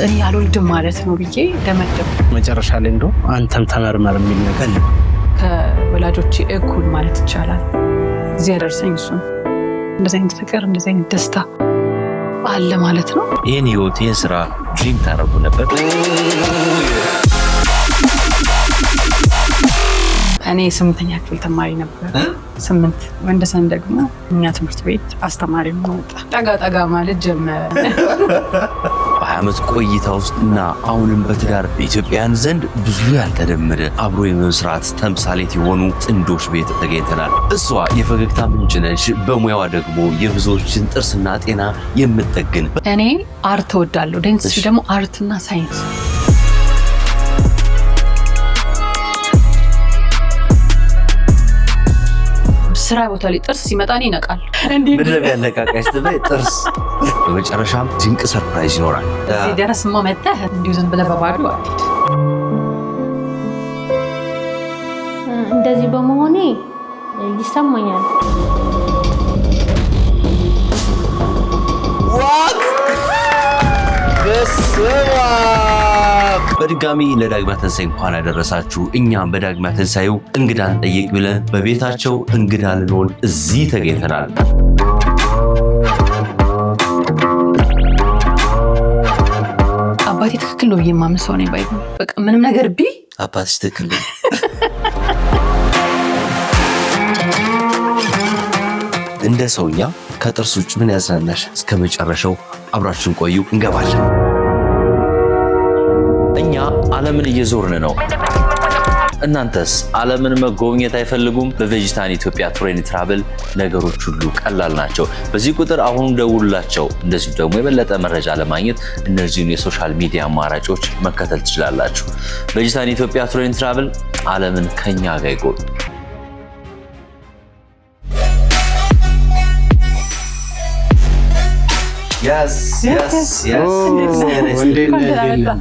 እኔ አልወልድም ማለት ነው ብዬ ደመደም። መጨረሻ ላይ እንደው አንተም ተመርመር የሚል ነገር ከወላጆቼ እኩል ማለት ይቻላል እዚህ ያደረሰኝ እሱ ነው። እንደዚህ አይነት ፍቅር እንደዚህ አይነት ደስታ አለ ማለት ነው። ይህን ህይወት ይህን ስራ ድሪም ታደርጉ ነበር? እኔ 8ኛ ክፍል ተማሪ ነበር። 8 ወንደሰን ደግሞ እኛ ትምህርት ቤት አስተማሪ ነው። ጠጋ ማለት ጀመረ። በዓመት ቆይታ ውስጥና አሁንም በትዳር በኢትዮጵያውያን ዘንድ ብዙ ያልተለመደ አብሮ የመስራት ተምሳሌት የሆኑ ጥንዶች ቤት ተገኝተናል። እሷ የፈገግታ ምንጭ ነች፣ በሙያዋ ደግሞ የብዙዎችን ጥርስና ጤና የምትጠግን። እኔ አርት እወዳለሁ። ዴንቲስትሪ ደግሞ አርትና ሳይንስ። ስራ ቦታ ላይ ጥርስ ሲመጣ እኔ ይነቃል። ምድረብ ያነቃቃሽ ትበይ ጥርስ። በመጨረሻም ድንቅ ሰርፕራይዝ ይኖራል። እዚህ ደረስማ መጥተህ እንዲሁ ዝም ብለህ በባዶ እንደዚህ በመሆኔ ይሰማኛል። በድጋሚ ለዳግማ ትንሣኤ እንኳን ያደረሳችሁ። እኛም በዳግማ ትንሣኤው እንግዳን ጠይቅ ብለን በቤታቸው እንግዳ ልንሆን እዚህ ተገኝተናል። አባቴ ትክክል ነው ብዬ የማምን ሰው ነኝ። ባይሆን በቃ ምንም ነገር ቢ አባትሽ ትክክል ነው። እንደ ሰውኛ ከጥርስ ውጭ ምን ያዝናናሽ? እስከ መጨረሻው አብራችን ቆዩ። እንገባለን። እኛ ዓለምን እየዞርን ነው። እናንተስ ዓለምን መጎብኘት አይፈልጉም? በቬጂታን ኢትዮጵያ ቱር ኤንድ ትራቭል ነገሮች ሁሉ ቀላል ናቸው። በዚህ ቁጥር አሁን ደውሉላቸው። እንደዚሁ ደግሞ የበለጠ መረጃ ለማግኘት እነዚህን የሶሻል ሚዲያ አማራጮች መከተል ትችላላችሁ። ቬጂታን ኢትዮጵያ ቱር ኤንድ ትራቭል ዓለምን ከኛ ጋር ይጎብኙ።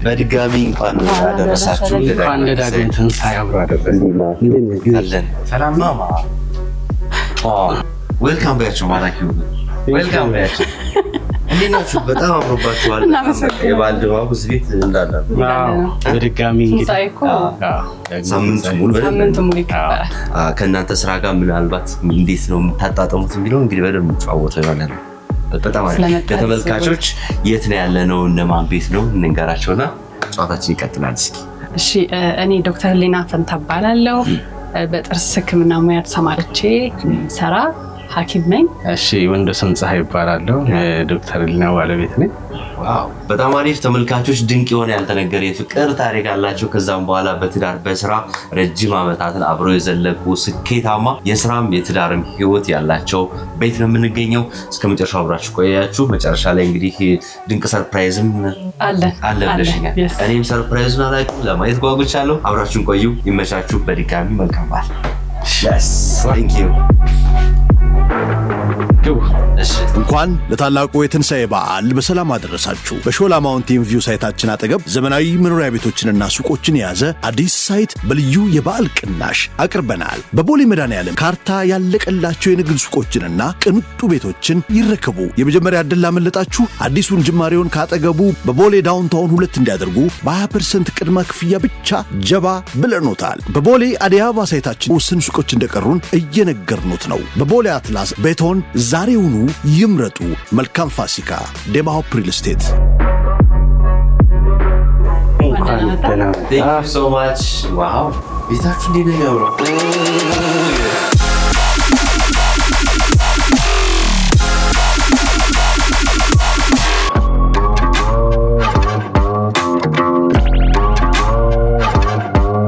በድጋሚ እንኳን አደረሳችሁ። እንኳን ለዳግም ትንሣኤ አብሮ አደረሰን። ሰላም ነው። ዌልካም ባያችሁ ማለት ነው። ዌልካም ባያችሁ። እንዴት ናችሁ? በጣም አምሮባችኋል። የባል ድባቡ እዚህ ቤት እንዳለ በድጋሚ ሳምንት ሙሉ ከእናንተ ስራ ጋር ምናልባት እንዴት ነው የምታጣጠሙት የሚለው እንግዲህ በደንብ እንጫወተው ይሆናል። በጣም አሪፍ። ለተመልካቾች የት ነው ያለነው? እነማን ቤት ነው እንንገራቸውና ጨዋታችን ይቀጥላል። እሺ፣ እኔ ዶክተር ሊና ፈንታ እባላለሁ። በጥርስ ሕክምና ሙያ ተሰማርቼ ሰራ ሐኪም ነኝ። እሺ፣ ወንደሰን ፀሐይ እባላለሁ። ዶክተር ሊና ባለቤት ነኝ። ዋው፣ በጣም አሪፍ። ተመልካቾች ድንቅ የሆነ ያልተነገረ የፍቅር ታሪክ አላቸው። ከዛም በኋላ በትዳር በስራ ረጅም ዓመታትን አብረው የዘለቁ ስኬታማ የስራም የትዳርም ህይወት ያላቸው ቤት ነው የምንገኘው። እስከ መጨረሻው አብራችሁ ቆያችሁ። መጨረሻ ላይ እንግዲህ ድንቅ ሰርፕራይዝም አለ ብለሽኛል። እኔም ሰርፕራይዙን አላውቅም፣ ለማየት ጓጉቻለሁ። አብራችሁን ቆዩ። ይመቻችሁ። በድጋሚ መልካም በዓል። Thank you. እንኳን ለታላቁ የትንሣኤ በዓል በሰላም አደረሳችሁ። በሾላ ማውንቴን ቪው ሳይታችን አጠገብ ዘመናዊ መኖሪያ ቤቶችንና ሱቆችን የያዘ አዲስ ሳይት በልዩ የበዓል ቅናሽ አቅርበናል። በቦሌ መድኃኔዓለም ካርታ ያለቀላቸው የንግድ ሱቆችንና ቅንጡ ቤቶችን ይረከቡ። የመጀመሪያ ዕድል ላመለጣችሁ አዲሱን ጅማሬውን ካጠገቡ በቦሌ ዳውንታውን 2 እንዲያደርጉ በ20% ቅድመ ክፍያ ብቻ ጀባ ብለኖታል። በቦሌ አዲስ አበባ ሳይታችን ውስን ሱቆች እንደቀሩን እየነገርኑት ነው። በቦሌ አትላስ ቤቶን ዛሬውኑ ይምረጡ። መልካም ፋሲካ። ዴማ ሆፕ ሪል ስቴት። Thank you so much. Wow. ቤታችሁ እንዴት ነው የሚያምረው?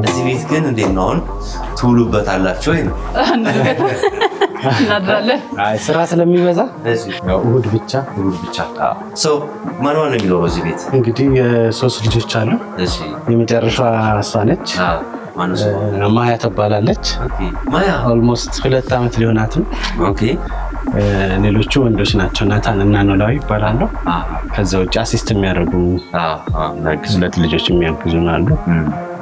እዚህ ቤት ግን እንዴት ነው አሁን ትውሉበታላችሁ ወይ ነው? እናድራለን። ስራ ስለሚበዛ እሑድ ብቻ። ማን ነው የሚኖረው እዚህ ቤት? እንግዲህ 3 ልጆች አሉ። የመጨረሻዋ እሷ ነች። ማያ ትባላለች። ኦልሞስት 2 ዓመት ሊሆናት ነው። ሌሎቹ ወንዶች ናቸው። ናታን እና ኖላዊ ይባላሉ። ከዛ ውጭ አሲስት የሚያደርጉ 2 ልጆች የሚያግዙን አሉ።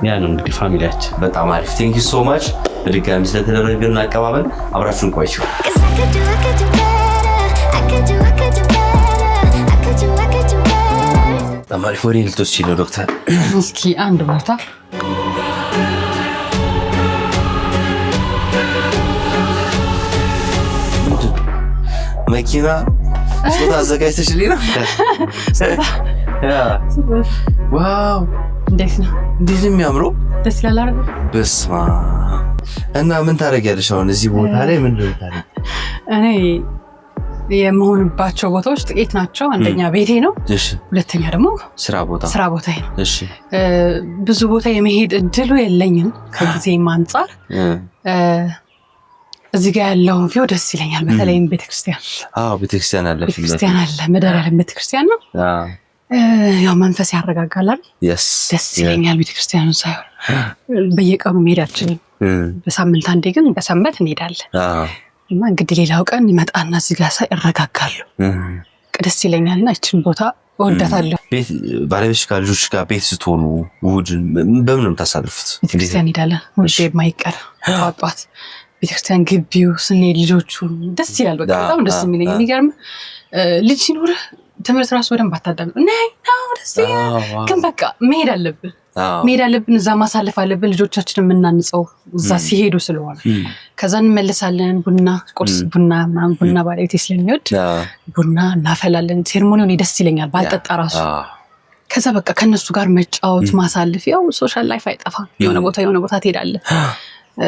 ያ ነው እንግዲህ ፋሚሊያችን። በጣም አሪፍ። ቴንክ ዩ ሶ ማች በድጋሚ ስለተደረገልን አቀባበል አብራችሁን ቆዩ። ተማሪ ፎሪ ልትወስጂ ነው ዶክተር? እስኪ አንድ ቦታ መኪና ስጦታ አዘጋጅተሽልኝ ነው? ዋው እንዴት ነው? እንዴት የሚያምረው ደስ ይላል አይደል? በስመ አብ። እና ምን ታደርጊያለሽ አሁን እዚህ ቦታ ላይ? ምን ታደርጊ? እኔ የምሆንባቸው ቦታዎች ጥቂት ናቸው። አንደኛ ቤቴ ነው። እሺ። ሁለተኛ ደግሞ ስራ ቦታዬ ነው። እሺ። ብዙ ቦታ የመሄድ እድሉ የለኝም ከጊዜም አንጻር። እዚህ ጋር ያለውን ቪው ደስ ይለኛል። በተለይም ቤተክርስቲያን። ቤተክርስቲያን አለ። ቤተክርስቲያን አለ። መድኃኔዓለም ቤተክርስቲያን ነው። ያው መንፈስ ያረጋጋላል። ደስ ይለኛል ቤተክርስቲያኑ ሳይሆን። በየቀኑ መሄዳችንን በሳምንት አንዴ ግን በሰንበት እንሄዳለን። እና እንግዲህ ሌላው ቀን ይመጣና እዚህ ጋር ሳይ እረጋጋለሁ። ደስ ይለኛልና እችን ቦታ እወዳታለሁ። ባለቤትሽ ጋር ልጆች ጋር ቤት ስትሆኑ እሑድን በምን ነው የምታሳልፉት? ቤተክርስቲያን እንሄዳለን። እሑድ የማይቀር ጠዋት ቤተክርስቲያን ግቢው ስንሄድ ልጆቹ ደስ ይላል። በቃ በጣም ደስ የሚለኝ የሚገርም ልጅ ሲኖርህ ትምህርት ራሱ በደንብ አታዳምጥ ደስ ግን በቃ መሄድ አለብን እዛ ማሳለፍ አለብን። ልጆቻችን የምናንጸው እዛ ሲሄዱ ስለሆነ ከዛ እንመለሳለን። ቁርስ ቡና ባለቤቴ ስለሚወድ ቡና እናፈላለን። ሴርሞኒውን ደስ ይለኛል ባልጠጣ ራሱ። ከዛ በቃ ከነሱ ጋር መጫወት ማሳለፍ። ያው ሶሻል ላይፍ አይጠፋም። የሆነ ቦታ ትሄዳለህ።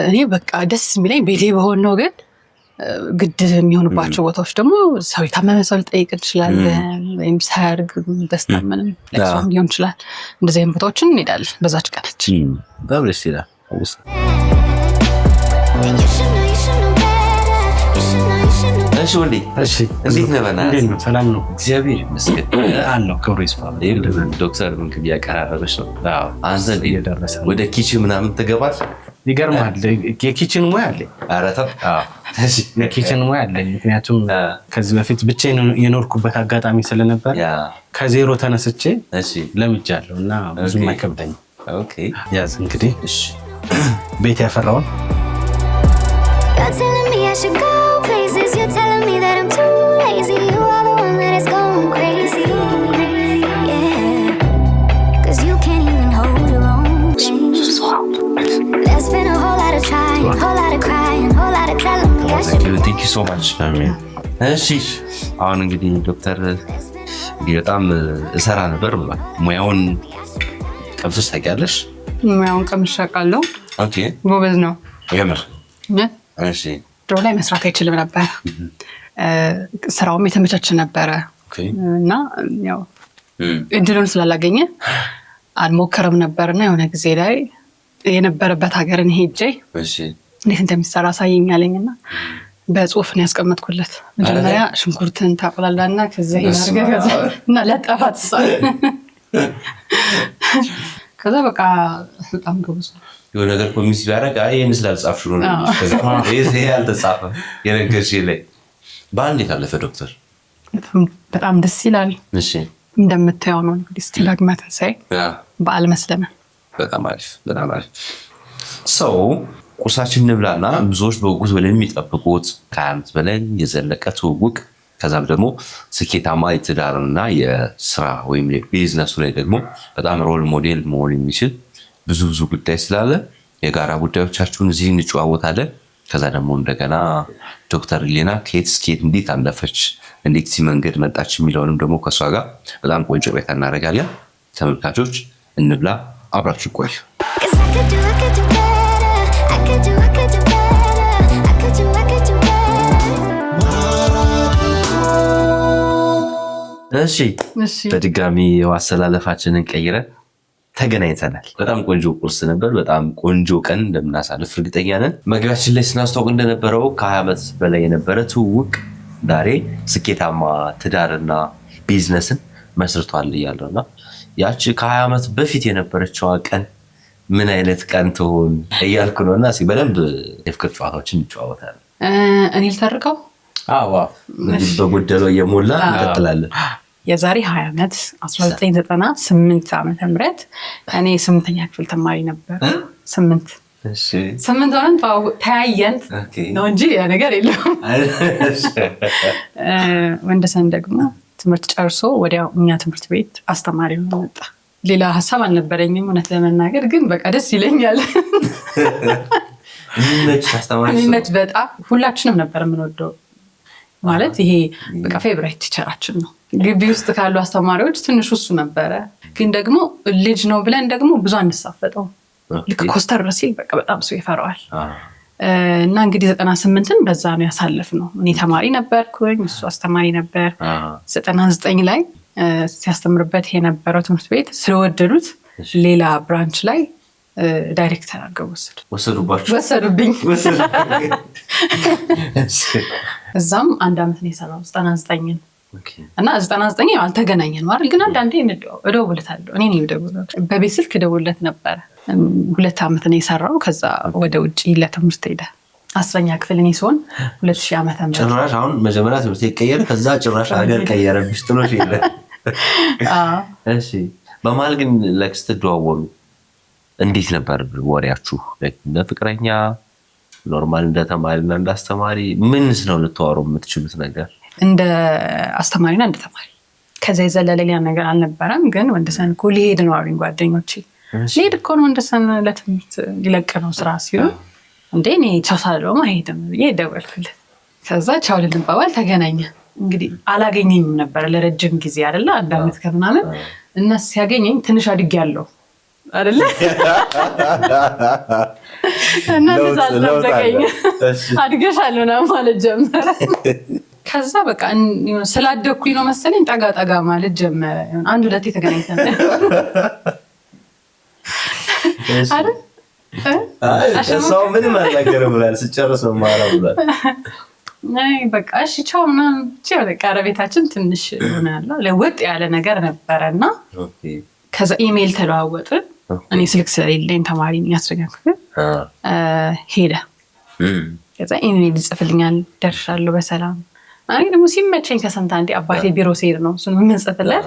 እኔ በቃ ደስ የሚለኝ ቤቴ በሆን ነው። ግን ግድ የሚሆንባቸው ቦታዎች ደግሞ ሰው የታመመ ሰው ልጠይቅ እንችላለን። ወይም ሰርግ፣ ደስታ፣ ምንም ለቅሶም ሊሆን ይችላል። እንደዚህ አይነት ቦታዎችን እንሄዳለን በዛች ቀናችን። በጣም ደስ ይላል። እሺ ወንዴ፣ እንዴት ነህ? በእናትህ ሰላም ነው? እግዚአብሔር ይመስገን አለው። ክብሩ ይስፋ። ዶክተር ምግብ እያቀራረበች ነው። አንተ ወደ ኪችን ምናምን ትገባለህ? ይገርማል። የኪችን ሙያ አለኝ። ኧረ ተው። የኪችን ሙያ አለኝ። ምክንያቱም ከዚህ በፊት ብቻዬን የኖርኩበት አጋጣሚ ስለነበር ከዜሮ ተነስቼ ለምጃለሁ እና ብዙም አይከብደኝም። ያዝ እንግዲህ ቤት ያፈራውን Thank you so much. እሺ አሁን እንግዲህ ዶክተር በጣም እሰራ ነበር ብሏል። ሙያውን ቀምሰሽ ታውቂያለሽ? ሙያውን ቀምሼ አውቃለሁ። ኦኬ። ጎበዝ ነው የምር? እሺ። ድሮ ላይ መስራት አይችልም ነበር። ስራውም የተመቻቸ ነበረ እና ያው እድሉን ስላላገኘ አልሞከረም ነበርና የሆነ ጊዜ ላይ የነበረበት ሀገርን ሄጄ እንዴት እንደሚሰራ ሳይኛለኝና በጽሁፍ ነው ያስቀመጥኩለት። መጀመሪያ ሽንኩርትን ታቆላላና ከዛ ይናርገና ለጠፋት ሳይ ከዛ በቃ በጣም ጎበዝ ነው። የሆነ ነገር ኮሚኒቲ ቢያደርግ ይሄን ስላልጻፍሽ ነው ከዛ ይሄ ያልተጻፈ የነገርሽ ላይ በአንድ የታለፈ ዶክተር በጣም ደስ ይላል። እሺ እንደምታየው ነው እንግዲህ ስቲላግማ ትንሳኤ በዓል መስለመ። በጣም አሪፍ ሰው ቁርሳችን እንብላና ብዙዎች በጉጉት ወደሚጠብቁት ከዓመት በላይ የዘለቀ ትውውቅ ከዛም ደግሞ ስኬታማ የትዳርና የስራ ወይም የቢዝነሱ ላይ ደግሞ በጣም ሮል ሞዴል መሆን የሚችል ብዙ ጉዳይ ስላለ የጋራ ጉዳዮቻችሁን እዚህ እንጨዋወታለን። ከዛ ደግሞ እንደገና ዶክተር ሊና ከየት እስከየት እንዴት አለፈች እንዴት መንገድ መጣች የሚለውንም ደግሞ ከሷ ጋር በጣም ቆንጆ ቆይታ እናደርጋለን። ተመልካቾች እንብላ፣ አብራችሁ ቆዩ። እሺ በድጋሚ አሰላለፋችንን ቀይረን ተገናኝተናል። በጣም ቆንጆ ቁርስ ነበር። በጣም ቆንጆ ቀን እንደምናሳልፍ እርግጠኛ ነን። መግቢያችን ላይ ስናስተዋውቅ እንደነበረው ከ20 ዓመት በላይ የነበረ ትውውቅ ዛሬ ስኬታማ ትዳርና ቢዝነስን መስርቷል እያለውና ያቺ ከ20 ዓመት በፊት የነበረችዋ ቀን ምን አይነት ቀን ትሆን እያልኩ ነውና በደንብ የፍቅር ጨዋታዎችን እንጨዋወታለን። እኔ ልተርከው? አዎ በጎደለው እየሞላ እንቀጥላለን። የዛሬ 20 ዓመት 1998 ዓመተ ምህረት እኔ 8ኛ ክፍል ተማሪ ነበር። 8 ሆነን ተያየን ነው እንጂ ያ ነገር የለም። ወንደሰን ደግሞ ትምህርት ጨርሶ ወዲያው እኛ ትምህርት ቤት አስተማሪ ሆኖ መጣ። ሌላ ሀሳብ አልነበረኝም እውነት ለመናገር ግን በቃ ደስ ይለኛል። ምንነች በጣም ሁላችንም ነበር የምንወደው ማለት ይሄ በቃ ፌቨራይት ቲቸራችን ነው። ግቢ ውስጥ ካሉ አስተማሪዎች ትንሹ እሱ ነበረ። ግን ደግሞ ልጅ ነው ብለን ደግሞ ብዙ አንሳፈጠው። ልክ ኮስተር ሲል በቃ በጣም ሰው ይፈራዋል። እና እንግዲህ 98ን በዛ ነው ያሳለፍነው። እኔ ተማሪ ነበርኩኝ፣ እሱ አስተማሪ ነበር። 99 ላይ ሲያስተምርበት የነበረው ትምህርት ቤት ስለወደዱት ሌላ ብራንች ላይ ዳይሬክተር አድርገው ወሰዱብኝ። እዛም 1 ዓመት ነው የሰራው 99ን እና 99 አልተገናኘንም አይደል? ግን አንዳንዴ እደውልለታለሁ። እኔ ነኝ የምደውለው። በቤት ስልክ እደውልለት ነበር። 2 ዓመት ነው የሰራው። ከዛ ወደ ውጪ ለትምህርት ሄደ። 10ኛ ክፍል እኔ ስሆን 2000 ዓመተ ምህረት ጭራሽ አሁን መጀመሪያ ትምህርት ይቀየር ከዛ ጭራሽ ሀገር ቀየረብሽ ጥሎሽ ይለ። እሺ በመሀል ግን ስትደዋወሉ እንዴት ነበር ወሬያችሁ? እንደ ፍቅረኛ ኖርማል እንደ ተማሪና እንደ አስተማሪ ምንስ ነው ልትዋሩ የምትችሉት ነገር? እንደ አስተማሪና እንደ ተማሪ ከዛ የዘለለ ሌላ ነገር አልነበረም። ግን ወንደሰን እኮ ሊሄድ ነው አሉኝ ጓደኞቼ። ሊሄድ እኮ ነው ወንደሰን ለትምህርት ሊለቅ ነው ስራ ሲሉ እንዴ እኔ ቻው ሳልለውም አይሄድም ብዬ ደወልኩለት። ከዛ ቻው ልንባባል ተገናኘ። እንግዲህ አላገኘኝም ነበር ለረጅም ጊዜ አይደለ 1 ዓመት ከምናምን እና ሲያገኘኝ ትንሽ አድጌያለሁ አይደለ እና ተዛዝለኝ አድገሻለሁ ነው ማለት ጀመረ። ከዛ በቃ ስላደኩኝ ነው መሰለኝ ጠጋ ማለት ጀመረ። 1-2 ተገናኝተን አይደል እሷው ምንም አልነገረም ብላል። ስጨርሰው ማራው ብላል። አይ በቃ እሺ ቻው ምናምን ብቻ በቃ ቤታችን ትንሽ ሆነና ለወጥ ያለ ነገር ነበርና ከዛ ኢሜል ተለዋወጥን። እኔ ስልክ ስለሌለኝ ተማሪ ነኝ ያስረጋግጥ ሄደ። ከዛ ኢሜል ይጽፍልኛል ደርሻለሁ በሰላም። አይ ደግሞ ሲመቸኝ ከሰንታ አንዴ አባቴ ቢሮ ሲሄድ ነው እሱን ምን ጽፍለት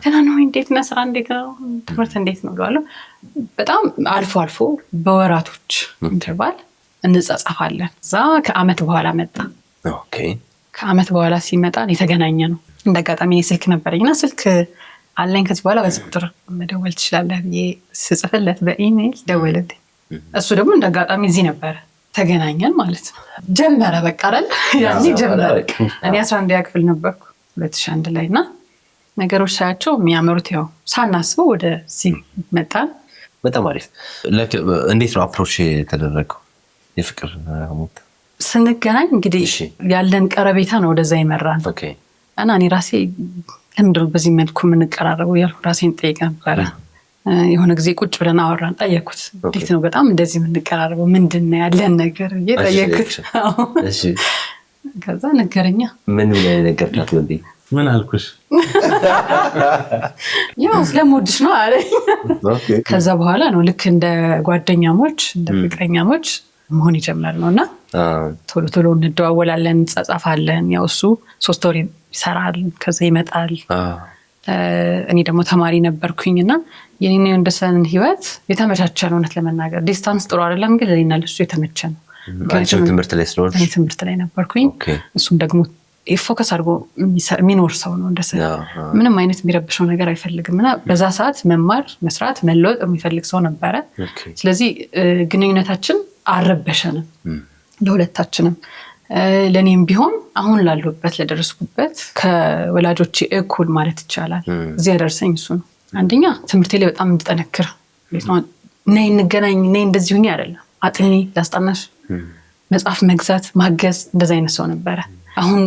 ገና ነው እንዴት ነው ስራ እንዴት ነው ትምህርት እንዴት ነው ብሏል። በጣም አልፎ በወራቶች ኢንተርቫል እንጻጻፋለን። እዛ ከአመት በኋላ መጣ። ኦኬ ከአመት በኋላ ሲመጣ የተገናኘ ነው። እንደጋጣሚ ስልክ ነበረኝና ስልክ አለኝ ከዚህ በኋላ በዚህ ቁጥር መደወል ትችላለህ ብዬ ስጽፍለት በኢሜል ደወለልኝ። እሱ ደግሞ እንደጋጣሚ እዚህ ነበረ። ተገናኘን ማለት ነው። ጀመረ በቃ አይደል? ያኔ ጀመረ። እኔ 11ኛ ክፍል ነበርኩ 2001 ላይ እና ነገሮች ሳያቸው የሚያመሩት ያው ሳናስበው ወደ መጣን። በጣም አሪፍ። እንዴት ነው አፕሮች የተደረገው የፍቅር ሞት? ስንገናኝ እንግዲህ ያለን ቀረቤታ ነው ወደዛ ይመራን። እና እኔ ራሴ ለምንድነው በዚህ መልኩ የምንቀራረበው ያልኩ ራሴን ጠይቄ ነበረ። የሆነ ጊዜ ቁጭ ብለን አወራን። ጠየኩት እንዴት ነው በጣም እንደዚህ የምንቀራረበው ምንድነው ያለን ነገር እየጠየኩት። እሺ ከዛ ነገረኛ። ምን ነገርካት እንዴ? ምን አልኩሽ? ያው ስለምወድሽ ነው አለኝ። ከዛ በኋላ ነው ልክ እንደ ጓደኛሞች እንደ ፍቅረኛሞች መሆን የጀመርነው እና ቶሎ እንደዋወላለን እንጻጻፋለን። ያው እሱ 3 ወር ይሰራል ከዛ ይመጣል። እኔ ደግሞ ተማሪ ነበርኩኝና የኔና የወንደሰን ህይወት የተመቻቸ ነው። እውነት ለመናገር ዲስታንስ ጥሩ አይደለም ግን ለኔና ለሱ የተመቸ ነው። ትምህርት ላይ ስለሆነ እኔ ትምህርት ላይ ነበርኩኝ። እሱም ደግሞ ፎከስ አድርጎ የሚኖር ሰው ነው። እንደሰ ምንም አይነት የሚረብሸው ነገር አይፈልግምና በዛ ሰዓት መማር መስራት መለወጥ የሚፈልግ ሰው ነበረ። ስለዚህ ግንኙነታችን አልረበሸንም ለሁለታችንም። ለኔም ቢሆን አሁን ላሉበት ለደረስኩበት ከወላጆቼ እኩል ማለት ይቻላል እዚህ ያደረሰኝ እሱ ነው። አንደኛ ትምህርቴ ላይ በጣም እንድጠነክር ነይ እንገናኝ ነይ እንደዚህ ሁኚ አይደለም አጥኒ ላስጠናሽ መጽሐፍ መግዛት ማገዝ እንደዛ አይነት ሰው ነበረ። አሁን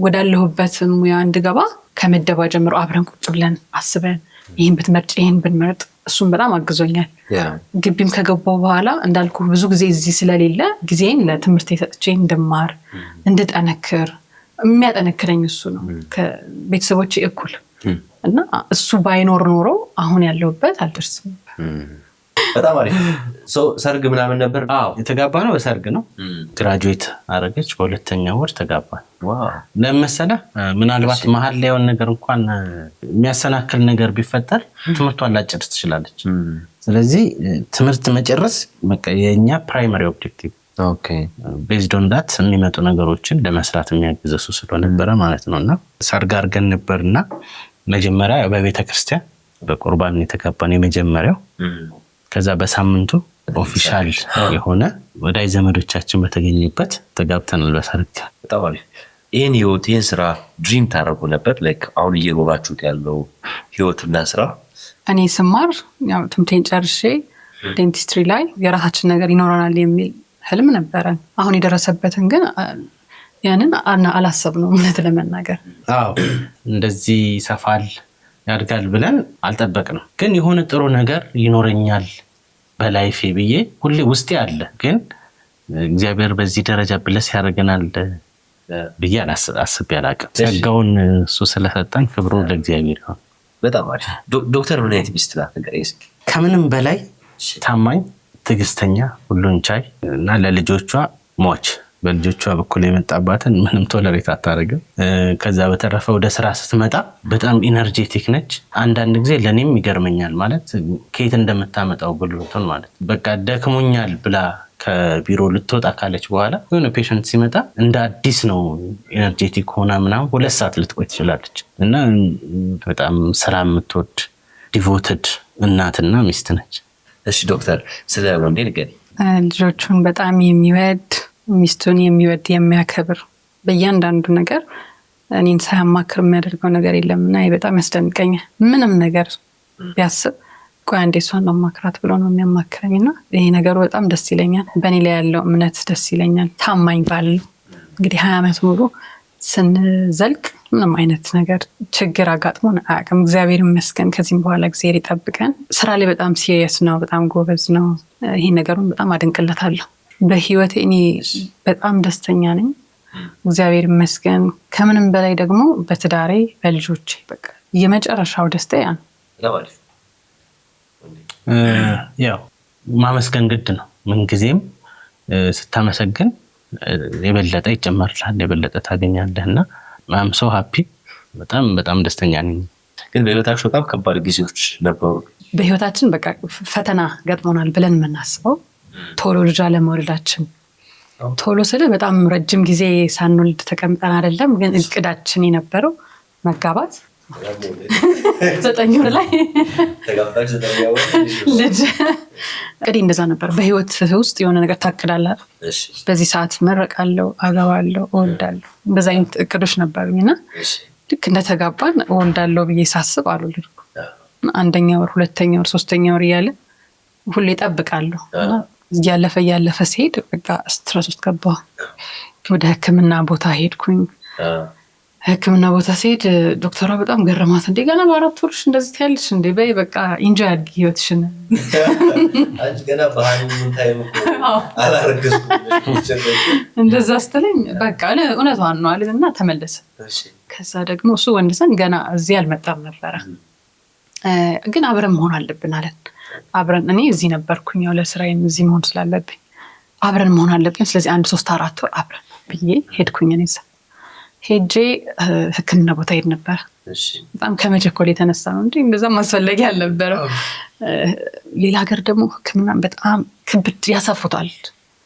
ወዳለሁበት ሙያ እንድገባ ከመደባ ጀምሮ አብረን ቁጭ ብለን አስበን ይሄን ብትመርጭ ይሄን ብንመርጥ እሱም በጣም አግዞኛል። ግቢም ከገባው በኋላ እንዳልኩ ብዙ ጊዜ እዚህ ስለሌለ ጊዜን ለትምህርት ሰጥቼ እንድማር እንድጠነክር የሚያጠነክረኝ እሱ ነው ከቤተሰቦቼ እኩል እና እሱ ባይኖር ኖሮ አሁን ያለሁበት አልደርስም። በጣም አሪፍ። ሰርግ ምናምን ነበር? የተጋባ ነው በሰርግ ነው። ግራጁዌት አረገች በ2ኛው ወር ተጋባን። ለምሳሌ ምናልባት መሀል ላይ የሆነ ነገር እንኳን የሚያሰናክል ነገር ቢፈጠር ትምህርቷን ላጨርስ ትችላለች። ስለዚህ ትምህርት መጨረስ የኛ ፕራይመሪ ኦብጀክቲቭ ኦኬ ቤዝድ ኦን ዳት የሚመጡ ነገሮችን ለመስራት የሚያግዝ እሱ ስለነበረ ማለት ነውና ሰርግ አድርገን ነበርና መጀመሪያ በቤተክርስቲያን በቁርባን የተጋባን የመጀመሪያው ከዛ በሳምንቱ ኦፊሻል የሆነ ወዳጅ ዘመዶቻችን በተገኙበት ተጋብተናል በሰርግ። በጣም አሪፍ። ይሄን ህይወት ይሄን ስራ ድሪም ታደርጉ ነበር? ላይክ አሁን እየኖራችሁት ያለው ህይወትና ስራ? እኔ ስማር ያው ትምህርቴን ጨርሼ ዴንቲስትሪ ላይ የራሳችን ነገር ይኖረናል የሚል ህልም ነበረን። አሁን የደረሰበትን ግን ያንን አላሰብነውም እውነት ለመናገር። አዎ እንደዚህ ይሰፋል ያድጋል ብለን አልጠበቅንም። ግን የሆነ ጥሩ ነገር ይኖረኛል በላይፌ ብዬ ሁሌ ውስጤ አለ። ግን እግዚአብሔር በዚህ ደረጃ ብለስ ያደርገናል ብዬ አስቤ አላቅም። ጸጋውን እሱ ስለሰጠን ክብሩ ለእግዚአብሔር ይሁን። በጣም አሪፍ። ዶክተር ምን አይነት ሚስት ናት? ከምንም በላይ ታማኝ፣ ትዕግስተኛ፣ ሁሉን ቻይ እና ለልጆቿ ሟች በልጆቿ በኩል የመጣባትን ምንም ቶለሬት አታደርግም። ከዛ በተረፈ ወደ ስራ ስትመጣ በጣም ኢነርጄቲክ ነች። አንዳንድ ጊዜ ለኔም ይገርመኛል ማለት ከየት እንደምታመጣው ጉልበቱን ማለት በቃ ደክሞኛል ብላ ከቢሮ ልትወጣ ካለች በኋላ የሆነ ፔሸንት ሲመጣ እንደ አዲስ ነው ኢነርጄቲክ ሆና ምናምን 2 ሰዓት ልትቆይ ትችላለች። እና በጣም ሰላም የምትወድ ዲቮትድ እናትና ሚስት ነች። እሺ ዶክተር ስለ ወንዴ ንገሪኝ። ልጆቹን በጣም የሚወድ ሚስቱን የሚወድ የሚያከብር በእያንዳንዱ ነገር እኔን ሳያማክር የሚያደርገው ነገር የለምና በጣም ያስደንቀኛል። ምንም ነገር ቢያስብ ቆይ አንዴ እሷን ማማክራት ብሎ ነው የሚያማክረኝና ይሄ ነገሩ በጣም ደስ ይለኛል። በእኔ ላይ ያለው እምነት ደስ ይለኛል። ታማኝ ባል እንግዲህ 20 ዓመት ሙሉ ስንዘልቅ ምንም አይነት ነገር ችግር አጋጥሞን አያውቅም። እግዚአብሔር ይመስገን። ከዚህም በኋላ እግዚአብሔር ይጠብቀን። ስራ ላይ በጣም ሲሪየስ ነው፣ በጣም ጎበዝ ነው። ይሄን ነገሩን በጣም አደንቅለታለሁ። በህይወቴ እኔ በጣም ደስተኛ ነኝ፣ እግዚአብሔር ይመስገን። ከምንም በላይ ደግሞ በትዳሬ በልጆቼ በቃ የመጨረሻው ደስታ ያ ነው። ያው ማመስገን ግድ ነው። ምንጊዜም ስታመሰግን የበለጠ ይጨመርልሃል፣ የበለጠ ታገኛለህና I'm so happy። በጣም በጣም ደስተኛ ነኝ። ግን በህይወታችሁ በጣም ከባድ ጊዜዎች ነበሩ? በህይወታችን በቃ ፈተና ገጥሞናል ብለን የምናስበው ቶሎ ልጅ አለመውለዳችን። ቶሎ ስለ በጣም ረጅም ጊዜ ሳንወልድ ተቀምጠን አይደለም፣ ግን እቅዳችን የነበረው መጋባት 9 ወር ላይ ልጅ እንግዲህ እንደዛ ነበር። በህይወት ውስጥ የሆነ ነገር ታቅዳለህ። በዚህ ሰዓት መረቃለሁ፣ አገባለሁ፣ እወልዳለሁ። እንደዛ አይነት እቅዶች ነበሩኝና ልክ እንደተጋባን እወልዳለሁ ብዬ ሳስብ አልወለድኩም። 1ኛ ወር፣ 2ኛ ወር፣ 3ኛ ወር እያለ ሁሌ እጠብቃለሁ። እያለፈ ሲሄድ በቃ ስትረስ ውስጥ ገባሁ። ወደ ሕክምና ቦታ ሄድኩኝ። ሕክምና ቦታ ሲሄድ ዶክተሯ በጣም ገረማት። እንዴ ገና በ4 ወርሽ እንደዚህ ትያለሽ እንዴ? በይ በቃ ኢንጆይ አድርጊ ህይወትሽን። አንቺ ገና በሃኒሙን ታይም አላረገዝኩም እንደዛ ስትለኝ በቃ እውነቷን ነው አለና ተመለሰ። ከዛ ደግሞ እሱ ወንድሰን ገና እዚህ አልመጣም ነበረ። ግን አብረን መሆን አለብን አለን። አብረን እኔ እዚህ ነበርኩኝ ያው ለስራዬም እዚህ መሆን ስላለብኝ አብረን መሆን አለብን። ስለዚህ 1 3 4 ወር አብረን ብዬ ሄድኩኝ። እኔ ሄጄ ህክምና ቦታ ሄድ ነበር። በጣም ከመቸኮል የተነሳ ነው እንጂ እንደዛም አስፈላጊ አልነበረም። ሌላ ሀገር ደግሞ ህክምና በጣም ክብድ ያሳፉታል።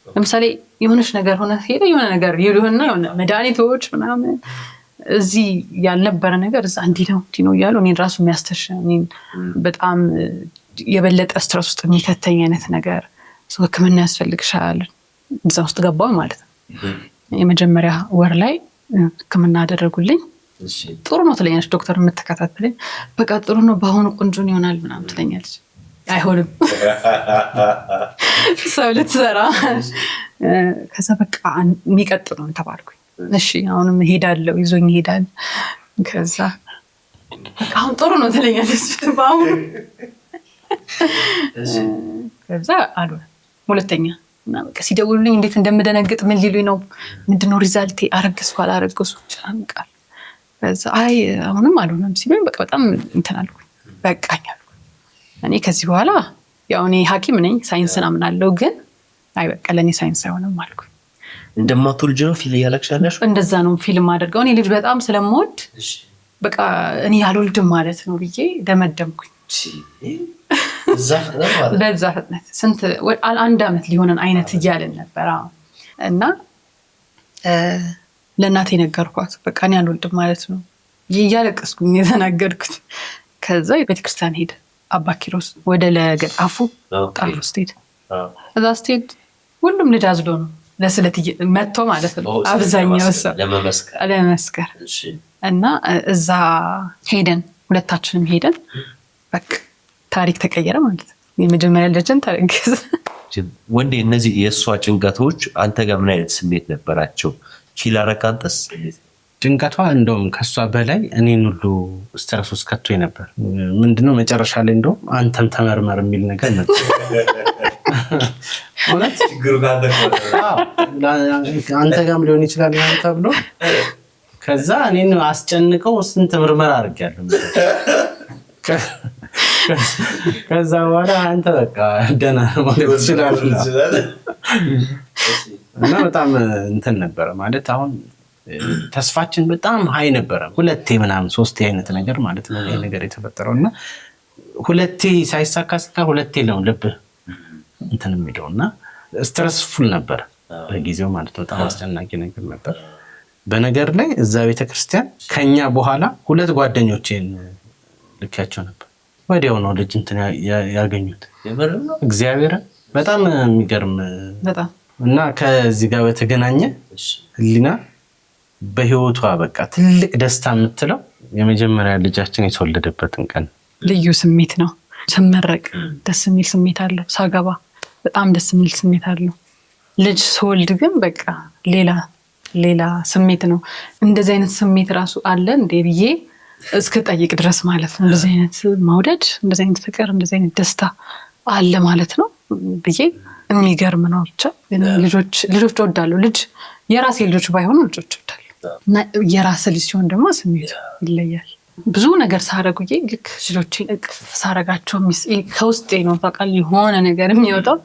ለምሳሌ የሆነች ነገር ሆነ ሄደ የሆነ ነገር ይሉና የሆነ መድኃኒቶች ምናምን እዚህ ያልነበረ ነገር እዛ እንዲህ ነው እያሉ እኔን ራሱ የሚያስተሽኝ በጣም የበለጠ ስትረስ ውስጥ የሚከተኝ አይነት ነገር ህክምና ያስፈልግሻል። እዛ ውስጥ ገባሁ ማለት ነው። የመጀመሪያ ወር ላይ ህክምና አደረጉልኝ። ጥሩ ነው ትለኛለች ዶክተር የምትከታተለኝ። በቃ ጥሩ ነው በአሁኑ ቆንጆን ይሆናል ምናምን ትለኛለች። አይሆንም ሰው ልትሰራ። ከዛ በቃ የሚቀጥሉ ነው ተባልኩኝ። እሺ አሁንም ሄዳለሁ፣ ይዞኝ ይሄዳል። ከዛ በቃ አሁን ጥሩ ነው ትለኛለች በአሁኑ። ከዛ አልሆነም። ሁለተኛ እና በቃ ሲደውሉልኝ እንዴት እንደምደነግጥ ምን ሊሉኝ ነው ምንድነው ሪዛልቴ አረግዝኩ አላረግዝኩ ጫንቃል። ከዛ አይ አሁንም አልሆነም ሲሉኝ በቃ በጣም እንትን አልኩኝ። በቃኝ አልኩ። እኔ ከዚህ በኋላ ያው እኔ ሐኪም ነኝ ሳይንስን አምናለሁ፣ ግን አይ በቃ ለኔ ሳይንስ አይሆንም አልኩ። እንደማትወልጂ ነው ፊል ያለክሻለሽ? እንደዛ ነው ፊልም አድርገው እኔ ልጅ በጣም ስለምወድ በቃ እኔ አልወልድም ማለት ነው ብዬ ደመደምኩኝ። በዛ ፍጥነት ስንት 1 ዓመት ሊሆነን አይነት እያልን ነበር። እና ለእናቴ ነገርኳት። በቃ እኔ አልወልድም ማለት ነው እያለቀስኩኝ የተናገርኩት። ከዛ ቤተክርስቲያን ሄደ አባ ኪሮስ ወደ ለገጣፉ ጣልፎ ሄደ። እዛ ስትሄድ ሁሉም ልጅ አዝሎ ነው ለስለት መጥቶ ማለት ነው አብዛኛው ሰው ለመመስከር እና እዛ ሄደን ሁለታችንም ሄደን በቃ ታሪክ ተቀየረ ማለት ነው። የመጀመሪያ ልጅን ታረገዘ። ወንዴ እነዚህ የእሷ ጭንቀቶች አንተ ጋር ምን አይነት ስሜት ነበራቸው? ኪላረካንተስ ጭንቀቷ እንደውም ከሷ በላይ እኔን ሁሉ ስትረስ ውስጥ ከቶኝ ነበር። ምንድነው መጨረሻ ላይ እንደውም አንተም ተመርመር የሚል ነገር ነበር። ማለት ችግሩ ጋር አንተ ጋርም ሊሆን ይችላል ማለት ተብሎ ከዛ እኔን አስጨንቀው ስንት ምርመራ አድርጌያለሁ። ከዛ በኋላ አንተ በቃ ደህና ማለት ትችላለህ እና በጣም እንትን ነበረ ማለት አሁን ተስፋችን በጣም ሃይ ነበረ። ሁለቴ ምናምን ሶስቴ አይነት ነገር ማለት ነው ይሄ ነገር የተፈጠረውና ሁለቴ ሳይሳካ ሁለቴ ነው ልብ እንትን የሚለውና ስትረስፉል ነበር በጊዜው ማለት ነው። በጣም አስጨናቂ ነገር ነበር። በነገር ላይ እዛ ቤተክርስቲያን ከኛ በኋላ ሁለት ጓደኞቼን ልካቸው ነበር። ወዲያው ነው ልጅ እንትን ያገኙት። እግዚአብሔር በጣም የሚገርም በጣም እና ከዚህ ጋር በተገናኘ ህሊና በህይወቷ በቃ ትልቅ ደስታ የምትለው የመጀመሪያ ልጃችን የተወለደበትን ቀን ልዩ ስሜት ነው። ስመረቅ ደስ የሚል ስሜት አለው። ሳገባ በጣም ደስ የሚል ስሜት አለው። ልጅ ስወልድ ግን በቃ ሌላ ስሜት ነው። እንደዚህ አይነት ስሜት ራሱ አለ እንዴ ብዬ እስክጠይቅ ድረስ ማለት ነው። እንደዚህ አይነት መውደድ፣ እንደዚህ አይነት ፍቅር፣ እንደዚህ አይነት ደስታ አለ ማለት ነው ብዬ የሚገርም ነው። ብቻ ልጆች እወዳለሁ። ልጅ የራሴ ልጆች ባይሆኑ ልጆች እወዳለሁ እና የራስ ልጅ ሲሆን ደግሞ ስሜቱ ይለያል። ብዙ ነገር ሳረጉዬ ልክ ልጆቼን እቅፍ ሳረጋቸው ከውስጤ ነው ታውቃለህ የሆነ ነገር የሚወጣው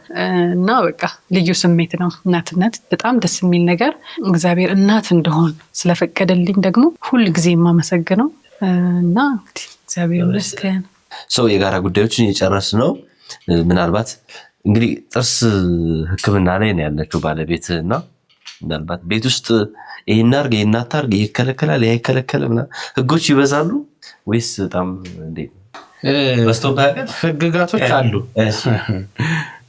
እና በቃ ልዩ ስሜት ነው። እናትነት በጣም ደስ የሚል ነገር። እግዚአብሔር እናት እንደሆን ስለፈቀደልኝ ደግሞ ሁል ጊዜ የማመሰግነው እና እግዚአብሔር ይመስገን። ሰው የጋራ ጉዳዮችን እየጨረስን ነው። ምናልባት እንግዲህ ጥርስ ሕክምና ላይ ነው ያለችው ባለቤት እና ምናልባት ቤት ውስጥ ይሄን አድርግ ይሄን አታርግ ይከለከላል አይከለከልም ህጎች ይበዛሉ ወይስ በጣም እንዴ ህግጋቶች አሉ?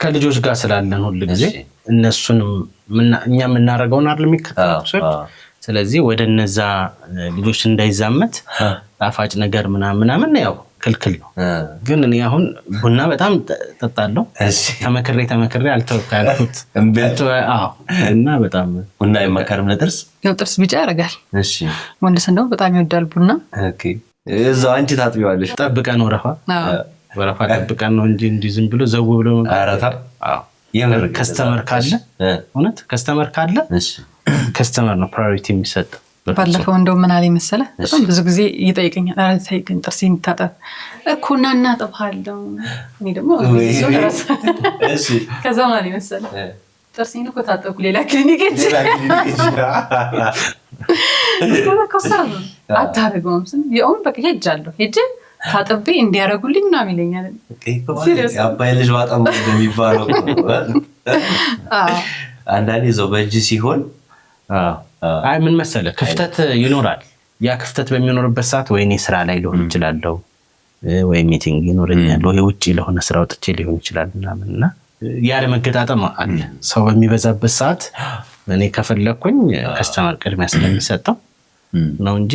ከልጆች ጋር ስላለን ሁሉ ጊዜ እነሱንም እኛ የምናደርገውን አይደል የሚከታተሉት። ስለዚህ ወደ እነዛ ልጆች እንዳይዛመት ጣፋጭ ነገር ምናምን ያው ክልክል ነው። ግን እኔ አሁን ቡና በጣም ጠጣለሁ። ተመክሬ አልተወካልኩት እና በጣም ቡና የማከርም ለጥርስ ያው ጥርስ ቢጫ ያደርጋል። እሺ ወንድስ እንደው በጣም ይወዳል ቡና። ኦኬ እዛው አንቺ ታጥቢዋለሽ? ጠብቀን ወረፋ ጠብቀን ነው እንጂ ዝም ብሎ ዘው ብሎ አራታ ከስተመር ካለ እውነት ከስተመር ካለ ከስተመር ነው ፕራዮሪቲ የሚሰጥ። ባለፈው እንደው ምን አለኝ መሰለህ በጣም ብዙ ጊዜ ይጠይቀኛል። አረ ተይ ግን ጥርሴን ታጠብ እኮ እና እናጠብሃለሁ። እኔ ደግሞ እሺ ከዛ ምን አለኝ መሰለህ ጥርሴን እኮ ታጠብኩ ሌላ ክሊኒክ አታደርገውም ስም የሆን በቃ ሄጄ ታጥቤ እንዲያደርጉልኝ ምናምን ይለኛል። የአባይ ልጅ ዋጣም እንደሚባለው አንዳንዴ እዛው በእጅ ሲሆን አይ ምን መሰለህ ክፍተት ይኖራል። ያ ክፍተት በሚኖርበት ሰዓት ወይ እኔ ስራ ላይ ሊሆን ይችላል ወይ ሚቲንግ ይኖረኛል ወይ ውጪ ለሆነ ስራ ወጥቼ ሊሆን ይችላል ምናምንና ያለ መገጣጠም አለ። ሰው በሚበዛበት ሰዓት እኔ ከፈለኩኝ ከስተመር ቅድሚያ ስለሚሰጠው ነው እንጂ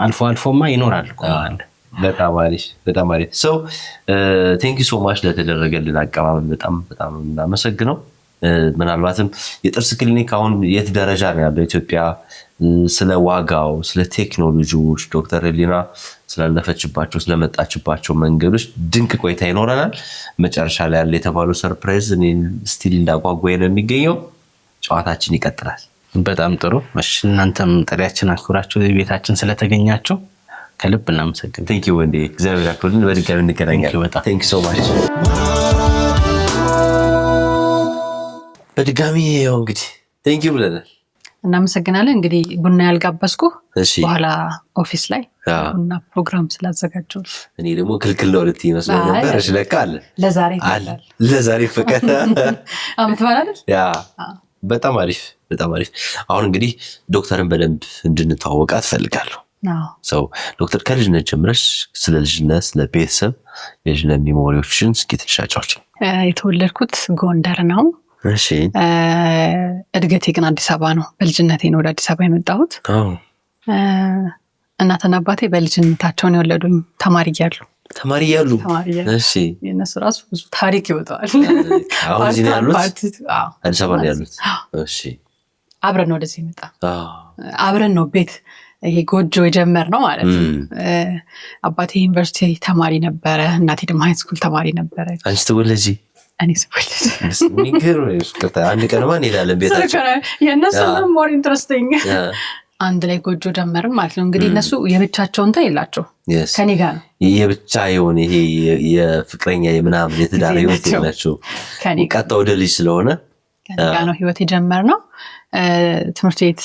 አልፎማ ይኖራል እኮ ማለት። በጣም አሪፍ ሰው ቴንክ ዩ ሶ ማች ለተደረገልን አቀባበል በጣም እናመሰግነው። ምናልባትም የጥርስ ክሊኒክ አሁን የት ደረጃ ነው ያለው ኢትዮጵያ? ስለ ዋጋው፣ ስለ ቴክኖሎጂዎች ዶክተር ህሊና ስላለፈችባቸው ስለመጣችባቸው መንገዶች ድንቅ ቆይታ ይኖረናል። መጨረሻ ላይ ያለ የተባለው ሰርፕራይዝ እኔ ስቲል እንዳጓጓኝ ነው የሚገኘው። ጨዋታችን ይቀጥላል። በጣም ጥሩ። እሺ እናንተም ጥሪያችን አክብራችሁ ቤታችን ስለተገኛችሁ ከልብ እናመሰግናለን። ቴንክ ዩ ወንዴ፣ እግዚአብሔር ያክብርልን። በድጋሚ እንገናኛለን። ቴንክ ዩ ሶ ማች። በድጋሚ ያው እንግዲህ ቴንክ ዩ ብለናል። እናመሰግናለን። እንግዲህ ቡና ያልጋበዝኩ በኋላ ኦፊስ ላይ ቡና ፕሮግራም ስላዘጋጀው እኔ ደግሞ ክልክል ነው ልትይ መስሎኝ ነበር። እሺ ለካ አለ ለዛሬ ፍቅር አመት በዓል አይደል? ያ በጣም አሪፍ በጣም አሪፍ። አሁን እንግዲህ ዶክተርን በደንብ እንድንተዋወቃት እፈልጋለሁ። ሰው ዶክተር ከልጅነት ጀምረሽ ስለ ልጅነት ስለ ቤተሰብ የልጅነት ሜሞሪዎችን እስኪ ትንሽ አጫውቺ። የተወለድኩት ጎንደር ነው። እሺ። እድገቴ ግን አዲስ አበባ ነው። በልጅነቴ ነው ወደ አዲስ አበባ የመጣሁት። እናትና አባቴ በልጅነታቸውን የወለዱኝ ተማሪ እያሉ። እሺ። የእነሱ ራሱ ብዙ ታሪክ ይወጣዋል። አሁን እዚህ ነው ያሉት? አዲስ አበባ ነው ያሉት። እሺ። አብረን ነው ወደዚህ የመጣ አብረን ነው ቤት ይሄ ጎጆ የጀመርነው ማለት ነው። አባቴ ዩኒቨርሲቲ ተማሪ ነበረ፣ እናቴ ደግሞ ሃይስኩል ተማሪ ነበረ። አንቺ ትወለጂ? እኔ ስወለድ አንድ ቀንማ እንሄዳለን ቤታቸው። የእነሱ ሞር ኢንትረስቲንግ አንድ ላይ ጎጆ ጀመርን ማለት ነው። እንግዲህ እነሱ የብቻቸው እንትን የላቸው ከኔ ጋር ነው የብቻ የሆነ ይሄ የፍቅረኛ የምናምን የትዳር ህይወት የላቸው። ቀጥታ ወደ ልጅ ስለሆነ ከኔ ጋር ነው ህይወት የጀመርነው። ትምህርት ቤት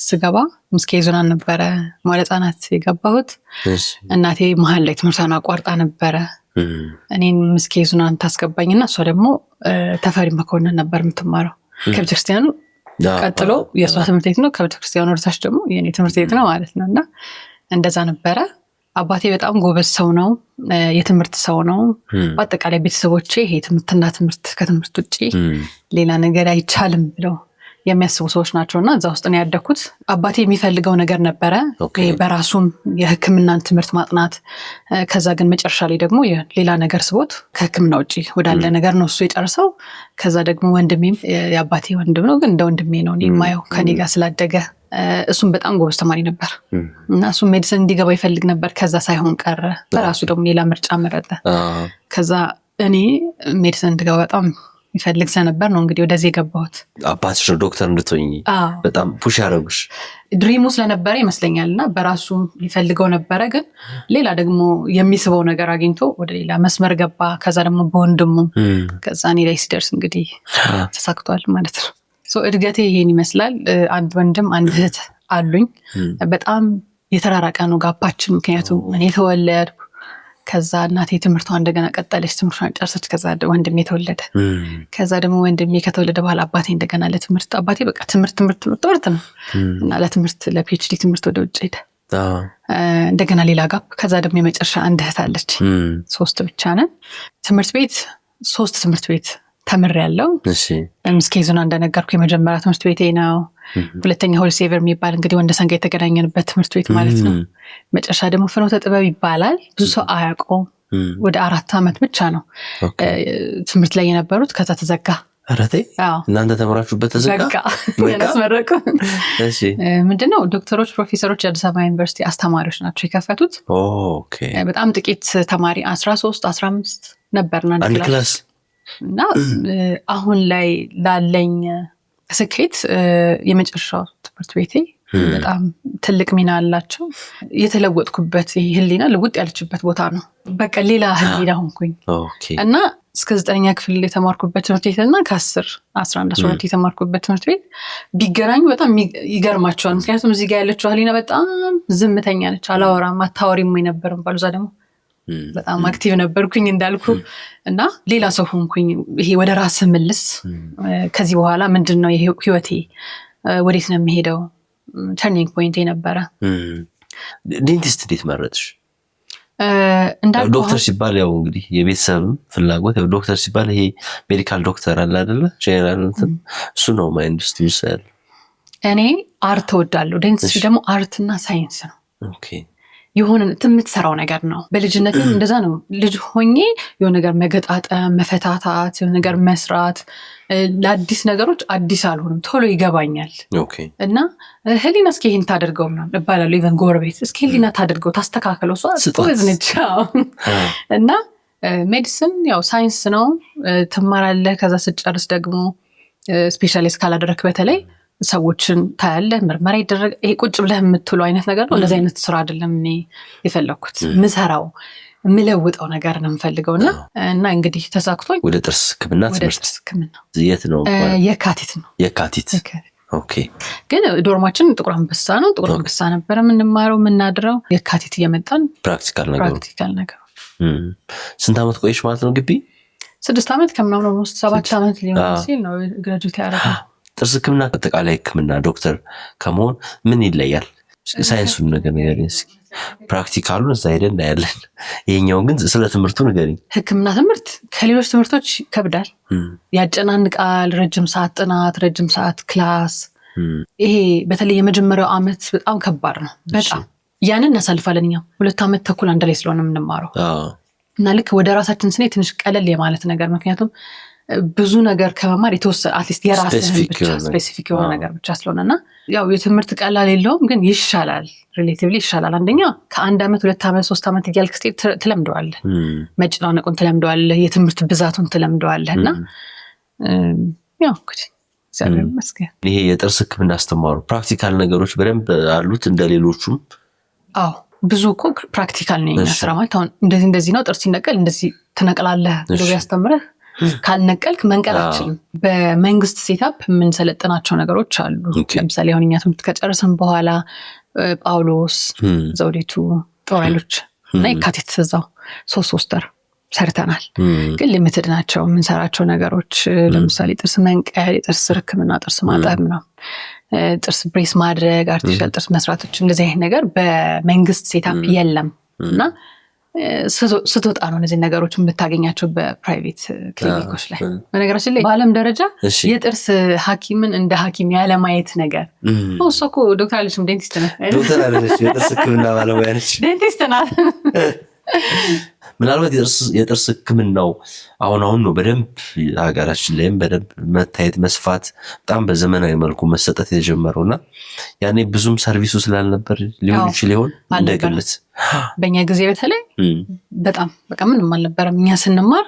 ስገባ ምስኬ ዞናን ነበረ መዋዕለ ህጻናት የገባሁት። እናቴ መሀል ላይ ትምህርቷን አቋርጣ ነበረ እኔን ምስኬ ዞናን ታስገባኝና እሷ ደግሞ ተፈሪ መኮንን ነበር የምትማረው። ከቤተክርስቲያኑ ቀጥሎ የእሷ ትምህርት ቤት ነው፣ ከቤተክርስቲያኑ ወደታች ደግሞ የኔ ትምህርት ቤት ነው ማለት ነው። እና እንደዛ ነበረ። አባቴ በጣም ጎበዝ ሰው ነው፣ የትምህርት ሰው ነው። በአጠቃላይ ቤተሰቦቼ ይሄ ትምህርትና ትምህርት ከትምህርት ውጭ ሌላ ነገር አይቻልም ብለው የሚያስቡ ሰዎች ናቸው። እና እዛ ውስጥ ነው ያደኩት። አባቴ የሚፈልገው ነገር ነበረ በራሱም የሕክምናን ትምህርት ማጥናት። ከዛ ግን መጨረሻ ላይ ደግሞ ሌላ ነገር ስቦት ከሕክምና ውጭ ወዳለ ነገር ነው እሱ የጨርሰው። ከዛ ደግሞ ወንድሜም የአባቴ ወንድም ነው፣ ግን እንደ ወንድሜ ነው የማየው ከኔ ጋር ስላደገ። እሱም በጣም ጎበዝ ተማሪ ነበር እና እሱም ሜዲሲን እንዲገባ ይፈልግ ነበር። ከዛ ሳይሆን ቀረ። በራሱ ደግሞ ሌላ ምርጫ መረጠ። ከዛ እኔ ሜዲሲን እንድገባ በጣም ይፈልግ ስለነበር ነው እንግዲህ ወደዚህ የገባሁት። አባትሽ ነው ዶክተር እንድትሆኚ በጣም ፑሽ ያደረጉሽ? ድሪሙ ስለነበረ ይመስለኛል። እና በራሱ ይፈልገው ነበረ፣ ግን ሌላ ደግሞ የሚስበው ነገር አግኝቶ ወደ ሌላ መስመር ገባ። ከዛ ደግሞ በወንድሙ ከዛ እኔ ላይ ሲደርስ እንግዲህ ተሳክቷል ማለት ነው። እድገቴ ይሄን ይመስላል። አንድ ወንድም አንድ እህት አሉኝ። በጣም የተራራቀ ነው ጋፓችን። ምክንያቱም እኔ ተወለድኩ፣ ከዛ እናቴ ትምህርቷ እንደገና ቀጠለች፣ ትምህርቷን ጨርሰች። ከዛ ወንድሜ ተወለደ። ከዛ ደግሞ ወንድሜ ከተወለደ በኋላ አባቴ እንደገና ለትምህርት አባቴ በቃ ትምህርት ነው እና ለትምህርት ለፒኤችዲ ትምህርት ወደ ውጭ ሄደ። እንደገና ሌላ ጋፕ። ከዛ ደግሞ የመጨረሻ አንድ እህት አለች። 3 ብቻ ነን። ትምህርት ቤት 3 ትምህርት ቤት ተምሬያለሁ። ምስኬ ዞና እንደነገርኩ የመጀመሪያ ትምህርት ቤቴ ነው። ሁለተኛ ሆሊ ሴቨር የሚባል እንግዲህ ወንደሰን ጋር የተገናኘንበት ትምህርት ቤት ማለት ነው። መጨረሻ ደግሞ ፍኖተ ጥበብ ይባላል። ብዙ ሰው አያውቀውም። ወደ 4 ዓመት ብቻ ነው ትምህርት ላይ የነበሩት። ከዛ ተዘጋ። እናንተ ተምራችሁበት ተዘጋ? ያስመረቁ ምንድነው ዶክተሮች፣ ፕሮፌሰሮች የአዲስ አበባ ዩኒቨርሲቲ አስተማሪዎች ናቸው የከፈቱት። በጣም ጥቂት ተማሪ 13 15 ነበርና አንድ ክላስ። እና አሁን ላይ ላለኝ ስኬት የመጨረሻው ትምህርት ቤቴ በጣም ትልቅ ሚና አላቸው። የተለወጥኩበት ህሊና ልውጥ ያለችበት ቦታ ነው። በቃ ሌላ ህሊና ሆንኩኝ። እና እስከ 9ኛ ክፍል የተማርኩበት ትምህርት ቤት እና ከ10 11 12 የተማርኩበት ትምህርት ቤት ቢገናኙ በጣም ይገርማቸዋል። ምክንያቱም እዚህ ጋር ያለችው ህሊና በጣም ዝምተኛ ነች። አላወራም፣ አታወሪም የነበረም ባሉዛ ደግሞ በጣም አክቲቭ ነበርኩኝ እንዳልኩ። እና ሌላ ሰው ሆንኩኝ። ይሄ ወደ ራስ ምልስ ከዚህ በኋላ ምንድነው ህይወቴ፣ ወዴት ነው የሚሄደው? ተርኒንግ ፖይንት ነበረ። ዴንቲስት እንዴት መረጥሽ? ዶክተር ሲባል ያው እንግዲህ የቤተሰብም ፍላጎት፣ ያው ዶክተር ሲባል ይሄ ሜዲካል ዶክተር አለ አይደለ? ጄኔራል እንትን እሱ ነው ማይንድ ውስጥ ይሰል። እኔ አርት እወዳለሁ። ዴንቲስት ደግሞ አርትና ሳይንስ ነው። ኦኬ። የሆነ የምትሰራው ነገር ነው። በልጅነትም እንደዛ ነው። ልጅ ሆኜ የሆነ ነገር መገጣጠም፣ መፈታታት፣ የሆነ ነገር መስራት፣ ለአዲስ ነገሮች አዲስ አልሆንም፣ ቶሎ ይገባኛል። እና ህሊና እስኪ ይህን ታደርገው ምናምን እባላለሁ። ኢቨን ጎረቤት እስኪ ህሊና ታደርገው ታስተካከለው፣ ነች። እና ሜዲሲን ያው ሳይንስ ነው፣ ትማራለህ። ከዛ ስጨርስ ደግሞ ስፔሻሊስት ካላደረክ በተለይ ሰዎችን ታያለህ፣ ምርመራ ይደረግ። ይሄ ቁጭ ብለህ የምትለው አይነት ነገር ነው። እንደዚህ አይነት ስራ አይደለም እኔ የፈለኩት። ምሰራው የምለውጠው ነገር ነው የምፈልገው። እና እንግዲህ ተሳክቶኝ ወደ ጥርስ ህክምና ትምህርት የት ነው? የካቲት ነው። የካቲት። ኦኬ። ግን ዶርማችን ጥቁር አንበሳ ነው። ጥቁር አንበሳ ነበረ የምንማረው የምናድረው። የካቲት እየመጣን ፕራክቲካል ነገር። ስንት ዓመት ቆይሽ ማለት ነው ግቢ? 6 ዓመት ከምናምን ውስጥ 7 ዓመት ሊሆን ሲል ነው ግራጁዌት ያደረገው። ጥርስ ህክምና አጠቃላይ ህክምና ዶክተር ከመሆን ምን ይለያል? ሳይንሱን ነገር እስኪ ፕራክቲካሉን እዛ ሄደን እናያለን። ይሄኛው ግን ስለ ትምህርቱ ንገሪኝ። ህክምና ትምህርት ከሌሎች ትምህርቶች ከብዳል፣ ያጨናንቃል። ረጅም ሰዓት ጥናት፣ ረጅም ሰዓት ክላስ። ይሄ በተለይ የመጀመሪያው አመት በጣም ከባድ ነው። በጣም ያንን እናሳልፋለን። እኛም 2 ዓመት ተኩል አንድ ላይ ስለሆነ የምንማረው እና ልክ ወደ ራሳችን ስኔ ትንሽ ቀለል የማለት ነገር፣ ምክንያቱም ብዙ ነገር ከመማር የተወሰነ አትሊስት የራስህን ብቻ ስፔሲፊክ የሆነ ነገር ብቻ ስለሆነና ያው የትምህርት ቀላል የለውም፣ ግን ይሻላል፣ ሪሌቲቭሊ ይሻላል። አንደኛ ከ1 ዓመት 2 ዓመት 3 ዓመት እያልክ ስትሄድ ትለምደዋለህ፣ መጨናነቁን ትለምደዋለህ፣ የትምህርት ብዛቱን ትለምደዋለህ እና ያው እንግዲህ እግዚአብሔር ይመስገን። ይሄ የጥርስ ህክምና አስተማሩ ፕራክቲካል ነገሮች በደንብ አሉት እንደሌሎቹም? አዎ ብዙ እኮ ፕራክቲካል ነው የኛ ስራ ማለት። አሁን እንደዚህ ነው ጥርስ ሲነቀል እንደዚህ ትነቅላለህ ብሎ ያስተምረህ፣ ካልነቀልክ መንቀል አትችልም። በመንግስት ሴታፕ የምንሰለጥናቸው ነገሮች አሉ። ለምሳሌ አሁን እኛ ትምህርት ከጨረስን በኋላ ጳውሎስ፣ ዘውዲቱ፣ ጦር ኃይሎች እና የካቲት እዛው 3 ወር ሰርተናል። ግን ሊሚትድ ናቸው የምንሰራቸው ነገሮች። ለምሳሌ ጥርስ መንቀል፣ የጥርስ ህክምና፣ ጥርስ ማጠብ ነው፣ ጥርስ ብሬስ ማድረግ፣ አርቲፊሻል ጥርስ መስራቶች፣ እንደዚህ አይነት ነገር በመንግስት ሴታፕ የለም እና ስትወጣ ነው እነዚህ ነገሮች የምታገኛቸው በፕራይቬት ክሊኒኮች ላይ። በነገራችን ላይ በዓለም ደረጃ የጥርስ ሐኪምን እንደ ሐኪም ያለማየት ነገር እሷ እኮ ዶክተር አለችም ዴንቲስት ነህ። ዶክተር አለች የጥርስ ህክምና ባለሙያ ነች፣ ዴንቲስት ናት። ምናልባት የጥርስ ህክምናው አሁን ነው በደንብ ሀገራችን ላይም በደንብ መታየት መስፋት በጣም በዘመናዊ መልኩ መሰጠት የጀመረውና ያኔ ብዙም ሰርቪሱ ስላልነበር ሊሆን ይችል ይሆን እንደግልት። በእኛ ጊዜ በተለይ በጣም በቃ ምንም አልነበረም። እኛ ስንማር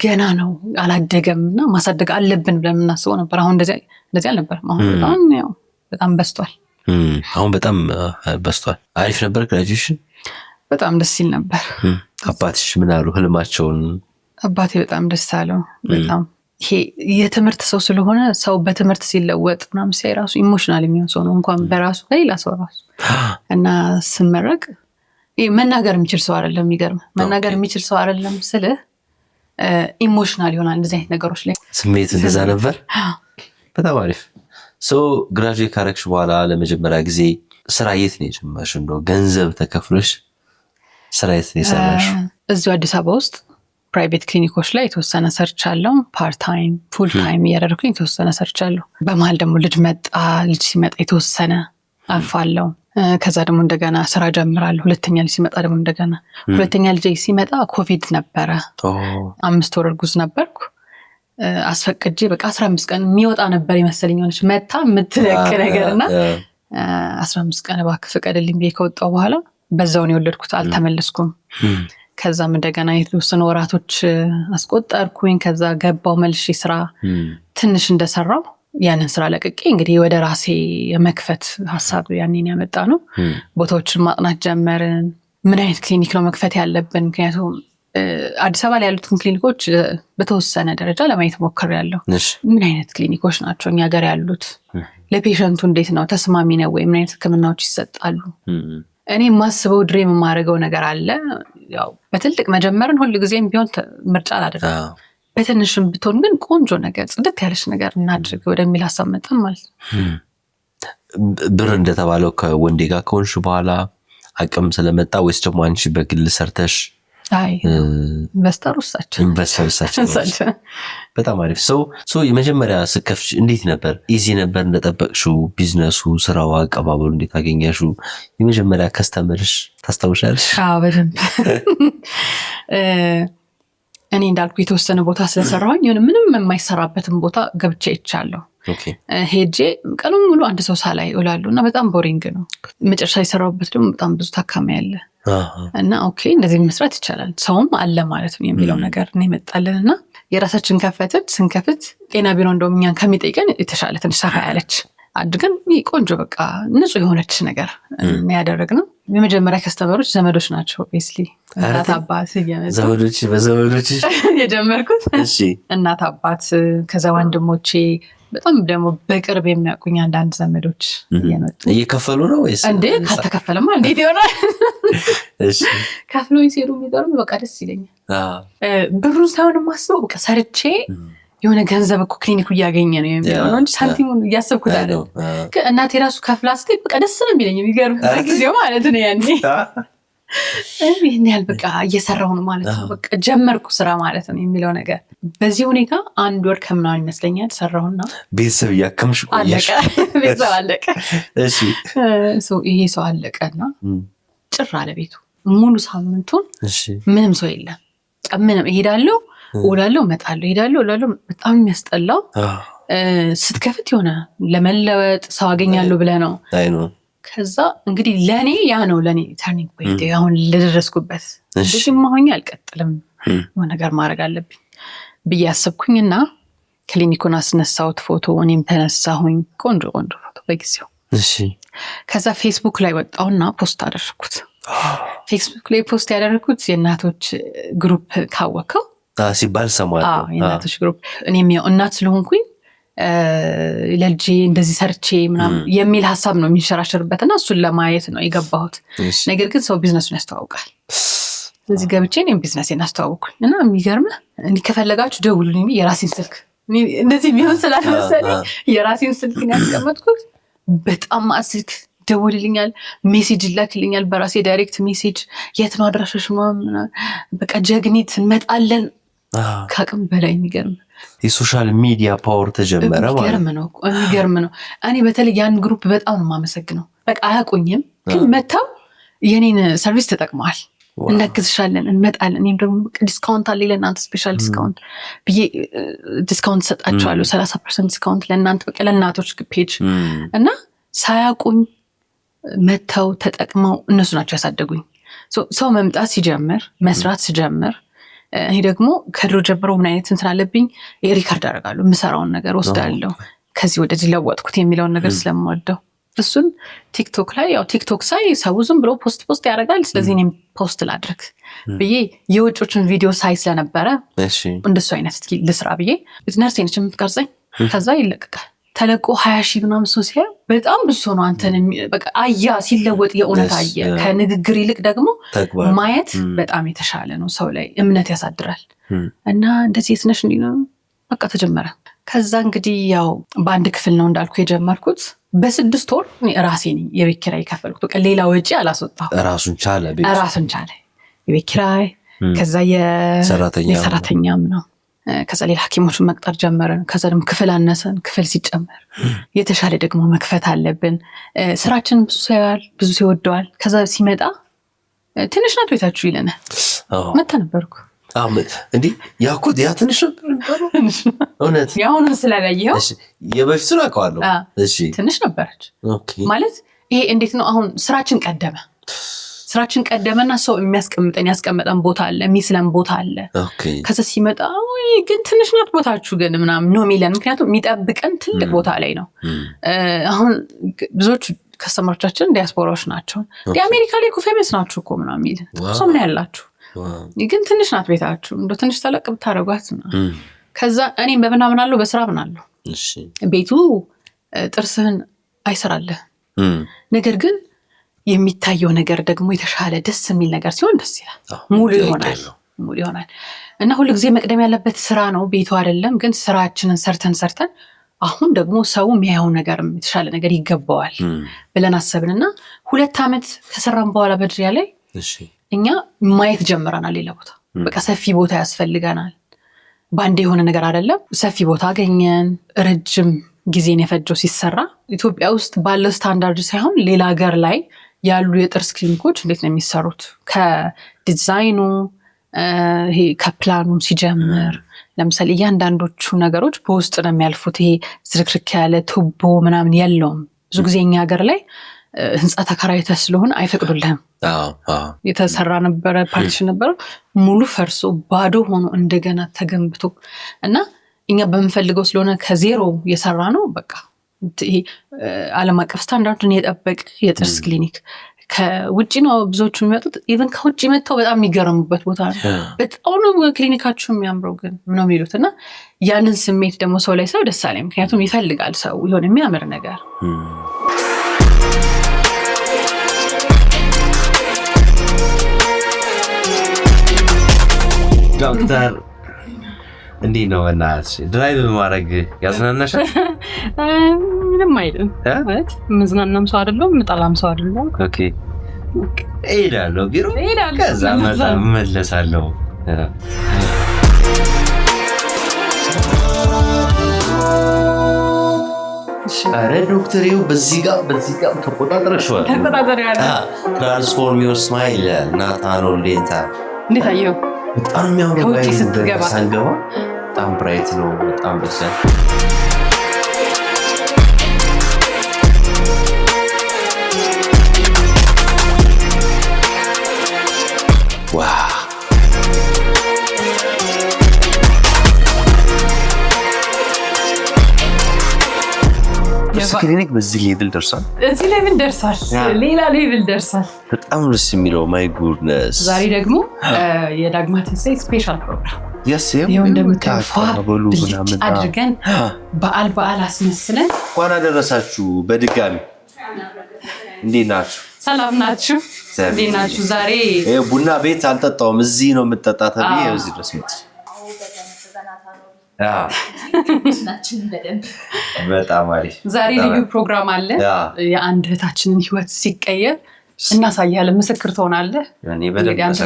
ገና ነው አላደገም እና ማሳደግ አለብን ብለን የምናስበው ነበር። አሁን እንደዚህ አልነበረም። አሁን በጣም በስቷል። አሁን በጣም በስቷል። አሪፍ ነበር ግራጁዌሽን፣ በጣም ደስ ይል ነበር። አባትሽ ምን አሉ ህልማቸውን? አባቴ በጣም ደስ አለው። በጣም ይሄ የትምህርት ሰው ስለሆነ ሰው በትምህርት ሲለወጥ ምናምን ሲያይ ራሱ ኢሞሽናል የሚሆን ሰው ነው፣ እንኳን በራሱ በሌላ ሰው ራሱ እና ስመረቅ መናገር የሚችል ሰው አይደለም። የሚገርም መናገር የሚችል ሰው አይደለም ስልህ ኢሞሽናል ይሆናል እንደዚህ አይነት ነገሮች ላይ ስሜት እንደዛ ነበር። በጣም አሪፍ። ግራጁዌት ካረግሽ በኋላ ለመጀመሪያ ጊዜ ስራ የት ነው የጀመርሽ? እንደው ገንዘብ ተከፍሎሽ ስራ የት ነው የሰራሽው? እዚሁ አዲስ አበባ ውስጥ ፕራይቬት ክሊኒኮች ላይ የተወሰነ ሰርች አለው። ፓርት ታይም ፉል ታይም እያደረግኩኝ የተወሰነ ሰርች አለው። በመሀል ደግሞ ልጅ ሲመጣ የተወሰነ አልፋለሁ። ከዛ ደግሞ እንደገና ስራ ጀምራለሁ። ሁለተኛ ልጅ ሲመጣ ደግሞ እንደገና ሁለተኛ ልጅ ሲመጣ ኮቪድ ነበረ። 5 ወር እርጉዝ ነበርኩ። አስፈቅጄ በቃ 15 ቀን የሚወጣ ነበር ይመስለኝ ሆነች መታ የምትለቅ ነገርና 15 ቀን እባክህ ፍቀድልኝ ብዬ ከወጣሁ በኋላ በዛው ነው የወለድኩት። አልተመለስኩም። ከዛም እንደገና የተወሰኑ ወራቶች አስቆጠርኩኝ። ከዛ ገባው መልሼ ስራ ትንሽ እንደሰራው ያንን ስራ ለቅቄ እንግዲህ ወደ ራሴ የመክፈት ሀሳብ ያንን ያመጣ ነው። ቦታዎችን ማጥናት ጀመርን። ምን አይነት ክሊኒክ ነው መክፈት ያለብን? ምክንያቱም አዲስ አበባ ላይ ያሉትን ክሊኒኮች በተወሰነ ደረጃ ለማየት ሞክሬያለሁ። ምን አይነት ክሊኒኮች ናቸው እኛ ሀገር ያሉት? ለፔሸንቱ እንዴት ነው ተስማሚ ነው ወይ? ምን አይነት ህክምናዎች ይሰጣሉ? እኔ የማስበው ድሬም የማደርገው ነገር አለ። ያው በትልቅ መጀመርን ሁሉ ጊዜም ቢሆን ምርጫ አላደርግም። በትንሽም ብትሆን ግን ቆንጆ ነገር ጽድት ያለች ነገር እናድርግ ወደሚል ሀሳብ መጣን ማለት ነው። ብር እንደተባለው ከወንዴ ጋር ከሆንሽ በኋላ አቅም ስለመጣ ወይስ ደግሞ አንቺ በግል ሰርተሽ? አይ ኢንቨስተር ውሳቸው በጣም አሪፍ። የመጀመሪያ ስከፍች እንዴት ነበር? ኢዚ ነበር እንደጠበቅሽው? ቢዝነሱ፣ ስራው፣ አቀባበሉ እንዴት አገኛሽው? የመጀመሪያ ከስተመርሽ ታስታውሻለሽ? በደንብ እኔ እንዳልኩ የተወሰነ ቦታ ስለሰራሁኝ ምንም የማይሰራበትን ቦታ ገብቼ ይቻለሁ። ሄጄ ቀኑን ሙሉ አንድ ሰው ሳላይ እውላለሁ እና በጣም ቦሪንግ ነው። መጨረሻ የሰራሁበት ደግሞ በጣም ብዙ ታካሚ ያለ እና ኦኬ እንደዚህ መስራት ይቻላል፣ ሰውም አለ ማለት ነው የሚለው ነገር ነው የመጣልን እና የራሳችን ከፈትን። ስንከፍት ጤና ቢሮ እንደውም እኛን ከሚጠይቀን የተሻለ ትንሽ ሰፋ ያለች አድርገን ቆንጆ በቃ ንጹህ የሆነች ነገር ያደረግነው። የመጀመሪያ ከስተመሮች ዘመዶች ናቸው። ኦብቪየስሊ እናት አባት በዘመዶች የጀመርኩት እናት አባት፣ ከዛ ወንድሞቼ፣ በጣም ደግሞ በቅርብ የሚያውቁኝ አንዳንድ ዘመዶች እየከፈሉ ነው ወይስ? እንዴ ካልተከፈለማ እንዴት ይሆናል? ከፍሎኝ ሲሄዱ የሚገርም በቃ ደስ ይለኛል። ብሩን ሳይሆን የማስበው በቃ ሰርቼ የሆነ ገንዘብ እኮ ክሊኒኩ እያገኘ ነው የሚለው ነው እንጂ ሳንቲሙን እያሰብኩት አይደለም። እናቴ ራሱ ከፍላ ስትል በቃ ደስ ነው የሚለኝ የሚገርም ጊዜው ማለት ነው ያኔ ይህን ያህል በቃ እየሰራሁ ነው ማለት ነው በቃ ጀመርኩ ስራ ማለት ነው የሚለው ነገር በዚህ ሁኔታ 1 ወር ከምናምን ይመስለኛል ሰራሁና ቤተሰብ እያከምሽ ቆየሽ ቤተሰብ አለቀ ይሄ ሰው አለቀና ጭር አለ ቤቱ ሙሉ ሳምንቱን ምንም ሰው የለም ምንም እሄዳለሁ እውላለሁ እመጣለሁ እሄዳለሁ እውላለሁ በጣም የሚያስጠላው ስትከፍት የሆነ ለመለወጥ ሰው አገኛለሁ ብለህ ነው ከዛ እንግዲህ ለኔ ያ ነው ለኔ ተርኒንግ ፖይንት አሁን ለደረስኩበት እንደዚህ ማሆኛ አልቀጥልም የሆነ ነገር ማድረግ አለብኝ ብዬ አሰብኩኝና ክሊኒኩን አስነሳሁት ፎቶ እኔም ተነሳሁኝ ቆንጆ ፎቶ በጊዜው ከዛ ፌስቡክ ላይ ወጣውና ፖስት አደረኩት ፌስቡክ ላይ ፖስት ያደረኩት የእናቶች ግሩፕ ካወቀው ሲባል ሰማለሁ የእናቶች ግሩፕ እኔም ያው እናት ስለሆንኩኝ ለልጄ እንደዚህ ሰርቼ ምናምን የሚል ሀሳብ ነው የሚንሸራሸርበትና እሱን ለማየት ነው የገባሁት ነገር ግን ሰው ቢዝነሱን ያስተዋውቃል ስለዚህ ገብቼ እኔም ቢዝነሴን አስተዋውኩኝ እና የሚገርምህ እንዲህ ከፈለጋችሁ ደውሉልኝ የራሴን ስልክ እንደዚህ ቢሆን ስላልመሰለኝ የራሴን ስልክ ያስቀመጥኩት በጣም ስልክ ደውልልኛል ሜሴጅ ይላክልኛል በራሴ ዳይሬክት ሜሴጅ የት ነው አድራሻሽ ምናምን በቃ ጀግኒት እንመጣለን ከአቅም በላይ የሚገርም የሶሻል ሚዲያ ፓወር ተጀመረ ማለት ነው የሚገርም ነው እኔ በተለይ ያን ግሩፕ በጣም ነው የማመሰግነው በቃ አያውቁኝም ግን መተው የኔን ሰርቪስ ተጠቅመዋል እናግዝሻለን እንመጣለን እኔም ደግሞ ዲስካውንት አለ ለእናንተ ስፔሻል ዲስካውንት ብዬ ዲስካውንት ሰጣቸዋለሁ 30% ዲስካውንት ለእናንተ በቃ ለእናቶች ፔጅ እና ሳያውቁኝ መተው ተጠቅመው እነሱ ናቸው ያሳደጉኝ ሰው መምጣት ሲጀምር መስራት ሲጀምር ይሄ ደግሞ ከድሮ ጀምሮ ምን አይነት እንትን አለብኝ ሪካርድ አደርጋለሁ የምሰራውን ነገር ወስዳለሁ ከዚህ ወደዚህ ለወጥኩት የሚለውን ነገር ስለምወደው እሱን ቲክቶክ ላይ ያው ቲክቶክ ሳይ ሰው ዝም ብሎ ፖስት ያደርጋል ስለዚህ እኔም ፖስት ላድርግ ብዬ የውጮችን ቪዲዮ ሳይ ስለነበረ እንደሱ አይነት እስኪ ልስራ ብዬ ነርሴ ነች የምትቀርጸኝ ከዛ ይለቀቃል ተለቆ 20,000 ምናምን ሰው ሲያ በጣም ብዙ ነው አንተን በቃ አያ ሲለወጥ የእውነት አየ ከንግግር ይልቅ ደግሞ ማየት በጣም የተሻለ ነው ሰው ላይ እምነት ያሳድራል እና እንደዚህ የትነሽ እንዲህ ነው በቃ ተጀመረ ከዛ እንግዲህ ያው በአንድ ክፍል ነው እንዳልኩ የጀመርኩት በ6 ወር ራሴ ነኝ የቤት ኪራይ ከፈልኩት በቃ ሌላ ወጪ አላስወጣሁ ራሱን ቻለ የቤት ኪራይ ከዛ የሰራተኛም ነው ከዛ ሌላ ሐኪሞችን መቅጠር ጀመረን ከዛ ደግሞ ክፍል አነሰን ክፍል ሲጨመር የተሻለ ደግሞ መክፈት አለብን ስራችን ብዙ ሲወደዋል ከዛ ሲመጣ ትንሽ ናት ቤታችሁ ይለናል መጣ ነበርኩ እንዴ ያኩት ያ ትንሽ ነበር እውነት ያሁን ስላላየው የበፊቱን አውቀዋለሁ እሺ ትንሽ ነበረች ማለት ይሄ እንዴት ነው አሁን ስራችን ቀደመና ሰው ያስቀመጠን ቦታ አለ የሚስለን ቦታ አለ ከዛ ሲመጣ ግን ትንሽ ናት ቦታችሁ ግን ምናምን ነው የሚለን ምክንያቱም የሚጠብቀን ትልቅ ቦታ ላይ ነው አሁን ብዙዎች ከስተመሮቻችን ዲያስፖራዎች ናቸው የአሜሪካ ላይ ፌመስ ናችሁ እኮ ምናምን የሚል ሰው ምን ያላችሁ ግን ትንሽ ናት ቤታችሁ እንደ ትንሽ ተለቅ ብታረጓት ከዛ እኔም በምናምን አለው በስራ ምናለው ቤቱ ጥርስህን አይሰራልህ ነገር ግን የሚታየው ነገር ደግሞ የተሻለ ደስ የሚል ነገር ሲሆን ደስ ይላል ሙሉ ይሆናል እና ሁሉ ጊዜ መቅደም ያለበት ስራ ነው ቤቱ አይደለም ግን ስራችንን ሰርተን አሁን ደግሞ ሰው የሚያየው ነገር የተሻለ ነገር ይገባዋል ብለን አሰብንና 2 አመት ከሰራን በኋላ በድሪያ ላይ እኛ ማየት ጀምረናል ሌላ ቦታ በቃ ሰፊ ቦታ ያስፈልገናል ባንዴ የሆነ ነገር አይደለም ሰፊ ቦታ አገኘን ረጅም ጊዜን የፈጀው ሲሰራ ኢትዮጵያ ውስጥ ባለው ስታንዳርድ ሳይሆን ሌላ ሀገር ላይ ያሉ የጥርስ ክሊኒኮች እንዴት ነው የሚሰሩት ከዲዛይኑ ይሄ ከፕላኑም ሲጀምር ለምሳሌ እያንዳንዶቹ ነገሮች በውስጥ ነው የሚያልፉት ይሄ ዝርክርክ ያለ ቱቦ ምናምን የለውም ብዙ ጊዜ እኛ ሀገር ላይ ህንጻ ተከራይተህ ስለሆነ አይፈቅዱልህም የተሰራ ነበረ ፓርቲሽን ነበረ ሙሉ ፈርሶ ባዶ ሆኖ እንደገና ተገንብቶ እና እኛ በመፈልገው ስለሆነ ከዜሮ የሰራ ነው በቃ ይሄ ዓለም አቀፍ ስታንዳርዱን የጠበቀ የጥርስ ክሊኒክ ከውጪ ነው ብዙዎቹ የሚመጡት ኢቭን ከውጪ መጥተው በጣም የሚገረሙበት ቦታ ነው በጣም ነው ክሊኒካችሁ የሚያምረው ግን ነው የሚሉት እና ያንን ስሜት ደግሞ ሰው ላይ ሰው ደስ አለኝ ምክንያቱም ይፈልጋል ሰው ይሆን የሚያምር ነገር ዶክተር እንዴት ነው በእናትሽ ድራይቭ ማድረግ ያዝናናሻል? ምንም አይደለም ማለት መዝናናም ሰው አይደለም መጣላም ሰው አይደለም። ኦኬ እሄዳለሁ ቢሮ ከዛ መለሳለሁ። አረ ዶክተሪው በዚህ ጋር ተቆጣጥረሽዋል። ትራንስፎርም ዮር ስማይል ናታኖ ሌታ እንዴት አየው? በጣም የሚያምረው ሳንገባ በጣም ብራይት ነው። በጣም ደስ ክሊኒክ በዚህ ሌቭል ደርሷል። እዚህ ሌቭል ደርሷል። ሌላ ሌቭል ደርሷል። በጣም ደስ የሚለው ማይ ጉድነስ። ዛሬ ደግሞ የዳግማ ትንሣኤ ስፔሻል ፕሮግራም ይኸው እንደምታዩት አድርገን በዓል አስመስለን እንኳን አደረሳችሁ በድጋሚ። እንዴት ናችሁ? ሰላም ናችሁ? እንዴት ናችሁ? ዛሬ ቡና ቤት አልጠጣውም እዚህ ነው የምጠጣ ተብዬ እዚህ ድረስ መጥቼ በጣም አሪፍ። ዛሬ ልዩ ፕሮግራም አለ። የአንድ እህታችንን ህይወት ሲቀየር እናሳያለን። ምስክር ትሆናለህ።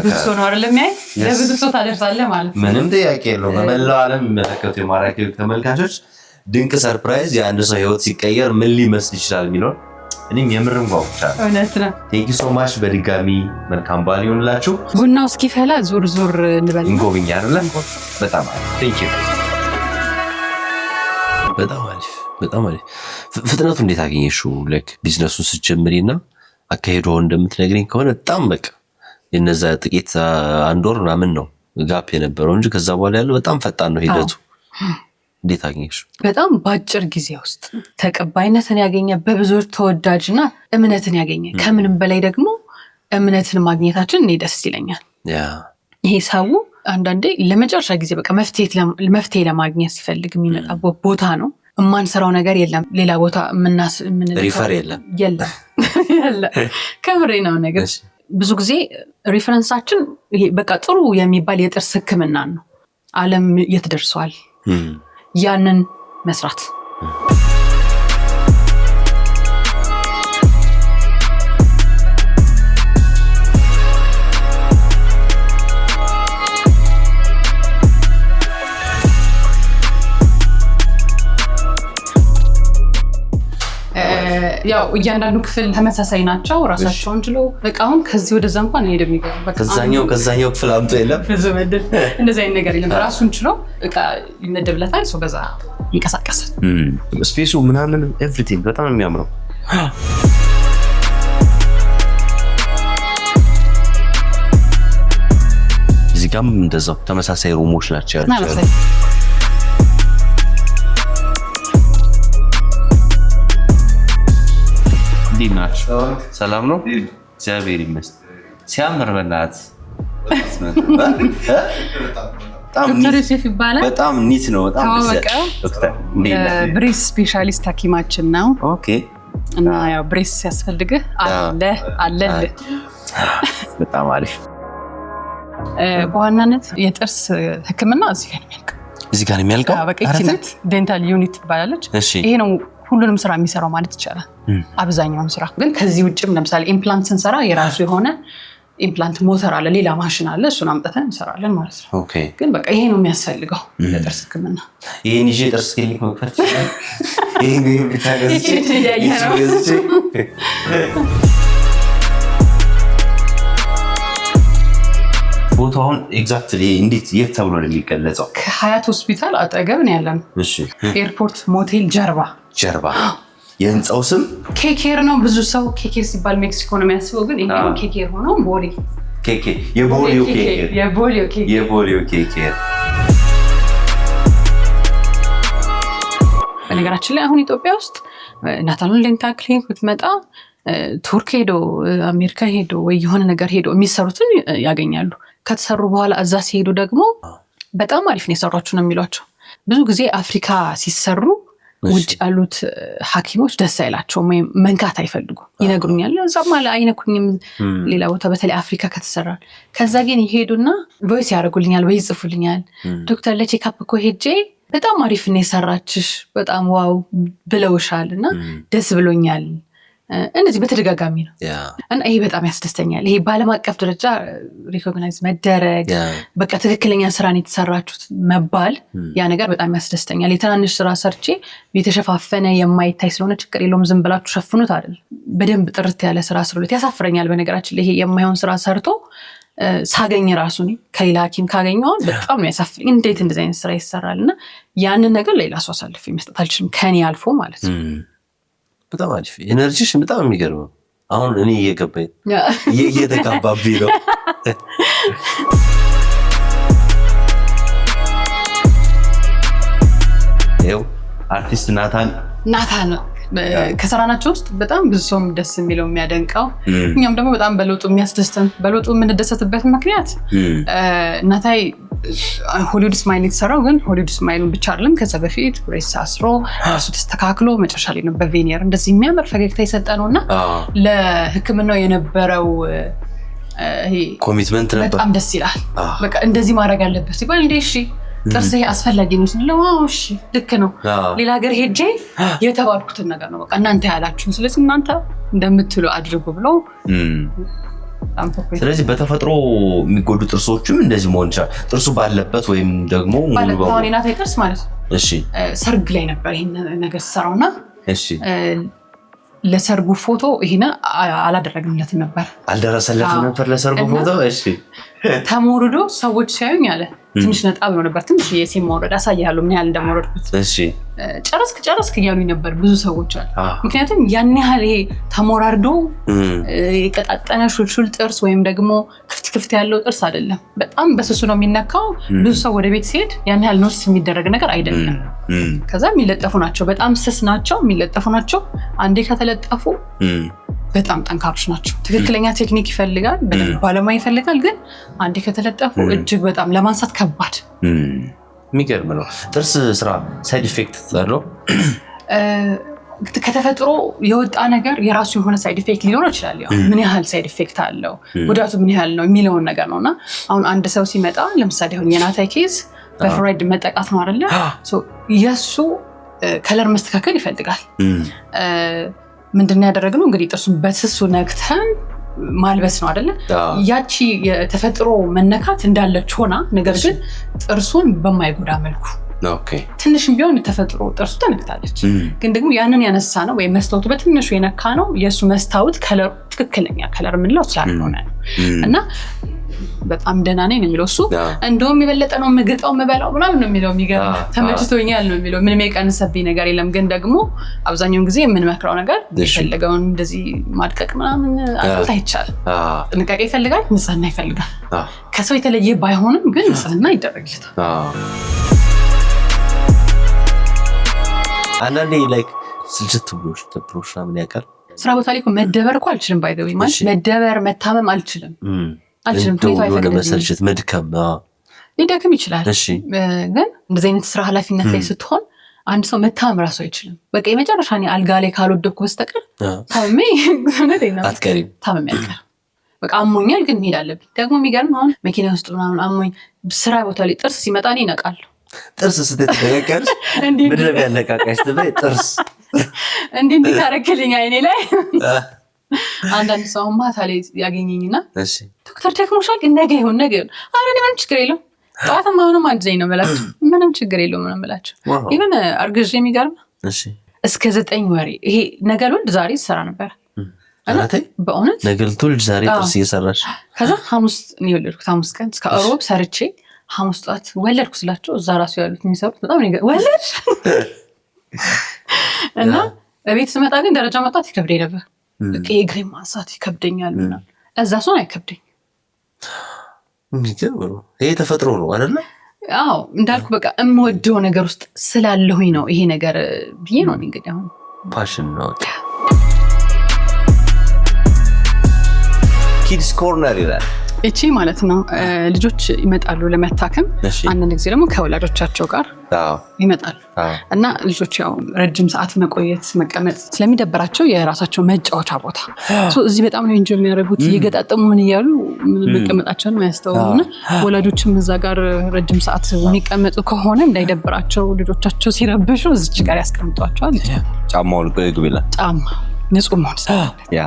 ብዙ ሰው ነው አይደለም ያይ ለብዙ ሰው ታደርሳለህ ማለት ነው። ምንም ጥያቄ የለውም። በመላው ዓለም የሚመለከቱ የማራኪ ተመልካቾች ድንቅ ሰርፕራይዝ የአንድ ሰው ህይወት ሲቀየር ምን ሊመስል ይችላል የሚለውን እኔም የምርም ጓጉቻለሁ። እውነት ነው። ቴንክ ዩ ሶ ማች። በድጋሚ መልካም በዓል ይሁንላችሁ። ቡናው እስኪፈላ ዞር ዞር እንበል እንጎብኛ አይደለ? በጣም አሪፍ። ቴንክ ዩ። በጣም አሪፍ። ፍጥነቱ እንዴት አገኘሽው? ላይክ ቢዝነሱን ስትጀምሪና አካሄደው እንደምትነግሪኝ ከሆነ በጣም በቃ የነዛ ጥቂት አንድ ወር ምናምን ነው ጋፕ የነበረው እንጂ ከዛ በኋላ ያለው በጣም ፈጣን ነው ሂደቱ። እንዴት አገኘሽው? በጣም በአጭር ጊዜ ውስጥ ተቀባይነትን ያገኘ በብዙዎች ተወዳጅና እምነትን ያገኘ ከምንም በላይ ደግሞ እምነትን ማግኘታችን እኔ ደስ ይለኛል። ይሄ ሰው አንዳንዴ ለመጨረሻ ጊዜ በቃ መፍትሄ ለማግኘት ሲፈልግ የሚመጣ ቦታ ነው። የማንሰራው ነገር የለም። ሌላ ቦታ ሪፈር የለም። ከምሬ ነው ነገር ብዙ ጊዜ ሪፈረንሳችን ይሄ በቃ ጥሩ የሚባል የጥርስ ሕክምና ነው። ዓለም የት ደርሷል? ያንን መስራት ያው እያንዳንዱ ክፍል ተመሳሳይ ናቸው። ራሳቸውን ችለው እቃውን ከዚህ ወደዛ እንኳን ሄደ የሚገባ ከዛኛው ክፍል አምጦ የለም። ብዙ መደብ እንደዚህ አይነት ነገር የለም። ራሱን ችለው እቃ ይመደብለታል። ሰው በዛ ይንቀሳቀሳል። ስፔሱ ምናምን ኤቭሪቲንግ በጣም የሚያምረው። እዚህ ጋርም እንደዛው ተመሳሳይ ሩሞች ናቸው ያሉት። ሰላም ነው? እግዚአብሔር ይመስገን። ሲያምር በእናትህ ዶክተር ዮሴፍ ይባላል። በጣም ኒት ነው። በጣም ዶክተር ብሬስ ስፔሻሊስት ሐኪማችን ነው። ኦኬ። እና ያው ብሬስ ሲያስፈልግህ አለልህ። በጣም አሪፍ። በዋናነት የጥርስ ሕክምና እዚህ ጋር ነው የሚያልቀው። በቃ ዩኒት ዴንታል ዩኒት ትባላለች። ይሄ ነው ሁሉንም ስራ የሚሰራው ማለት ይቻላል። አብዛኛውን ስራ ግን ከዚህ ውጭም ለምሳሌ ኢምፕላንት ስንሰራ የራሱ የሆነ ኢምፕላንት ሞተር አለ፣ ሌላ ማሽን አለ። እሱን አምጥተን እንሰራለን ማለት ነው። ግን በቃ ይሄ ነው የሚያስፈልገው ለጥርስ ህክምና። ይሄን ይዤ ጥርስ ክሊኒክ መክፈት ይችላል። ይሄን ብቻ ገዝቼ ቦታውን ኤግዛክትሊ እንዴት የት ተብሎ ነው የሚገለጸው? ከሀያት ሆስፒታል አጠገብ ነው ያለን። እሺ። ኤርፖርት ሞቴል ጀርባ የህንፃው ስም ኬኬር ነው። ብዙ ሰው ኬኬር ሲባል ሜክሲኮ ነው የሚያስበው፣ ግን ይሄ ኬኬር ሆኖ ቦሌ የቦሌው ኬኬር። በነገራችን ላይ አሁን ኢትዮጵያ ውስጥ ናታኖ ዴንታል ክሊኒክ ብትመጣ ቱርክ ሄዶ አሜሪካ ሄዶ ወይ የሆነ ነገር ሄዶ የሚሰሩትን ያገኛሉ። ከተሰሩ በኋላ እዛ ሲሄዱ ደግሞ በጣም አሪፍ ነው የሰሯችሁ ነው የሚሏቸው። ብዙ ጊዜ አፍሪካ ሲሰሩ ውጭ ያሉት ሐኪሞች ደስ አይላቸውም ወይም መንካት አይፈልጉም ይነግሩኛል እዛም አለ አይነኩኝም ሌላ ቦታ በተለይ አፍሪካ ከተሰራ ከዛ ግን ይሄዱና ቮይስ ያደርጉልኛል ወይ ይጽፉልኛል ዶክተር ለቼክአፕ እኮ ሄጄ በጣም አሪፍ ነው የሰራችሽ በጣም ዋው ብለውሻልና ደስ ብሎኛል እንደዚህ በተደጋጋሚ ነው እና ይሄ በጣም ያስደስተኛል ይሄ ባለም አቀፍ ደረጃ ሪኮግናይዝ መደረግ በቃ ትክክለኛ ስራን የተሰራችሁት መባል ያ ነገር በጣም ያስደስተኛል የትናንሽ ስራ ሰርቼ የተሸፋፈነ የማይታይ ስለሆነ ችግር የለውም ዝም ብላችሁ ሸፍኑት አይደል በደንብ ጥርት ያለ ስራ ስሩት ያሳፍረኛል በነገራችን ላይ ይሄ የማይሆን ስራ ሰርቶ ሳገኝ ራሱ ነኝ ከሌላ ሐኪም ካገኘው በጣም ነው ያሳፍረኝ እንዴት እንደዚህ አይነት ስራ ይሰራልና ያንን ነገር ሌላ ሰው አሳልፌ መስጠት አልችልም ከኔ አልፎ ማለት ነው በጣም አሪፍ ኤነርጂሽ በጣም የሚገርም አሁን እኔ እየገባኝ እየተጋባብኝ ነው ይኸው አርቲስት ናታን ከሰራናቸው ውስጥ በጣም ብዙ ሰው ደስ የሚለው የሚያደንቀው እኛም ደግሞ በጣም በለውጡ የሚያስደስተን በለውጡ የምንደሰትበት ምክንያት ናታይ ሆሊውድ ስማይል የተሰራው ግን ሆሊውድ ስማይሉን ብቻ አይደለም ከዛ በፊት ብሬስ አስሮ ራሱ ተስተካክሎ መጨረሻ ላይ ነው በቬኒየር እንደዚህ የሚያምር ፈገግታ የሰጠነውና ለሕክምናው የነበረው ኮሚትመንት ነበር በጣም ደስ ይላል በቃ እንደዚህ ማድረግ አለበት ሲባል እንዴ እሺ ጥርስ ይሄ አስፈላጊ ነው ስለለው እሺ ልክ ነው ሌላ ሀገር ሄጄ የተባልኩትን ነገር ነው በቃ እናንተ ያላችሁ ስለዚህ እናንተ እንደምትሉ አድርጉ ብለው ስለዚህ በተፈጥሮ የሚጎዱ ጥርሶችም እንደዚህ መሆን ይችላል ጥርሱ ባለበት ወይም ደግሞ ሙሉ በሙሉ ናታይ ጥርስ ማለት እሺ ሰርግ ላይ ነበር ይሄን ነገር ሰራውና እሺ ለሰርጉ ፎቶ ይሄና አላደረግንለትም ነበር አልደረሰለትም ነበር ለሰርጉ ፎቶ እሺ ተሞርዶ ሰዎች ሲያዩኝ አለ ትንሽ ነጣ ብሎ ነበር ትንሽ የሲም ወረዳ አሳያለሁ ምን ያህል እንደሞረድኩት እሺ ጨረስክ እያሉኝ ነበር ብዙ ሰዎች አሉ ምክንያቱም ያን ያህል ይሄ ተሞራርዶ የቀጣጠነ ሹልሹል ጥርስ ወይም ደግሞ ክፍት ያለው ጥርስ አይደለም በጣም በስሱ ነው የሚነካው ብዙ ሰው ወደ ቤት ሲሄድ ያን ያህል ኖቲስ የሚደረግ ነገር አይደለም ከዛ የሚለጠፉ ናቸው በጣም ስስ ናቸው የሚለጠፉ ናቸው አንዴ ከተለጠፉ በጣም ጠንካሮች ናቸው ትክክለኛ ቴክኒክ ይፈልጋል በደንብ ባለሙያ ይፈልጋል ግን አንዴ ከተለጠፉ እጅግ በጣም ለማንሳት ከባድ የሚገርም ነው ጥርስ ስራ ሳይድ ኢፌክት አለው ከተፈጥሮ የወጣ ነገር የራሱ የሆነ ሳይድ ኢፌክት ሊኖር ይችላል ያው ምን ያህል ሳይድ ኢፌክት አለው ጉዳቱ ምን ያህል ነው የሚለውን ነገር ነውና አሁን አንድ ሰው ሲመጣ ለምሳሌ አሁን የናታይ ኬዝ በፍራይድ መጠቃት ነው አይደለ ሶ የሱ ከለር መስተካከል ይፈልጋል ምንድነው ያደረግነው እንግዲህ ጥርሱን በስሱ ነክተን ማልበስ ነው አይደለ ያቺ የተፈጥሮ መነካት እንዳለች ሆና ነገር ግን ጥርሱን በማይጎዳ መልኩ ኦኬ ትንሽም ቢሆን ተፈጥሮ ጥርሱ ተነክታለች ግን ደግሞ ያንን ያነሳ ነው ወይ መስታወቱ በትንሹ የነካ ነው የሱ መስታወት ከለር ትክክለኛ ከለር ምንለው ስላልሆነ ነው እና በጣም ደህና ነኝ ነው የሚለው እሱ እንደውም የበለጠ ነው ምግጣው መበላው ምናምን ነው የሚለው የሚገርም ተመችቶኛል ነው የሚለው ምንም የቀነሰብኝ ነገር የለም ግን ደግሞ አብዛኛውን ጊዜ የምንመክረው ነገር የፈለገውን እንደዚህ ማድቀቅ ምናምን አይቻልም ጥንቃቄ ይፈልጋል ንጽህና ይፈልጋል ከሰው የተለየ ባይሆንም ግን ንጽህና ይደረግለታል አንዳንዴ ላይክ ስልችት ብሎሽ ምን ያውቃል ስራ ቦታ ላይ መደበር እኮ አልችልም ባይ ዘ ዌይ ማለት መደበር መታመም አልችልም ለመሰልችት መድከም ሊደክም ይችላል ግን እንደዚህ አይነት ስራ ኃላፊነት ላይ ስትሆን አንድ ሰው መታመም ራሱ አይችልም በቃ የመጨረሻ አልጋ ላይ ካልወደኩ በስተቀር ታመሜ አትቀሪም ታመሜ አልቀርም በቃ አሞኛል ግን መሄድ አለብኝ ደግሞ የሚገርም አሁን መኪና ውስጥ ምናምን አሞኝ ስራ ቦታ ላይ ጥርስ ሲመጣ እኔ እነቃለሁ ጥርስ ስትተከከል ምድረብ ያነቃቃሽ ትበይ ጥርስ እንዴ ታረክልኝ አይኔ ላይ አንዳንድ ሰው ማታ ላይ ያገኘኝና እሺ ዶክተር ደክሞሻል ግን ነገ ይሁን አረ ምንም ችግር የለውም ጠዋትም አሁንም አንድ ዘይ ነው የምላቸው ምንም ችግር የለውም ምንም የምላቸው ኢቨን አርግዤ የሚገርም እሺ እስከ 9 ወር ይሄ ነገ ልወልድ ዛሬ ይሰራ ነበር በእውነት ነገ ልትወልድ ዛሬ ጥርስ እየሰራሽ ከዛ ሐሙስ ነው የወለድኩት ሐሙስ ቀን እስከ ሮብ ሰርቼ ሐሙስ ጠዋት ወለድኩ ስላቸው እዛ ራሱ ያሉት የሚሰሩት በጣም ወለድ እና በቤት ስመጣ ግን ደረጃ መጣት ይከብደኝ ነበር እግሬ ማንሳት ይከብደኛል እና እዛ ሰው አይከብደኝ ይሄ ተፈጥሮ ነው አይደለ አዎ እንዳልኩ በቃ የምወደው ነገር ውስጥ ስላለሁኝ ነው ይሄ ነገር ብዬ ነው እንግዲህ አሁን ፓሽን ነው ኪድስ ኮርነር ይላል እቺ ማለት ነው ልጆች ይመጣሉ ለመታከም አንድ ጊዜ ደግሞ ከወላጆቻቸው ጋር ይመጣሉ እና ልጆች ያው ረጅም ሰዓት መቆየት መቀመጥ ስለሚደብራቸው የራሳቸው መጫወቻ ቦታ እዚህ በጣም ነው ኢንጆይ የሚያደርጉት እየገጣጠሙ ምን እያሉ መቀመጣቸውን ያስተውሉና ወላጆችም እዛ ጋር ረጅም ሰዓት የሚቀመጡ ከሆነ እንዳይደብራቸው ልጆቻቸው ሲረብሹ እዚች ጋር ያስቀምጧቸዋል ጫማውን ግብላ ጫማ ንጹህ መሆን ያ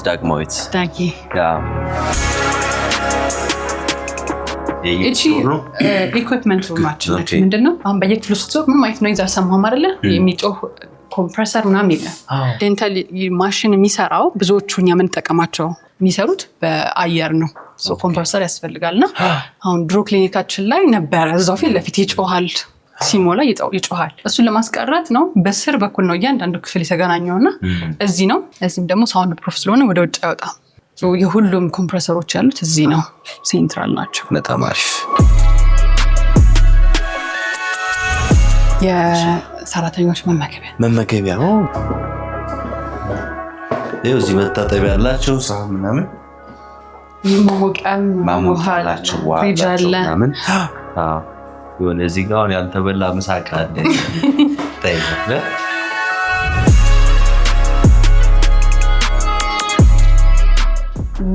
ዳግማዊት እቺ ኢኩዊፕመንት ሩማችን ነች ምንድነው አሁን በየክፍሉ ስትዞር ምን ማለት ነው ይዛር ሰማም አይደለ የሚጮህ ኮምፕረሰር ምናምን የለም ዴንታል ማሽን የሚሰራው ብዙዎቹ እኛ የምንጠቀማቸው የሚሰሩት በአየር ነው ኮምፕረሰር ያስፈልጋልና አሁን ድሮ ክሊኒካችን ላይ ነበረ እዛው ፊት ለፊት ይጮሃል ሲሞላ ይጮሃል እሱን ለማስቀረት ነው በስር በኩል ነው እያንዳንዱ ክፍል የተገናኘውና እዚህ ነው እዚህም ደግሞ ሳውንድ ፕሩፍ ስለሆነ ወደ ውጭ አይወጣም የሁሉም ኮምፕረሰሮች ያሉት እዚህ ነው ሴንትራል ናቸው በጣም አሪፍ የሰራተኞች መመገቢያ ይኸው እዚህ መታጠቢያ ያላቸው ሳህን ምናምን ማሞቂያላቸው ምናምን የሆነ እዚህ ጋር አሁን ያልተበላ ምሳቃ አለ ታይለ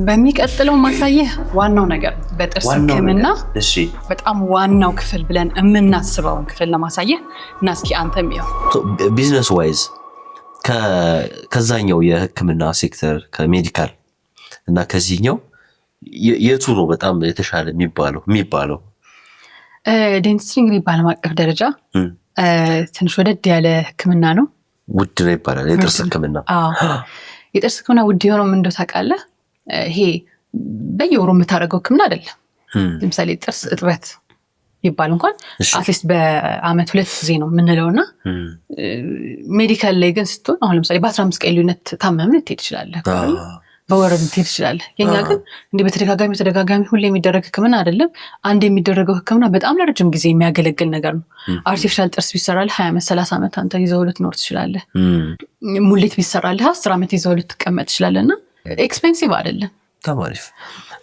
በሚቀጥለው ማሳየህ ዋናው ነገር በጥርስ ህክምና በጣም ዋናው ክፍል ብለን የምናስበውን ክፍል ለማሳየህ እና እስኪ አንተም ይኸው ቢዝነስ ዋይዝ ከዛኛው የህክምና ሴክተር ከሜዲካል እና ከዚህኛው የቱ ነው በጣም የተሻለ የሚባለው ዴንቲስትሪ እንግዲህ በዓለም አቀፍ ደረጃ ትንሽ ወደድ ያለ ህክምና ነው ውድ ነው ይባላል የጥርስ ህክምና የጥርስ ህክምና ውድ የሆነው ምን እንደው ታውቃለህ ይሄ በየወሩ የምታደርገው ህክምና አይደለም ለምሳሌ ጥርስ እጥበት ይባል እንኳን አትሊስት በአመት 2 ጊዜ ነው የምንለውና ሜዲካል ላይ ግን ስትሆን አሁን ለምሳሌ በ15 ቀን ልዩነት ታመምን ትሄድ ትችላለህ በወረድ ትሄድ ትችላለህ የኛ ግን እንደ በተደጋጋሚ ሁሌ የሚደረግ ህክምና አይደለም አንድ የሚደረገው ህክምና በጣም ለረጅም ጊዜ የሚያገለግል ነገር ነው አርቲፊሻል ጥርስ ቢሰራልህ 20 ዓመት 30 ዓመት አንተ ይዘው ልትኖር ትችላለህ ሙሌት ቢሰራልህ 10 ዓመት ይዘው ልትቀመጥ ትችላለህና ኤክስፔንሲቭ አይደለም ተማሪፍ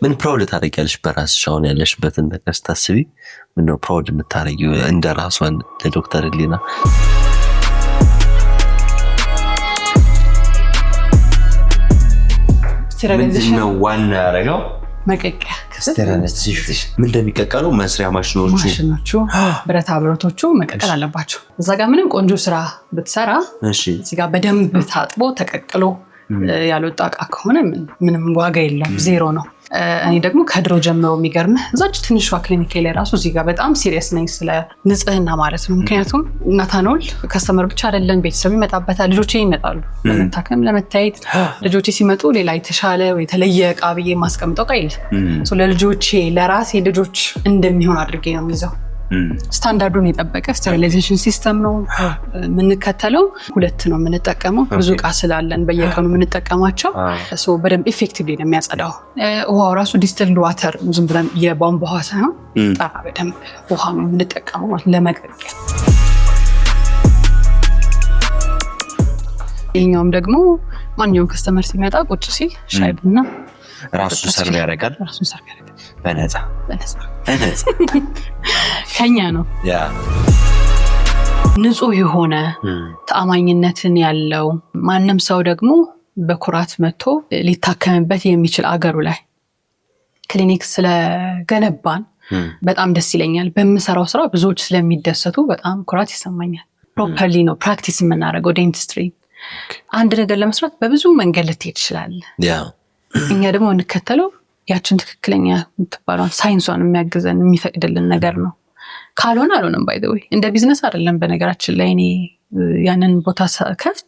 ምን ፕራውድ ታደርጊያለሽ በራስሽ አሁን ያለሽበትን ነገር ስታስቢ ምን ነው ፕራውድ የምታደርጊው እንደራስዋን ለዶክተር ሊና ስቴራላይዜሽን ነው ዋና ያደረገው መቀቀያ ስቴራላይዜሽን ምን እንደሚቀቀሉ መስሪያ ማሽኖቹ ብረታ ብረቶቹ መቀቀል አለባቸው እዛ ጋር ምንም ቆንጆ ስራ ብትሰራ እዚህ ጋር በደንብ ታጥቦ ተቀቅሎ ያልወጣ ዕቃ ከሆነ ምንም ዋጋ የለም ዜሮ ነው እኔ ደግሞ ከድሮ ጀምሮ የሚገርምህ እዛች ትንሿ ክሊኒክ ላይ ራሱ እዚህ ጋር በጣም ሲሪየስ ነኝ ስለ ንጽህና ማለት ነው ምክንያቱም ናታኖል ከስተመር ብቻ አይደለም ቤተሰብ ይመጣበታል ልጆቼ ይመጣሉ ለመታከም ለመታየት ልጆቼ ሲመጡ ሌላ የተሻለ የተለየ ዕቃ ብዬ ማስቀምጠው ዕቃ የለም ለልጆቼ ለራሴ ልጆች እንደሚሆን አድርጌ ነው የሚይዘው ስታንዳርዱን የጠበቀ ስቴሪላይዜሽን ሲስተም ነው የምንከተለው 2 ነው የምንጠቀመው ብዙ ዕቃ ስላለን በየቀኑ የምንጠቀማቸው በደንብ ኢፌክቲቭሊ ነው የሚያጸዳው ውሃው ራሱ ዲስትልድ ዋተር ዝም ብለን የቧንቧ ውሃ ሳይሆን ጠራ በደንብ ውሃ ነው የምንጠቀመው ለመቀቀል ይሄኛውም ደግሞ ማንኛውም ከስተመር ሲመጣ ቁጭ ሲል ሻይ ቡና ራሱ ሰርቭ ያደርጋል በነፃ ከኛ ነው ንጹህ የሆነ ተአማኝነትን ያለው ማንም ሰው ደግሞ በኩራት መጥቶ ሊታከምበት የሚችል አገሩ ላይ ክሊኒክ ስለገነባን በጣም ደስ ይለኛል በምሰራው ስራ ብዙዎች ስለሚደሰቱ በጣም ኩራት ይሰማኛል ፕሮፐርሊ ነው ፕራክቲስ የምናደርገው ዴንቲስትሪ አንድ ነገር ለመስራት በብዙ መንገድ ልትሄድ ይችላል እኛ ደግሞ እንከተለው ያችን ትክክለኛ የምትባለውን ሳይንሷን የሚያግዘን የሚፈቅድልን ነገር ነው ካልሆነ አልሆነም ባይ ዘ ወይ እንደ ቢዝነስ አይደለም በነገራችን ላይ እኔ ያንን ቦታ ከፍት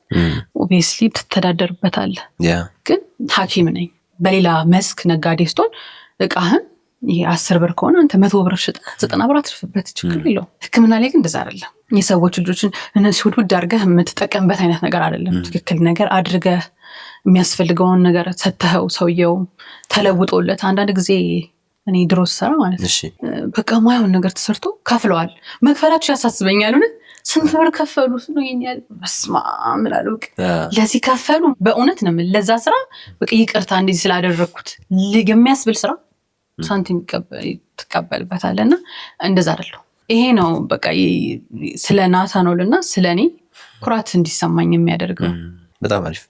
ኦብቪየስሊ ትተዳደርበታለህ ግን ሐኪም ነኝ በሌላ መስክ ነጋዴ ስትሆን ዕቃህን ይሄ 10 ብር ከሆነ አንተ 100 ብር ሽጠህ 90 ብር አትርፍበት ችግር የለውም ህክምና ላይ ግን እንደዛ አይደለም የሰዎች ልጆችን እነዚህ ውድ አድርገህ የምትጠቀምበት አይነት ነገር አይደለም ትክክል ነገር አድርገህ የሚያስፈልገውን ነገር ሰተኸው ሰውየው ተለውጦለት አንዳንድ ጊዜ እኔ ድሮ ሰራ ማለት በቃ ማይሆን ነገር ተሰርቶ ከፍለዋል መክፈላችሁ ያሳስበኛል ስንት ብር ከፈሉ ነው ይኛል በስማ ምላሉቅ ለዚህ ከፈሉ በእውነት ነው ለዛ ስራ በቃ ይቅርታ እንደዚህ ስላደረኩት የሚያስብል ስራ ሳንቲም ተቀበልበታልና እንደዛ አይደለም ይሄ ነው በቃ ስለ ናታኖልና ስለኔ ኩራት እንዲሰማኝ የሚያደርገው በጣም አሪፍ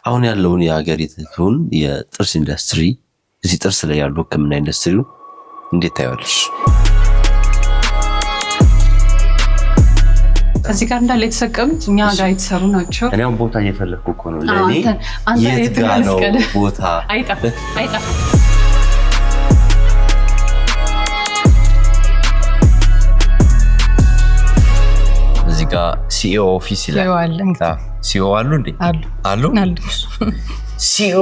አሁን ያለውን የሀገሪቱን የጥርስ ኢንዱስትሪ እዚህ ጥርስ ላይ ያለው ህክምና ኢንዱስትሪ እንዴት ታያለሽ እዚህ ጋር እንዳለ የተሰቀሉት እኛ ጋር የተሰሩ ናቸው እኔም ቦታ እየፈለኩ እኮ ነው ለኔ የት ጋር ነው ቦታ አይጣፍ እዚህ ጋር ሲኦ ኦፊስ ይላል ሲኦ አሉ እንዴ አሉ ሲኦ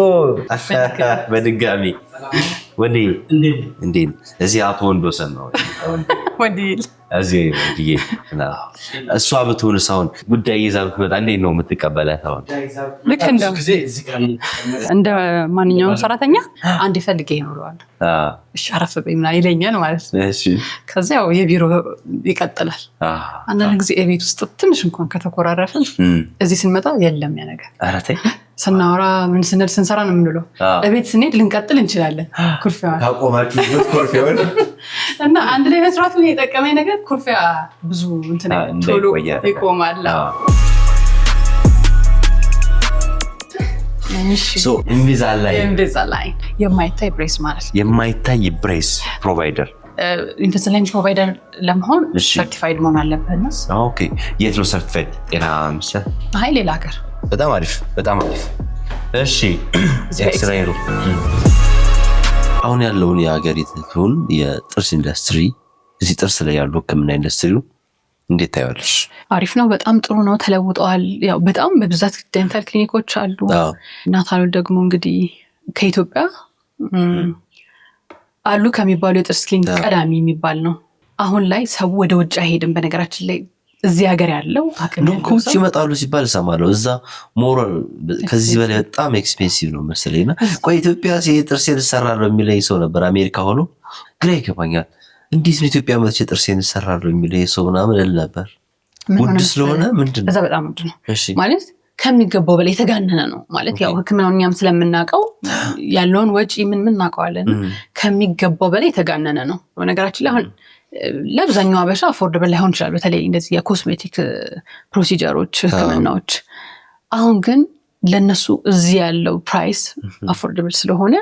በድጋሚ ወንዴ እንዴ እዚህ አቶ ወንዶሰን ነው ወንዴ እዚህ ወንዴ እና እሷ ብትሆን ሳውን ጉዳይ ይዛል ከመጣ እንዴት ነው የምትቀበላት አሁን ልክ እንደ ማንኛውም ሰራተኛ አንድ ይፈልግ ይኖረዋል እሺ አረፍ በይና ይለኛል ማለት ነው እሺ ከዛ ያው የቢሮ ይቀጥላል አንዳንድ ጊዜ የቤት ውስጥ ትንሽ እንኳን ከተኮራረፍን እዚህ ስንመጣ የለም ያ ነገር አራቴ ስናወራ ምን ስንል ስንሰራ ነው የምንለው እቤት ስንሄድ ልንቀጥል እንችላለን ኩርፊያ ታቆማችሁ ኩርፊያውን እና አንድ ላይ መስራቱ የጠቀመኝ ነገር ኩርፊያ ብዙ እንትን ቶሎ ይቆማል ሶ ኢንቪዛላይን የማይታይ ብሬስ ማለት የማይታይ ብሬስ ፕሮቫይደር ኢንቪዛላይን ፕሮቫይደር ለመሆን ሰርቲፋይድ መሆን አለበት ኦኬ የት ነው ሰርቲፋይድ ጤና ሚኒስቴር አይ ሌላ ሀገር በጣም አሪፍ እሺ ኤክስሬይ አሁን ያለውን የሀገሪቱን የጥርስ ኢንዱስትሪ እዚህ ጥርስ ላይ ያለው ህክምና ኢንዱስትሪ እንዴት ታያለሽ አሪፍ ነው በጣም ጥሩ ነው ተለውጧል ያው በጣም በብዛት ዴንታል ክሊኒኮች አሉ ናታኖ ደግሞ እንግዲህ ከኢትዮጵያ አሉ ከሚባሉ የጥርስ ክሊኒክ ቀዳሚ የሚባል ነው አሁን ላይ ሰው ወደ ውጭ አይሄድም በነገራችን ላይ እዚህ ሀገር ያለው ከውጭ ይመጣሉ ሲባል እሰማለሁ እዛ ሞር ከዚህ በላይ በጣም ኤክስፔንሲቭ ነው መሰለኝና ቆይ ኢትዮጵያ ጥርሴን እሰራለሁ የሚለኝ ሰው ነበር አሜሪካ ሆኖ ግራ ይገባኛል እንዴት ነው ኢትዮጵያ መጥቼ ጥርሴን እሰራለሁ የሚለኝ ሰው ምናምን እል ነበር ውድ ስለሆነ ምንድነው እዛ በጣም ውድ ነው ማለት ከሚገባው በላይ የተጋነነ ነው ማለት ያው ህክምናውን እኛም ስለምናውቀው ያለውን ወጪ ምን እናውቀዋለን ከሚገባው በላይ የተጋነነ ነው በነገራችን ላይ አሁን ለብዛኛው አበሻ አፎርደብል ላይሆን ይችላል በተለይ እንደዚህ የኮስሜቲክ ፕሮሲጀሮች ህክምናዎች አሁን ግን ለነሱ እዚህ ያለው ፕራይስ አፎርደብል ስለሆነ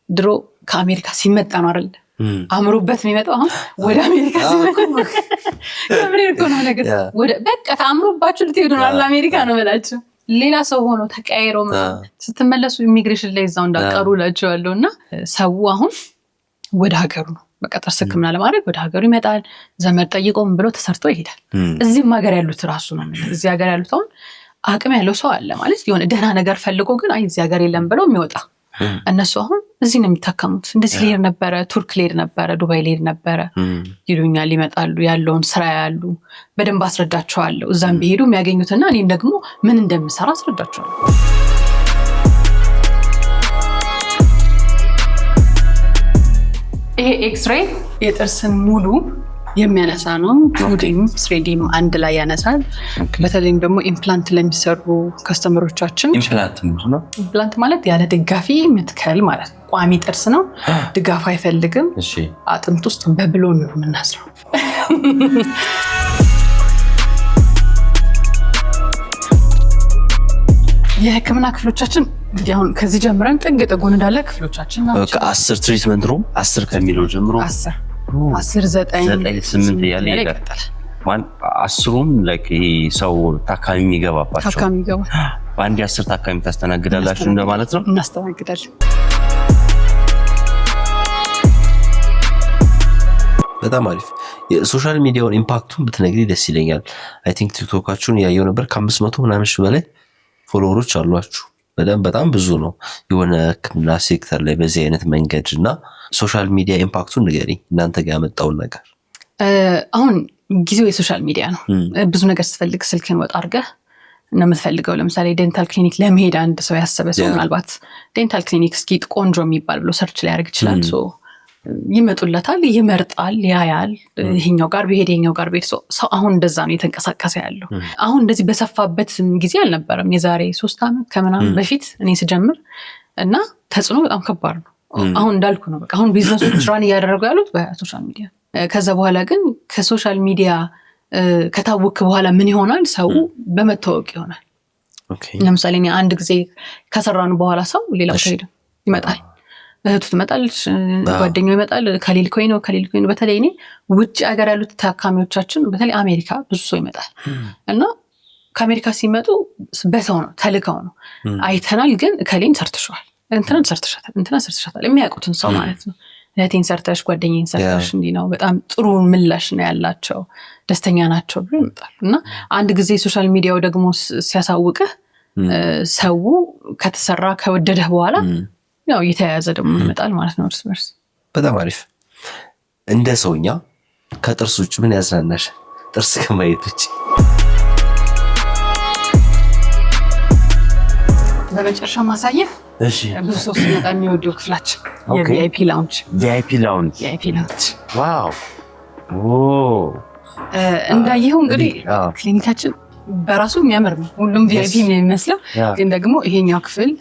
ድሮ ከአሜሪካ ሲመጣ ነው አይደል አምሮበት የሚመጣው አሁን ወደ አሜሪካ ሲመጣ ከብሬር ነው ነገር ወደ በቃ ታምሮባችሁ ልትሄዱ ነው አሜሪካ ነው ማለት ሌላ ሰው ሆኖ ተቀያይሮ ስትመለሱ ኢሚግሬሽን ላይ እዛው እንዳቀሩ ላቸዋለውና ሰው አሁን ወደ ሀገሩ ነው በቃ ጥርስ ህክምና ለማድረግ ወደ ሀገሩ ይመጣል ዘመድ ጠይቆም ብሎ ተሰርቶ ይሄዳል እዚህም ሀገር ያሉት ራሱ ነው እዚህ ሀገር ያሉት አሁን አቅም ያለው ሰው አለ ማለት የሆነ ደህና ነገር ፈልጎ ግን አይ እዚህ ሀገር የለም ብለው የሚወጣ እነሱ አሁን እዚህ ነው የሚታከሙት እንደዚህ ሊሄድ ነበረ ቱርክ ሊሄድ ነበረ ዱባይ ሊሄድ ነበረ ይሉኛል ይመጣሉ ያለውን ስራ ያሉ በደንብ አስረዳቸዋለሁ እዛም ቢሄዱ የሚያገኙትና እኔም ደግሞ ምን እንደምሰራ አስረዳቸዋለሁ ይሄ ኤክስሬይ የጥርስን ሙሉ የሚያነሳ ነው 2Dም 3Dም አንድ ላይ ያነሳል በተለይም ደግሞ ኢምፕላንት ለሚሰሩ ከስተመሮቻችን ኢምፕላንት ማለት ያለ ድጋፊ መትከል ማለት ቋሚ ጥርስ ነው ድጋፍ አይፈልግም አጥንት ውስጥ በብሎን ነው የምናስረው የህክምና ክፍሎቻችን አሁን ከዚህ ጀምረን ጥግ ጥጉን እንዳለ ክፍሎቻችን ናቸው 10 ትሪትመንት ሩም 10 ከሚለው ጀምሮ 10 9 8 ያለ ይቀጥላል ማን 10ሩም ላይክ ይሄ ሰው ታካሚ ይገባባቸው በአንድ 10 ታካሚ ታስተናግዳላችሁ እንደማለት ነው እናስተናግዳለን በጣም አሪፍ የሶሻል ሚዲያውን ኢምፓክቱን ብትነግሪ ደስ ይለኛል አይ ቲንክ ቲክቶካችሁን ያየው ነበር ከ500 ምናምን ሺህ በላይ ፎሎወሮች አሏችሁ በጣም ብዙ ነው የሆነ ህክምና ሴክተር ላይ በዚህ አይነት መንገድና ሶሻል ሚዲያ ኢምፓክቱን ንገሪኝ እናንተ ጋር ያመጣውን ነገር አሁን ጊዜው የሶሻል ሚዲያ ነው ብዙ ነገር ስትፈልግ ስልክን ወጣ አድርገህ ነው የምትፈልገው ለምሳሌ ዴንታል ክሊኒክ ለመሄድ አንድ ሰው ያሰበ ሰው ምናልባት ዴንታል ክሊኒክ እስኪ ቆንጆ የሚባል ብሎ ሰርች ላይ ያደርግ ይችላል ይመጡለታል፣ ይመርጣል፣ ያያል። ይሄኛው ጋር ብሄድ ይሄኛው ጋር ብሄድ ሰው አሁን እንደዛ ነው የተንቀሳቀሰ ያለው። አሁን እንደዚህ በሰፋበት ጊዜ አልነበረም። የዛሬ 3 ዓመት ከምናምን በፊት እኔ ስጀምር እና ተጽዕኖ በጣም ከባድ ነው። አሁን እንዳልኩ ነው በቃ አሁን ቢዝነሶች ራን እያደረጉ ያሉት በሶሻል ሚዲያ። ከዛ በኋላ ግን ከሶሻል ሚዲያ ከታወክ በኋላ ምን ይሆናል? ሰው በመታወቅ ይሆናል። ለምሳሌ እኔ አንድ ጊዜ ከሰራን በኋላ ሰው ሌላ ቦታ ሄደ ይመጣል፣ እህቱ ትመጣለች፣ ጓደኛው ይመጣል፣ ከሌልኮኝ ነው። በተለይ እኔ ውጭ ሀገር ያሉት ታካሚዎቻችን በተለይ አሜሪካ ብዙ ሰው ይመጣል እና ከአሜሪካ ሲመጡ በሰው ነው ተልከው ነው አይተናል፣ ግን ከሌን ሰርተሻል፣ እንትና ሰርተሻታል የሚያውቁትን ሰው ማለት ነው። እህቴን ሰርተሽ ጓደኛዬን ሰርተሽ እንዲህ ነው፣ በጣም ጥሩ ምላሽ ነው ያላቸው፣ ደስተኛ ናቸው ብሎ ይመጣሉ። እና አንድ ጊዜ ሶሻል ሚዲያው ደግሞ ሲያሳውቅህ ሰው ከተሰራ ከወደደህ በኋላ ያው እየተያያዘ ደግሞ ይመጣል ማለት ነው እርስ በርስ። በጣም አሪፍ። እንደ ሰውኛ ከጥርስ ውጭ ምን ያዝናናሽ? ጥርስ ከማየት ውጭ? በመጨረሻ ማሳየህ ብዙ ሰው ሲመጣ የሚወደው ክፍላችን የቪአይፒ ላውንጅ። ዋው! እንዳየኸው እንግዲህ ክሊኒካችን በራሱ የሚያምር ነው። ሁሉም ቪአይፒ ነው የሚመስለው፣ ግን ደግሞ ይሄኛው ክፍል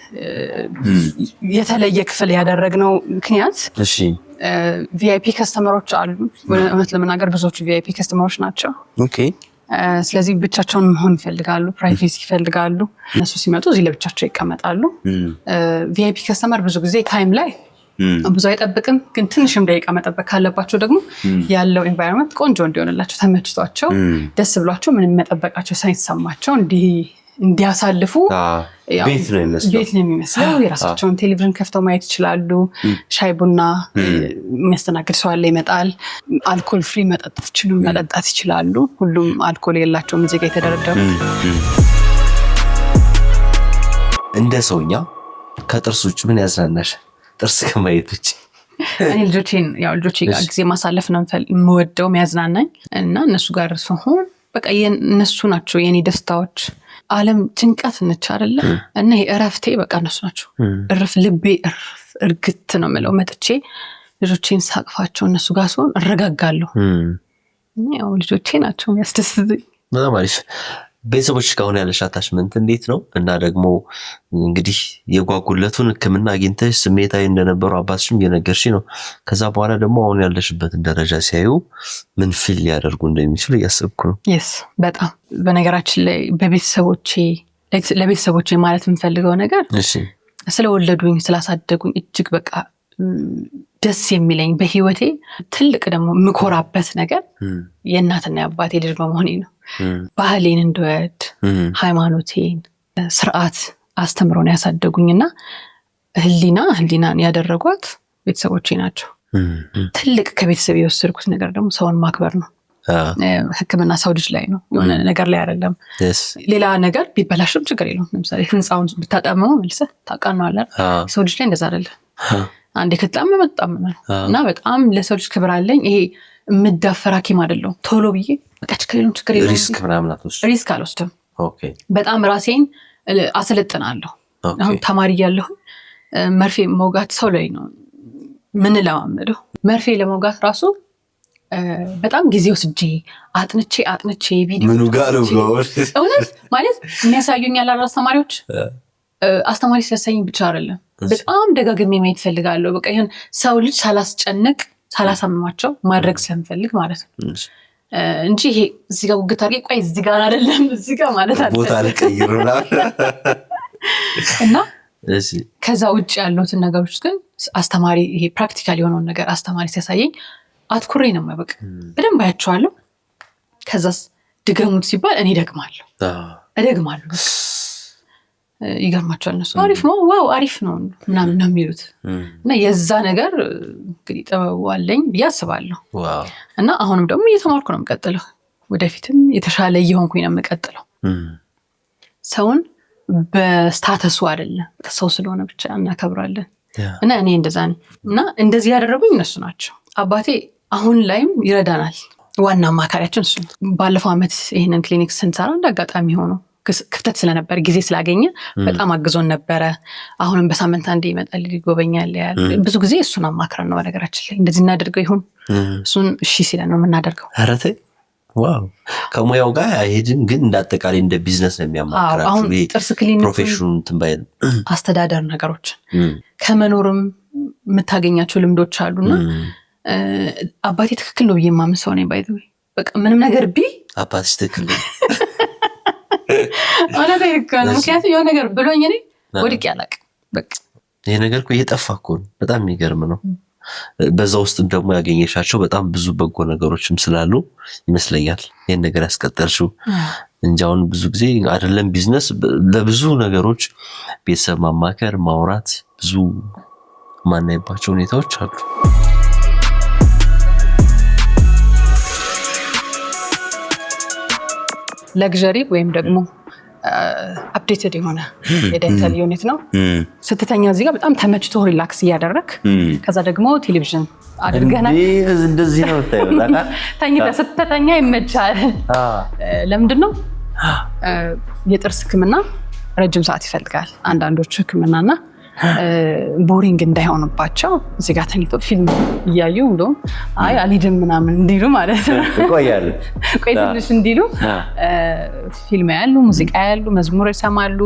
የተለየ ክፍል ያደረግነው ምክንያት ቪአይፒ ከስተመሮች አሉ። እውነት ለመናገር ብዙዎቹ ቪአይፒ ከስተመሮች ናቸው። ስለዚህ ብቻቸውን መሆን ይፈልጋሉ፣ ፕራይቬሲ ይፈልጋሉ። እነሱ ሲመጡ እዚህ ለብቻቸው ይቀመጣሉ። ቪአይፒ ከስተመር ብዙ ጊዜ ታይም ላይ ብዙ አይጠብቅም፣ ግን ትንሽም ደቂቃ መጠበቅ ካለባቸው ደግሞ ያለው ኤንቫይሮንመንት ቆንጆ እንዲሆንላቸው ተመችቷቸው ደስ ብሏቸው ምንም መጠበቃቸው ሳይሰማቸው እንዲያሳልፉ ቤት ነው የሚመስለው። የራሳቸውን ቴሌቪዥን ከፍተው ማየት ይችላሉ። ሻይ ቡና የሚያስተናግድ ሰው አለ፣ ይመጣል። አልኮል ፍሪ መጠጣት ይችላሉ። ሁሉም አልኮል የላቸውም እዚህ ጋር የተደረደሩ። እንደ ሰውኛ ከጥርስ ውጭ ምን ያዝናናሽ? ጥርስ ከማየት ውጭ? እኔ ልጆቼ ጋር ጊዜ ማሳለፍ ነው የምወደው የሚያዝናናኝ፣ እና እነሱ ጋር ሲሆን በቃ እነሱ ናቸው የኔ ደስታዎች። ዓለም ጭንቀት ነች አይደለ? እና እረፍቴ በቃ እነሱ ናቸው። ልቤ እርግት ነው የምለው። መጥቼ ልጆቼን ሳቅፋቸው እነሱ ጋር ሲሆን እረጋጋለሁ። ያው ልጆቼ ናቸው የሚያስደስትኝ። በጣም አሪፍ። ቤተሰቦች ጋር ያለሽ አታችመንት እንዴት ነው? እና ደግሞ እንግዲህ የጓጉለቱን ሕክምና አግኝተሽ ስሜታዊ እንደነበሩ አባትሽም እየነገርሽ ነው። ከዛ በኋላ ደግሞ አሁን ያለሽበትን ደረጃ ሲያዩ ምን ፊል ሊያደርጉ እንደሚችሉ እያሰብኩ ነው። በጣም በነገራችን ላይ ለቤተሰቦቼ ማለት የምፈልገው ነገር ስለወለዱኝ ስላሳደጉኝ እጅግ በቃ ደስ የሚለኝ በህይወቴ ትልቅ ደግሞ የምኮራበት ነገር የእናትና የአባቴ ልጅ በመሆኔ ነው። ባህሌን እንድወድ ሃይማኖቴን ስርዓት አስተምሮን ያሳደጉኝና ህሊናን ያደረጓት ቤተሰቦቼ ናቸው። ትልቅ ከቤተሰብ የወሰድኩት ነገር ደግሞ ሰውን ማክበር ነው። ሕክምና ሰው ልጅ ላይ ነው፣ የሆነ ነገር ላይ አይደለም። ሌላ ነገር ቢበላሽም ችግር የለውም። ለምሳሌ ህንፃውን ብታጣመመው መልሰህ ታቃናዋለህ። ሰው ልጅ ላይ እንደዛ አይደለም። አንዴ ከተጣመመ ተጣመመ ነው። እና በጣም ለሰው ልጅ ክብር አለኝ። ይሄ የምዳፈር ሐኪም አይደለሁም። ቶሎ ብዬ በቃ ችግር የለውም ሪስክ አልወስድም። በጣም ራሴን አሰለጥናለሁ። አሁን ተማሪ እያለሁኝ መርፌ መውጋት ሰው ላይ ነው ምን ለማመደው። መርፌ ለመውጋት ራሱ በጣም ጊዜ ወስጄ አጥንቼ ቪዲዮ ምኑ ጋር ነው እውነት ማለት የሚያሳዩኝ ያላሉ አስተማሪ ስለሰኝ ብቻ አይደለም፣ በጣም ደጋግሜ ማየት ፈልጋለሁ። በቃ ይሄን ሰው ልጅ ሳላስጨንቅ ሳላሳምማቸው ማድረግ ስለምፈልግ ማለት ነው እንጂ ይሄ እዚህ ጋር ውግት አድርጌ ቆይ እዚህ ጋር አይደለም እዚህ ጋር ማለት አይደለም። ቦታ ልቀይርና እና ከዛ ውጭ ያሉትን ነገሮች ግን አስተማሪ ይሄ ፕራክቲካል የሆነውን ነገር አስተማሪ ሲያሳየኝ አትኩሬ ነው በቃ በደንብ አያቸዋለሁ። ከዛስ ድገሙት ሲባል እኔ እደግማለሁ። ይገርማቸዋል እነሱ አሪፍ ነው ዋው አሪፍ ነው ምናምን ነው የሚሉት። እና የዛ ነገር እንግዲህ ጥበቡ አለኝ ብዬ አስባለሁ። እና አሁንም ደግሞ እየተማርኩ ነው የምቀጥለው፣ ወደፊትም የተሻለ እየሆንኩኝ ነው የምቀጥለው። ሰውን በስታተሱ አይደለም ሰው ስለሆነ ብቻ እናከብራለን። እና እኔ እንደዛ ነኝ። እና እንደዚህ ያደረጉኝ እነሱ ናቸው። አባቴ አሁን ላይም ይረዳናል። ዋና አማካሪያችን እሱ። ባለፈው ዓመት ይህንን ክሊኒክ ስንሰራ እንደ አጋጣሚ ሆኖ ክፍተት ስለነበር ጊዜ ስላገኘ በጣም አግዞን ነበረ። አሁንም በሳምንት አንዴ ይመጣል ይጎበኛል ያል ብዙ ጊዜ እሱን አማክረን ነው ነገራችን ላይ እንደዚህ እናደርገው ይሁን እሱን እሺ ሲለን ነው የምናደርገው። አረተ ዋው ከሙያው ጋር አይሄድም ግን እንዳጠቃላይ እንደ ቢዝነስ ነው የሚያማክራችሁ። አሁን ጥርስ ክሊኒክ ፕሮፌሽኑን ትንባይ አስተዳደር ነገሮች ከመኖርም የምታገኛቸው ልምዶች አሉና አባቴ ትክክል ነው ብዬ የማምን ሰው ነኝ። ባይ ዘ ወይ በቃ ምንም ነገር ቢ አባትሽ ትክክል ነው አላ ደይካና ምክንያቱም የሆነ ነገር ብሎኝ እኔ ወድቄ አላውቅም። በቃ ይሄ ነገር እኮ እየጠፋ እኮ ነው። በጣም የሚገርም ነው። በዛ ውስጥ ደግሞ ያገኘሻቸው በጣም ብዙ በጎ ነገሮችም ስላሉ ይመስለኛል ይሄን ነገር ያስቀጠልሽው እንጂ አሁን ብዙ ጊዜ አይደለም ቢዝነስ ለብዙ ነገሮች ቤተሰብ ማማከር ማውራት ብዙ ማናይባቸው ሁኔታዎች አሉ። ለግዠሪ ወይም ደግሞ አፕዴትድ የሆነ የዴንታል ዩኒት ነው። ስትተኛ እዚህ ጋር በጣም ተመችቶ ሪላክስ እያደረክ ከዛ ደግሞ ቴሌቪዥን አድርገናል። እንደዚህ ነው ታይወጣ ተኝተህ ስትተኛ ይመቻል። ለምንድን ነው የጥርስ ህክምና ረጅም ሰዓት ይፈልጋል። አንዳንዶቹ ህክምናና ቦሪንግ እንዳይሆንባቸው እዚህ ጋር ተኝተው ፊልም እያዩ እንደውም አይ አልሄድም ምናምን እንዲሉ ማለት ነው ይቆያሉ። ቆይ ትንሽ እንዲሉ ፊልም ያሉ ሙዚቃ ያሉ መዝሙር ይሰማሉ።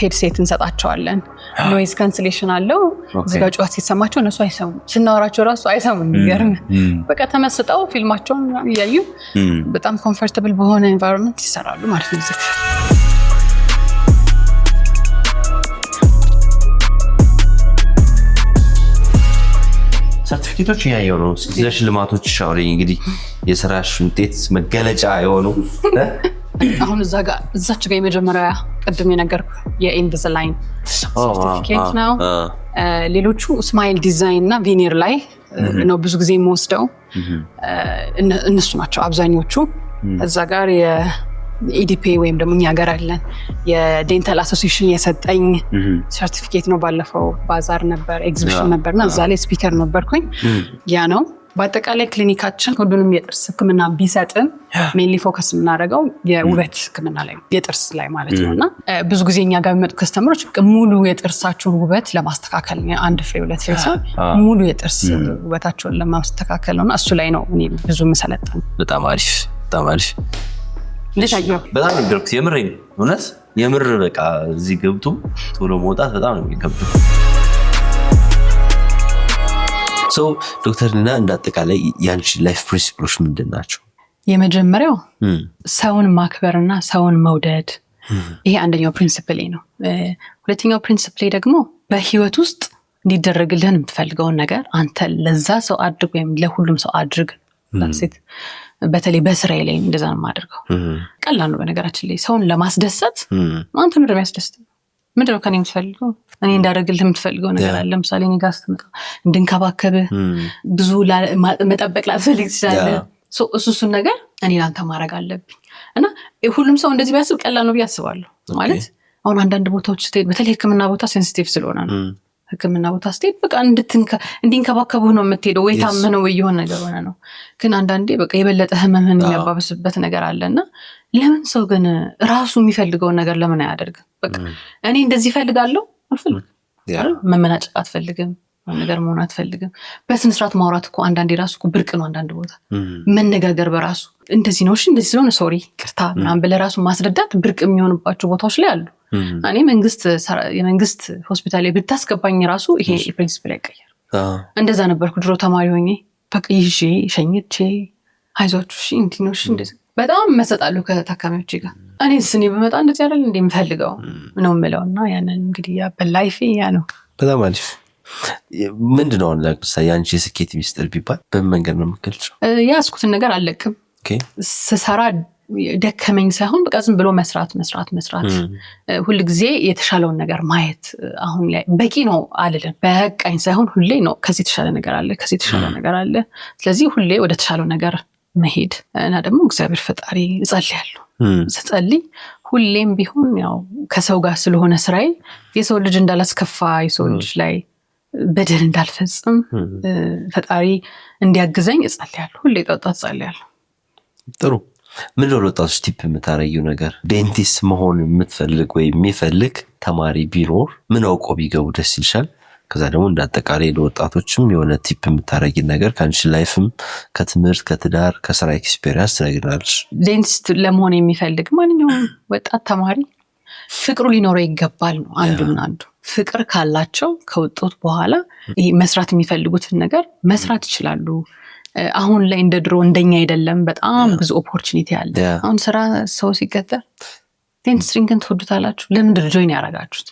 ሄድሴት እንሰጣቸዋለን። ኖይዝ ካንስሌሽን አለው። እዚህ ጋር ጩኸት ሲሰማቸው እነሱ አይሰሙም። ስናወራቸው ራሱ አይሰሙም። የሚገርም በቃ ተመስጠው ፊልማቸውን እያዩ በጣም ኮምፎርታብል በሆነ ኤንቫይሮንመንት ይሰራሉ ማለት ነው። ሰርቲፊኬቶች ያየው ነው ስለሽ ልማቶች ሻውሪኝ እንግዲህ የሰራሽ ውጤት መገለጫ የሆኑ አሁን እዛች ጋር የመጀመሪያ ቀድሜ ነገርኩ የኢንቪዛላይን ሰርቲፊኬት ነው። ሌሎቹ ስማይል ዲዛይን እና ቬኒር ላይ ነው ብዙ ጊዜ የምወስደው እነሱ ናቸው አብዛኞቹ። እዛ ጋር የኢዲፒ ወይም ደግሞ እኛ ጋር አለን የዴንታል አሶሲዬሽን የሰጠኝ ሰርቲፊኬት ነው። ባለፈው ባዛር ነበር ኤግዚቢሽን ነበርና እዛ ላይ ስፒከር ነበርኩኝ። ያ ነው በአጠቃላይ ክሊኒካችን ሁሉንም የጥርስ ህክምና ቢሰጥም ሜንሊ ፎከስ የምናደርገው የውበት ህክምና ላይ የጥርስ ላይ ማለት ነውና ብዙ ጊዜ እኛ ጋር የሚመጡ ከስተመሮች ሙሉ የጥርሳቸውን ውበት ለማስተካከል አንድ ፍሬ ሁለት ፍሬ ሳይሆን ሙሉ የጥርስ ውበታቸውን ለማስተካከል ነውና እሱ ላይ ነው እኔ ብዙ መሰለጠን። በጣም አሪፍ በጣም አሪፍ ለታየው በጣም እንደርኩት የምሬን እውነት የምር በቃ እዚህ ገብቶ ቶሎ መውጣት በጣም ነው የሚከብደው። ሶ ዶክተርና እንዳጠቃላይ ያንቺ ላይፍ ፕሪንሲፕሎች ምንድን ናቸው? የመጀመሪያው ሰውን ማክበርና ሰውን መውደድ ይሄ አንደኛው ፕሪንሲፕል ነው። ሁለተኛው ፕሪንሲፕል ደግሞ በህይወት ውስጥ እንዲደረግልህን የምትፈልገውን ነገር አንተ ለዛ ሰው አድርግ ወይም ለሁሉም ሰው አድርግ። ሴት በተለይ በስራዬ ላይ እንደዛ ነው የማደርገው። ቀላል ነው በነገራችን ላይ ሰውን ለማስደሰት አንተ ምንድነው የሚያስደስት? ምንድነው ከኔ የምትፈልገው? እኔ እንዳደርግልህ የምትፈልገው ነገር አለ። ለምሳሌ እኔ ጋር ስትመጣ እንድንከባከብህ ብዙ መጠበቅ ላትፈልግ ትችላለህ። እሱን ነገር እኔ ላንተ ማድረግ አለብኝ እና ሁሉም ሰው እንደዚህ ቢያስብ ቀላል ነው ብዬ አስባለሁ። ማለት አሁን አንዳንድ ቦታዎች ስትሄድ በተለይ ህክምና ቦታ ሴንሲቲቭ ስለሆነ ነው። ህክምና ቦታ ስትሄድ በቃ እንዲንከባከቡህ ነው የምትሄደው ወይ ታመህ ወይ የሆነ ነገር ሆነ ነው። ግን አንዳንዴ በቃ የበለጠ ህመምህን የሚያባብስበት ነገር አለና ለምን ሰው ግን ራሱ የሚፈልገውን ነገር ለምን አያደርግም? በቃ እኔ እንደዚህ እፈልጋለሁ አልፈልግም። መመናጨቅ አትፈልግም፣ ነገር መሆን አትፈልግም። በስነ ስርዓት ማውራት እኮ አንዳንዴ ራሱ እኮ ብርቅ ነው። አንዳንድ ቦታ መነጋገር በራሱ እንደዚህ ነው እሺ እንደዚህ ስለሆነ ሶሪ ቅርታ ምናምን ብለህ ራሱ ማስረዳት ብርቅ የሚሆንባቸው ቦታዎች ላይ አሉ። እኔ የመንግስት ሆስፒታል ላይ ብታስገባኝ ራሱ ይሄ ፕሪንሲፕል አይቀየር። እንደዛ ነበርኩ ድሮ ተማሪ ሆኜ በቃ ይዤ ሸኝቼ አይዟችሁ እሺ እንዲህ ነው እሺ እንደዚህ በጣም መሰጣለሁ ከታካሚዎች ጋር። እኔ ስኒ በመጣ እንደዚህ አይደል እንደ የምፈልገው ነው የምለውና ያንን እንግዲህ በላይፌ ያ ነው። በጣም አሪፍ። ምንድነው ለምሳሌ አንቺ የስኬት ሚስጥር ቢባል በምን መንገድ ነው የምትገልጪው? ያስኩትን ነገር አልለቅም። ስሰራ ደከመኝ ሳይሆን በቃ ዝም ብሎ መስራት ሁሉ ጊዜ የተሻለውን ነገር ማየት። አሁን ላይ በቂ ነው አልልም፣ በቃኝ ሳይሆን ሁሌ ነው ከዚህ የተሻለ ነገር አለ ከዚህ የተሻለ ነገር አለ። ስለዚህ ሁሌ ወደ ተሻለው ነገር መሄድ እና ደግሞ እግዚአብሔር ፈጣሪ እጸልያለሁ። ስጸልይ ሁሌም ቢሆን ያው ከሰው ጋር ስለሆነ ስራዬ የሰው ልጅ እንዳላስከፋ የሰው ልጅ ላይ በደል እንዳልፈጽም ፈጣሪ እንዲያግዘኝ እጸልያለሁ። ሁሌ ጠዋት እጸልያለሁ። ጥሩ ምን ለወጣቶች ቲፕ የምታረጊው ነገር ዴንቲስት መሆን የምትፈልግ ወይ የሚፈልግ ተማሪ ቢኖር ምን አውቆ ቢገቡ ደስ ይልሻል? ከዛ ደግሞ እንዳጠቃላይ ለወጣቶችም የሆነ ቲፕ የምታረጊ ነገር ካንቺ ላይፍም ከትምህርት ከትዳር ከስራ ኤክስፒሪየንስ ትነግሪናለሽ። ዴንቲስት ለመሆን የሚፈልግ ማንኛውም ወጣት ተማሪ ፍቅሩ ሊኖረው ይገባል ነው አንዱና አንዱ። ፍቅር ካላቸው ከወጡት በኋላ ይሄ መስራት የሚፈልጉትን ነገር መስራት ይችላሉ። አሁን ላይ እንደ ድሮ እንደኛ አይደለም። በጣም ብዙ ኦፖርቹኒቲ አለ። አሁን ስራ ሰው ሲቀጠር ዴንቲስትሪን ግን ትወዱታላችሁ? ለምንድን ጆይን ያደረጋችሁት?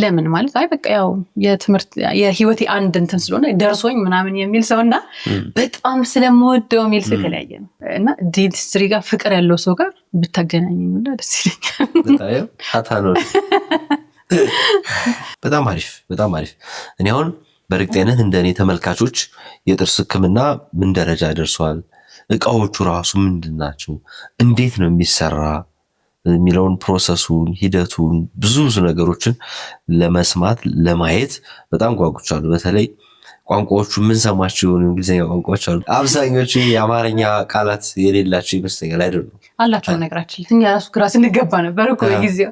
ለምን ማለት አይ በቃ ያው የትምህርት የህይወቴ አንድ እንትን ስለሆነ ደርሶኝ ምናምን የሚል ሰውና በጣም ስለምወደው የሚል ሰው የተለያየ ነው። እና ዴንቲስትሪ ጋር ፍቅር ያለው ሰው ጋር ብታገናኙኝ ደስ ይለኛል። በጣም አሪፍ። እኔ አሁን በእርግጠኝነት እንደኔ ተመልካቾች የጥርስ ህክምና ምን ደረጃ ደርሷል፣ እቃዎቹ ራሱ ምንድናቸው፣ እንዴት ነው የሚሰራ የሚለውን ፕሮሰሱን ሂደቱን ብዙ ነገሮችን ለመስማት ለማየት በጣም ጓጉቻለሁ። በተለይ ቋንቋዎቹ ምን ሰማችሁ የሆኑ እንግሊዝኛ ቋንቋዎች አሉ። አብዛኞቹ የአማርኛ ቃላት የሌላቸው ይመስለኛል። አይደለም አላቸው ነገራችን እኛ ራሱ ግራ ስንገባ ነበር እኮ ጊዜው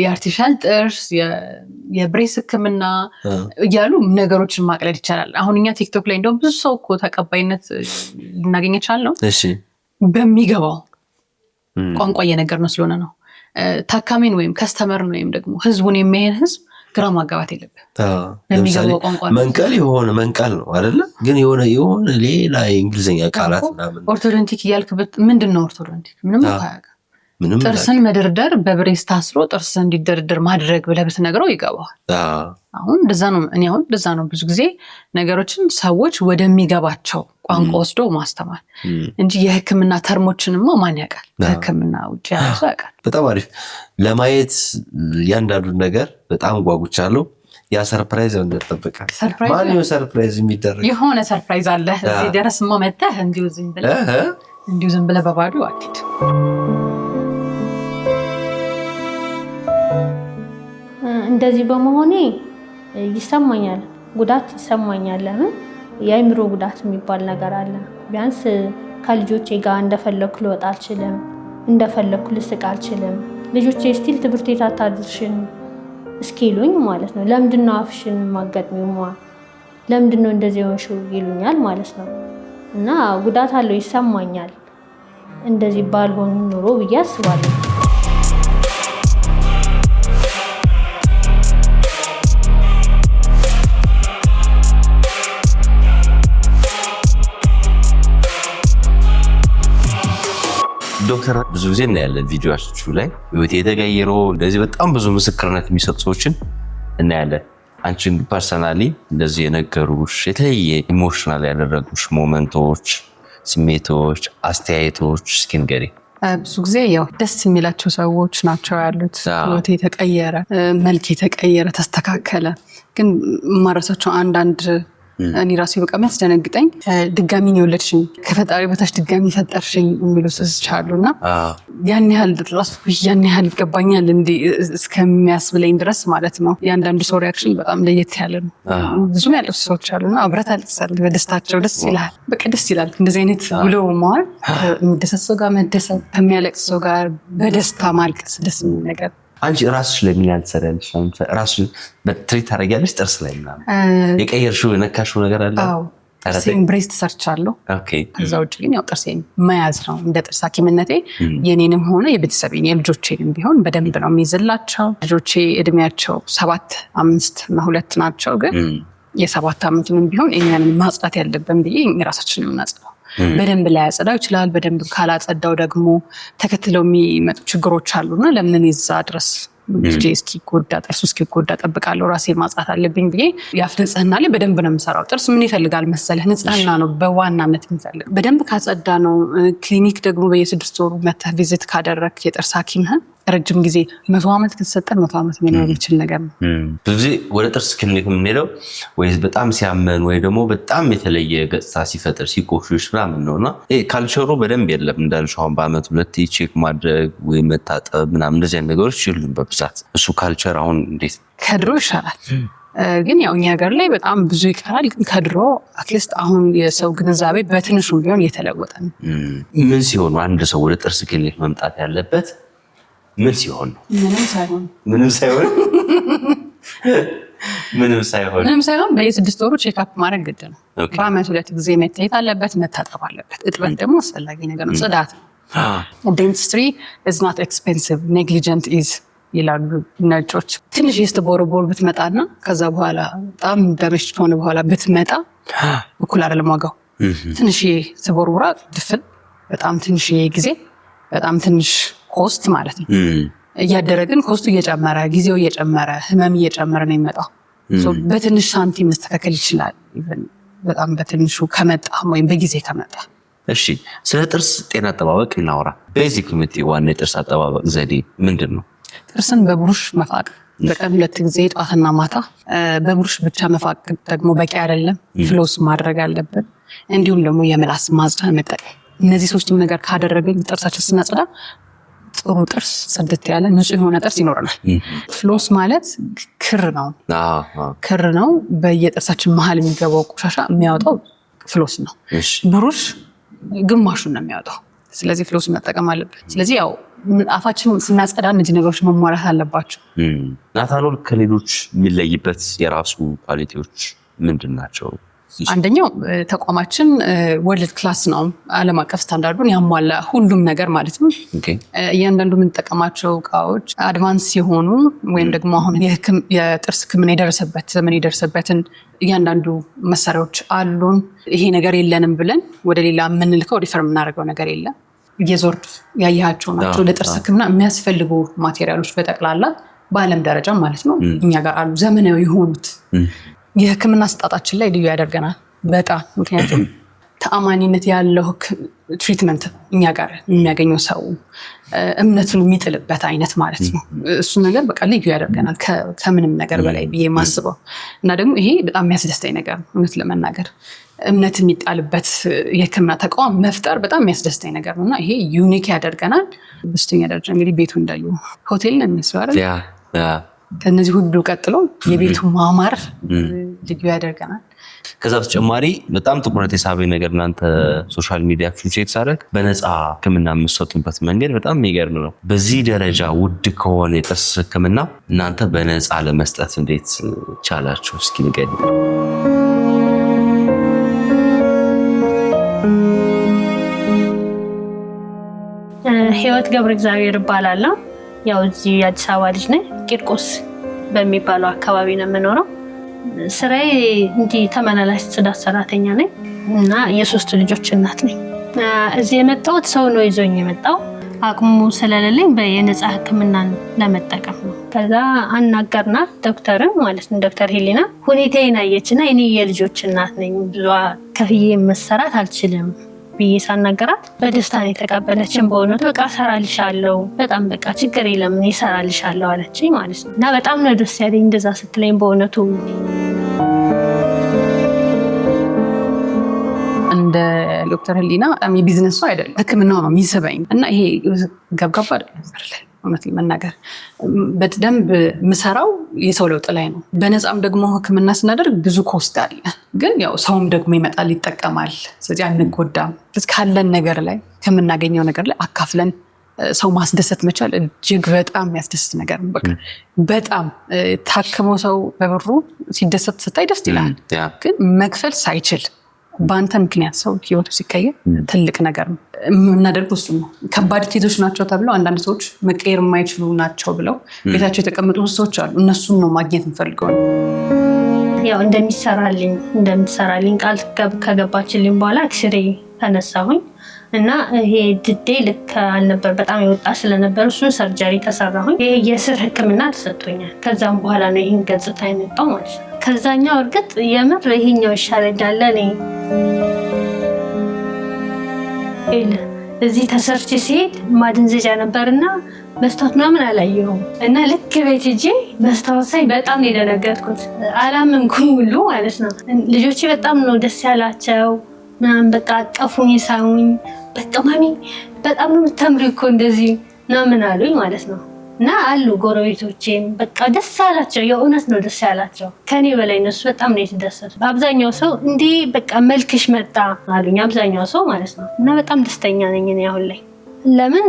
የአርቲፊሻል ጥርስ የብሬስ ህክምና እያሉ ነገሮችን ማቅለል ይቻላል። አሁን እኛ ቲክቶክ ላይ እንደውም ብዙ ሰው እኮ ተቀባይነት ልናገኝ ይቻላል። እሺ በሚገባው ቋንቋ እየነገር ነው ስለሆነ ነው። ታካሚን ወይም ከስተመርን ወይም ደግሞ ህዝቡን የሚያየን ህዝብ ግራ ማጋባት የለብን። ለምሳሌ መንቀል የሆነ መንቀል ነው አይደለ? ግን የሆነ ሌላ የእንግሊዝኛ ቃላት ምናምን ኦርቶዶንቲክ እያልክ ምንድን ነው ኦርቶዶንቲክ? ምንም አያውቅም። ጥርስን መደርደር በብሬስ ታስሮ ጥርስ እንዲደረደር ማድረግ ብለህ ብትነግረው ይገባዋል። አሁን እንደዛ ነው። እኔ አሁን እንደዛ ነው ብዙ ጊዜ ነገሮችን ሰዎች ወደሚገባቸው ቋንቋ ወስዶ ማስተማር እንጂ የህክምና ተርሞችንማ ማን ያውቃል? ከህክምና ውጭ ያለው ያውቃል። በጣም አሪፍ። ለማየት ያንዳንዱን ነገር በጣም ጓጉቻለሁ። ያ ሰርፕራይዝ እንደተጠበቃል። ማን ነው ሰርፕራይዝ የሚደረግ? የሆነ ሰርፕራይዝ አለ እዚህ ድረስማ መጣህ እንዲሁ ዝም ብለህ በባዶ አትሂድ። እንደዚህ በመሆኔ ይሰማኛል፣ ጉዳት ይሰማኛል። ለምን የአእምሮ ጉዳት የሚባል ነገር አለ። ቢያንስ ከልጆቼ ጋር እንደፈለኩ ልወጣ አልችልም፣ እንደፈለኩ ልስቅ አልችልም። ልጆቼ ስቲል ትምህርት ቤት አታድርሽን እስኪሉኝ ማለት ነው። ለምንድነው አፍሽን ማገጥሚውማ? ለምንድነው እንደዚህ ሆንሽው ይሉኛል ማለት ነው። እና ጉዳት አለው፣ ይሰማኛል። እንደዚህ ባልሆን ኑሮ ብዬ አስባለሁ። ዶክተር ብዙ ጊዜ እናያለን ቪዲዮአችሁ ላይ ህይወት የተቀየረው እንደዚህ በጣም ብዙ ምስክርነት የሚሰጡ ሰዎችን እናያለን። አንቺን ፐርሰናሊ እንደዚህ የነገሩሽ የተለየ ኢሞሽናል ያደረጉሽ ሞመንቶች፣ ስሜቶች፣ አስተያየቶች እስኪ ንገሪኝ። ብዙ ጊዜ ያው ደስ የሚላቸው ሰዎች ናቸው ያሉት። ህይወት የተቀየረ፣ መልክ የተቀየረ፣ ተስተካከለ። ግን ማረሳቸው አንዳንድ እኔ ራሴ በቃ የሚያስደነግጠኝ ድጋሚ ነው የወለድሽኝ ከፈጣሪ በታች ድጋሚ ፈጠርሽኝ የሚሉ ስቻሉና ያን ያህል ይገባኛል እንዴ እስከሚያስብለኝ ድረስ ማለት ነው። የአንዳንዱ ሰው ሪያክሽን በጣም ለየት ያለ ነው። ብዙም ያለቅሱ ሰዎች አሉና አብረት አልቅሳል። በደስታቸው ደስ ይላል። በቃ ደስ ይላል። እንደዚህ አይነት ብለው መዋል የሚደሰት ሰው ጋር መደሰት፣ ከሚያለቅስ ሰው ጋር በደስታ ማልቀስ ደስ የሚል ነገር። አንቺ ራስሽ ለምን ያንሰራልሽ? ራስሽ በትሪት ታረጋለሽ? ጥርስ ላይ ምናምን የቀየርሽው የነካሽው ነገር አለ? አዎ ጥርሴን ብሬስ ተሰርቻለሁ። ከዛ ውጭ ግን ያው ጥርሴን መያዝ ነው እንደ ጥርስ ሐኪምነቴ። የኔንም ሆነ የቤተሰቤን የልጆቼንም ቢሆን በደንብ ነው የሚይዝላቸው። ልጆቼ እድሜያቸው 7፣ 5 እና 2 ናቸው። ግን የ7 ዓመቱንም ቢሆን እኛንን ማጽዳት ያለብን ብዬ ራሳችንን የምናጽዳው በደንብ ላይ ያጸዳው ይችላል። በደንብ ካላጸዳው ደግሞ ተከትለው የሚመጡ ችግሮች አሉና ለምን ይዛ ድረስ ልጄ እስኪጎዳ ጥርሱ እስኪጎዳ ጠብቃለሁ፣ ራሴን ማጽዳት አለብኝ ብዬ የአፍ ንጽህና ላይ በደንብ ነው የምሰራው። ጥርስ ምን ይፈልጋል መሰለህ? ንጽህና ነው በዋናነት የሚፈልግ። በደንብ ካጸዳ ነው። ክሊኒክ ደግሞ በየ6 ወሩ መተህ ቪዚት ካደረክ የጥርስ ሐኪምህን ረጅም ጊዜ 100 ዓመት ከተሰጠን 100 ዓመት መኖር የሚችል ነገር ነው። ብዙ ጊዜ ወደ ጥርስ ክሊኒክ የምንሄደው ወይ በጣም ሲያመን ወይ ደግሞ በጣም የተለየ ገጽታ ሲፈጥር ሲቆሽሽ ምናምን ነውና ካልቸሩ በደንብ የለም እንዳልሽው አሁን በአመት 2 ቼክ ማድረግ ወይ መታጠብ ምናምን እንደዚህ አይነት ነገሮች የሉም በብዛት። እሱ ካልቸር አሁን እንዴት ከድሮ ይሻላል። ግን ያው እኛ ሀገር ላይ በጣም ብዙ ይቀራል። ግን ከድሮ አትሊስት አሁን የሰው ግንዛቤ በትንሹ ቢሆን እየተለወጠ ነው። ምን ሲሆን አንድ ሰው ወደ ጥርስ ክሊኒክ መምጣት ያለበት ምን ሲሆን ነው? ምንም ሳይሆን በየ6 ወሩ ቼክአፕ ማድረግ ግድ ነው። በአመት 2 ጊዜ መታየት አለበት፣ መታጠብ አለበት። እጥበት ደግሞ አስፈላጊ ነገር ነው። ጽዳት ነው። ዴንቲስትሪ is not expensive, negligent is ይላሉ ነጮች። ትንሽ ስትቦረቦር ብትመጣና ከዛ በኋላ በጣም ደረሽ ከሆነ በኋላ ብትመጣ እኩል አይደለም ዋጋው። ትንሽ ስትቦርቡራ ድፍን በጣም ትንሽ ጊዜ በጣም ትንሽ ኮስት ማለት ነው። እያደረግን ኮስቱ እየጨመረ ጊዜው እየጨመረ ህመም እየጨመረ ነው የሚመጣው። በትንሽ ሳንቲም መስተካከል ይችላል። በጣም በትንሹ ከመጣ ወይም በጊዜ ከመጣ። እሺ ስለ ጥርስ ጤና አጠባበቅ እናውራ። ቤዚክ ዋና የጥርስ አጠባበቅ ዘዴ ምንድን ነው? ጥርስን በብሩሽ መፋቅ በቀን 2 ጊዜ ጧትና ማታ። በብሩሽ ብቻ መፋቅ ደግሞ በቂ አይደለም፣ ፍሎስ ማድረግ አለብን። እንዲሁም ደግሞ የምላስ ማጽጃ መጠቀም። እነዚህ 3 ነገር ካደረግን ጥርሳችን ስናጽዳ ጥሩ ጥርስ ጽድት ያለ ንጹህ የሆነ ጥርስ ይኖረናል። ፍሎስ ማለት ክር ነው። በየጥርሳችን መሀል የሚገባው ቆሻሻ የሚያወጣው ፍሎስ ነው። ብሩሽ ግማሹን ነው የሚያወጣው። ስለዚህ ፍሎስ መጠቀም አለብን። ስለዚህ ያው አፋችን ስናጸዳ እነዚህ ነገሮች መሟላት አለባቸው። ናታኖል ከሌሎች የሚለይበት የራሱ ኳሊቲዎች ምንድን ናቸው? አንደኛው ተቋማችን ወርልድ ክላስ ነው። ዓለም አቀፍ ስታንዳርዱን ያሟላ ሁሉም ነገር ማለት ነው። እያንዳንዱ የምንጠቀማቸው እቃዎች አድቫንስ የሆኑ ወይም ደግሞ አሁን የጥርስ ሕክምና የደረሰበት ዘመን የደረሰበትን እያንዳንዱ መሳሪያዎች አሉን። ይሄ ነገር የለንም ብለን ወደ ሌላ የምንልከው ሪፈር የምናደርገው ነገር የለም። እየዞርድ ያያቸው ናቸው። ለጥርስ ሕክምና የሚያስፈልጉ ማቴሪያሎች በጠቅላላ በዓለም ደረጃ ማለት ነው እኛ ጋር አሉ። ዘመናዊ የሆኑት የህክምና አሰጣጣችን ላይ ልዩ ያደርገናል በጣም። ምክንያቱም ተአማኒነት ያለው ትሪትመንት እኛ ጋር የሚያገኘው ሰው እምነቱን የሚጥልበት አይነት ማለት ነው። እሱ ነገር በቃ ልዩ ያደርገናል ከምንም ነገር በላይ ብዬ ማስበው። እና ደግሞ ይሄ በጣም የሚያስደስተኝ ነገር ነው። እውነት ለመናገር እምነት የሚጣልበት የህክምና ተቋም መፍጠር በጣም የሚያስደስተኝ ነገር ነው። እና ይሄ ዩኒክ ያደርገናል። በስተኛ ደረጃ እንግዲህ ቤቱ እንዳዩ ሆቴል ነው የሚመስለው። ከነዚህ ሁሉ ቀጥሎ የቤቱ ማማር ልዩ ያደርገናል። ከዛ በተጨማሪ በጣም ትኩረት የሳበኝ ነገር እናንተ ሶሻል ሚዲያ ፊልም ሳደርግ በነፃ ህክምና የምትሰጡበት መንገድ በጣም የሚገርም ነው። በዚህ ደረጃ ውድ ከሆነ የጥርስ ህክምና እናንተ በነፃ ለመስጠት እንዴት ቻላችሁ? እስኪ ንገሪኝ። ህይወት ገብረ እግዚአብሔር እባላለሁ። ያው እዚህ የአዲስ አበባ ልጅ ነኝ። ቂርቆስ በሚባለው አካባቢ ነው የምኖረው። ስራዬ እንዲህ ተመላላሽ ጽዳት ሰራተኛ ነኝ እና የ3 ልጆች እናት ነኝ። እዚህ የመጣሁት ሰው ነው ይዞኝ የመጣው። አቅሙ ስለሌለኝ የነፃ ህክምናን ለመጠቀም ነው። ከዛ አናገርናት ዶክተርን ማለት ነው ዶክተር ሄሊና ሁኔታዬን አየችና እኔ የልጆች እናት ነኝ፣ ብዙ ከፍዬ መሰራት አልችልም ብዬ ሳናገራት በደስታ ነው የተቀበለችን። በእውነቱ በቃ እሰራልሻለሁ፣ በጣም በቃ ችግር የለም እኔ እሰራልሻለሁ አለችኝ ማለት ነው። እና በጣም ነው ደስ ያለኝ እንደዛ ስትለኝ። በእውነቱ እንደ ዶክተር ህሊና በጣም የቢዝነሱ አይደለም ህክምናው ነው የሚስበኝ። እና ይሄ ገብጋባ አይደለም እውነት ለመናገር በደንብ ምሰራው የሰው ለውጥ ላይ ነው። በነፃም ደግሞ ህክምና ስናደርግ ብዙ ኮስት አለ። ግን ያው ሰውም ደግሞ ይመጣል ይጠቀማል። ስለዚህ አንጎዳም። ካለን ነገር ላይ ከምናገኘው ነገር ላይ አካፍለን ሰው ማስደሰት መቻል እጅግ በጣም የሚያስደስት ነገር ነው። በቃ በጣም ታክሞ ሰው በብሩ ሲደሰት ስታይ ደስ ይላል። ግን መክፈል ሳይችል በአንተ ምክንያት ሰው ህይወቱ ሲቀየር ትልቅ ነገር ነው። የምናደርገው እሱ ነው። ከባድ ኬዞች ናቸው ተብለው አንዳንድ ሰዎች መቀየር የማይችሉ ናቸው ብለው ቤታቸው የተቀመጡ ሰዎች አሉ። እነሱን ነው ማግኘት እንፈልገው። ያው እንደምትሰራልኝ ቃል ከገባችልኝ በኋላ ኤክስሬ ተነሳሁኝ እና ይሄ ድዴ ልክ አልነበር፣ በጣም የወጣ ስለነበር እሱን ሰርጀሪ ተሰራሁኝ። ይሄ የስር ህክምና ተሰጥቶኛል። ከዛም በኋላ ነው ይህን ገጽታ የመጣው ማለት ነው። ከዛኛው እርግጥ የምር ይሄኛው ይሻለኛል። እኔ እዚህ ተሰርቼ ሲሄድ ማድንዘዣ ነበርና መስታወት ምናምን አላየሁም እና ልክ ቤት ሂጄ መስታወት ሳይ በጣም የደነገጥኩት አላመንኩኝ ሁሉ ማለት ነው። ልጆቼ በጣም ነው ደስ ያላቸው ምናምን በቃ አቀፉኝ፣ ሳሙኝ። በቃ ማሚ በጣም ነው የምታምሪው እኮ እንደዚህ ምናምን አሉኝ ማለት ነው። እና አሉ ጎረቤቶቼም በቃ ደስ አላቸው። የእውነት ነው ደስ ያላቸው ከኔ በላይ እነሱ በጣም ነው የተደሰቱት። አብዛኛው ሰው እንዴ በቃ መልክሽ መጣ አሉኝ፣ አብዛኛው ሰው ማለት ነው። እና በጣም ደስተኛ ነኝ እኔ አሁን ላይ። ለምን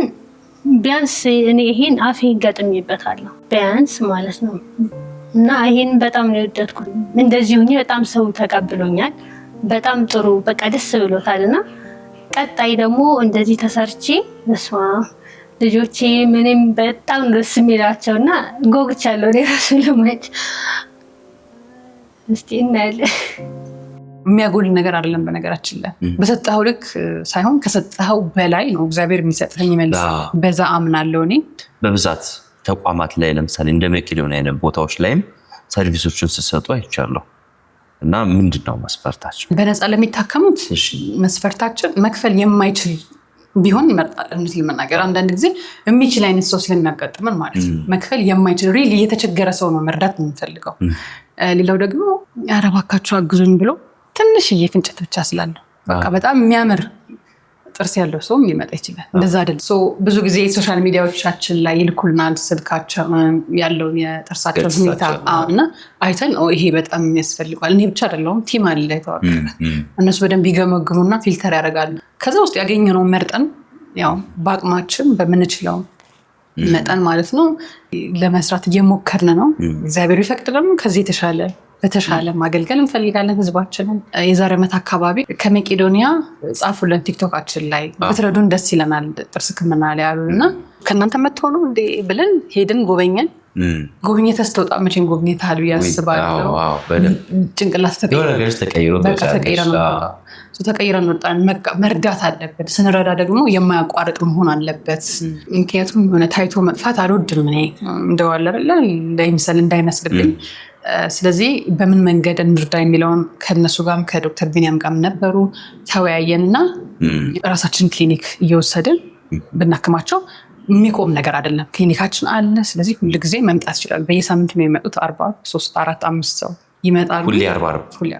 ቢያንስ እኔ ይሄን አፌን ገጥሜበታለሁ ቢያንስ ማለት ነው። እና ይሄን በጣም ነው የወደድኩት። እንደዚህ ሆኜ በጣም ሰው ተቀብሎኛል። በጣም ጥሩ በቃ ደስ ብሎታልና ቀጣይ ደግሞ እንደዚህ ተሰርቼ መስዋ ልጆቼ ምንም በጣም ደስ የሚላቸውና ጎግቻለሁ እኔ ራሱ ለማየት። እስቲ እናያለን። የሚያጎል ነገር አይደለም። በነገራችን ላይ በሰጠኸው ልክ ሳይሆን ከሰጠኸው በላይ ነው እግዚአብሔር የሚሰጥህ የሚመልስ። በዛ አምናለሁ እኔ። በብዛት ተቋማት ላይ ለምሳሌ እንደ መቄዶንያ አይነት ቦታዎች ላይም ሰርቪሶችን ስትሰጡ አይቻለሁ። እና ምንድነው መስፈርታቸው? በነፃ ለሚታከሙት መስፈርታችን መክፈል የማይችል ቢሆን እንመርጣለን። እነዚህ ለመናገር አንዳንድ ጊዜ የሚችል አይነት ሰው ስለሚያጋጥመን ማለት ነው። መክፈል የማይችል ሪል የተቸገረ ሰው ነው መርዳት የምንፈልገው። ሌላው ደግሞ ኧረ እባካችሁ አግዙኝ ብሎ ትንሽዬ ፍንጭት ብቻ ስላለው በቃ በጣም የሚያምር ጥርስ ያለው ሰው ሊመጣ ይችላል። እንደዛ አይደል? ብዙ ጊዜ ሶሻል ሚዲያዎቻችን ላይ ይልኩልናል ስልካቸው ያለውን የጥርሳቸው ሁኔታ እና አይተን ይሄ በጣም የሚያስፈልገዋል። እኔ ብቻ አይደለሁም ቲም አለ የተዋቀረ፣ እነሱ በደንብ ይገመግሙና ፊልተር ያደርጋሉ። ከዛ ውስጥ ያገኘነውን መርጠን ያው በአቅማችን በምንችለው መጠን ማለት ነው ለመስራት እየሞከርን ነው። እግዚአብሔር ይፈቅድ ደግሞ ከዚህ በተሻለ ማገልገል እንፈልጋለን ህዝባችንን። የዛሬ ዓመት አካባቢ ከመቄዶንያ ጻፉልን ቲክቶካችን ላይ ብትረዱን ደስ ይለናል ጥርስ ህክምና ላይ ያሉ እና ከእናንተ መጥተው ነው እንዴ ብለን ሄድን ጎበኘን። ጎብኝተ ስትወጣ መቼም ጎብኝተ አሉ ያስባለሁ። ጭንቅላት ተቀይረን ወጣን። መርዳት አለብን። ስንረዳ ደግሞ የማያቋርጥ መሆን አለበት። ምክንያቱም የሆነ ታይቶ መጥፋት አልወድም እኔ እንደዋለለ እንዳይመስልብኝ። ስለዚህ በምን መንገድ እንርዳ የሚለውን ከነሱ ጋርም ከዶክተር ቢኒያም ጋርም ነበሩ ተወያየን እና ራሳችን ክሊኒክ እየወሰድን ብናክማቸው የሚቆም ነገር አይደለም። ክሊኒካችን አለ። ስለዚህ ሁሉ ጊዜ መምጣት ይችላል። በየሳምንቱ ነው የሚመጡት 43 4 5 ሰው ይመጣሉ። ሁሌ 40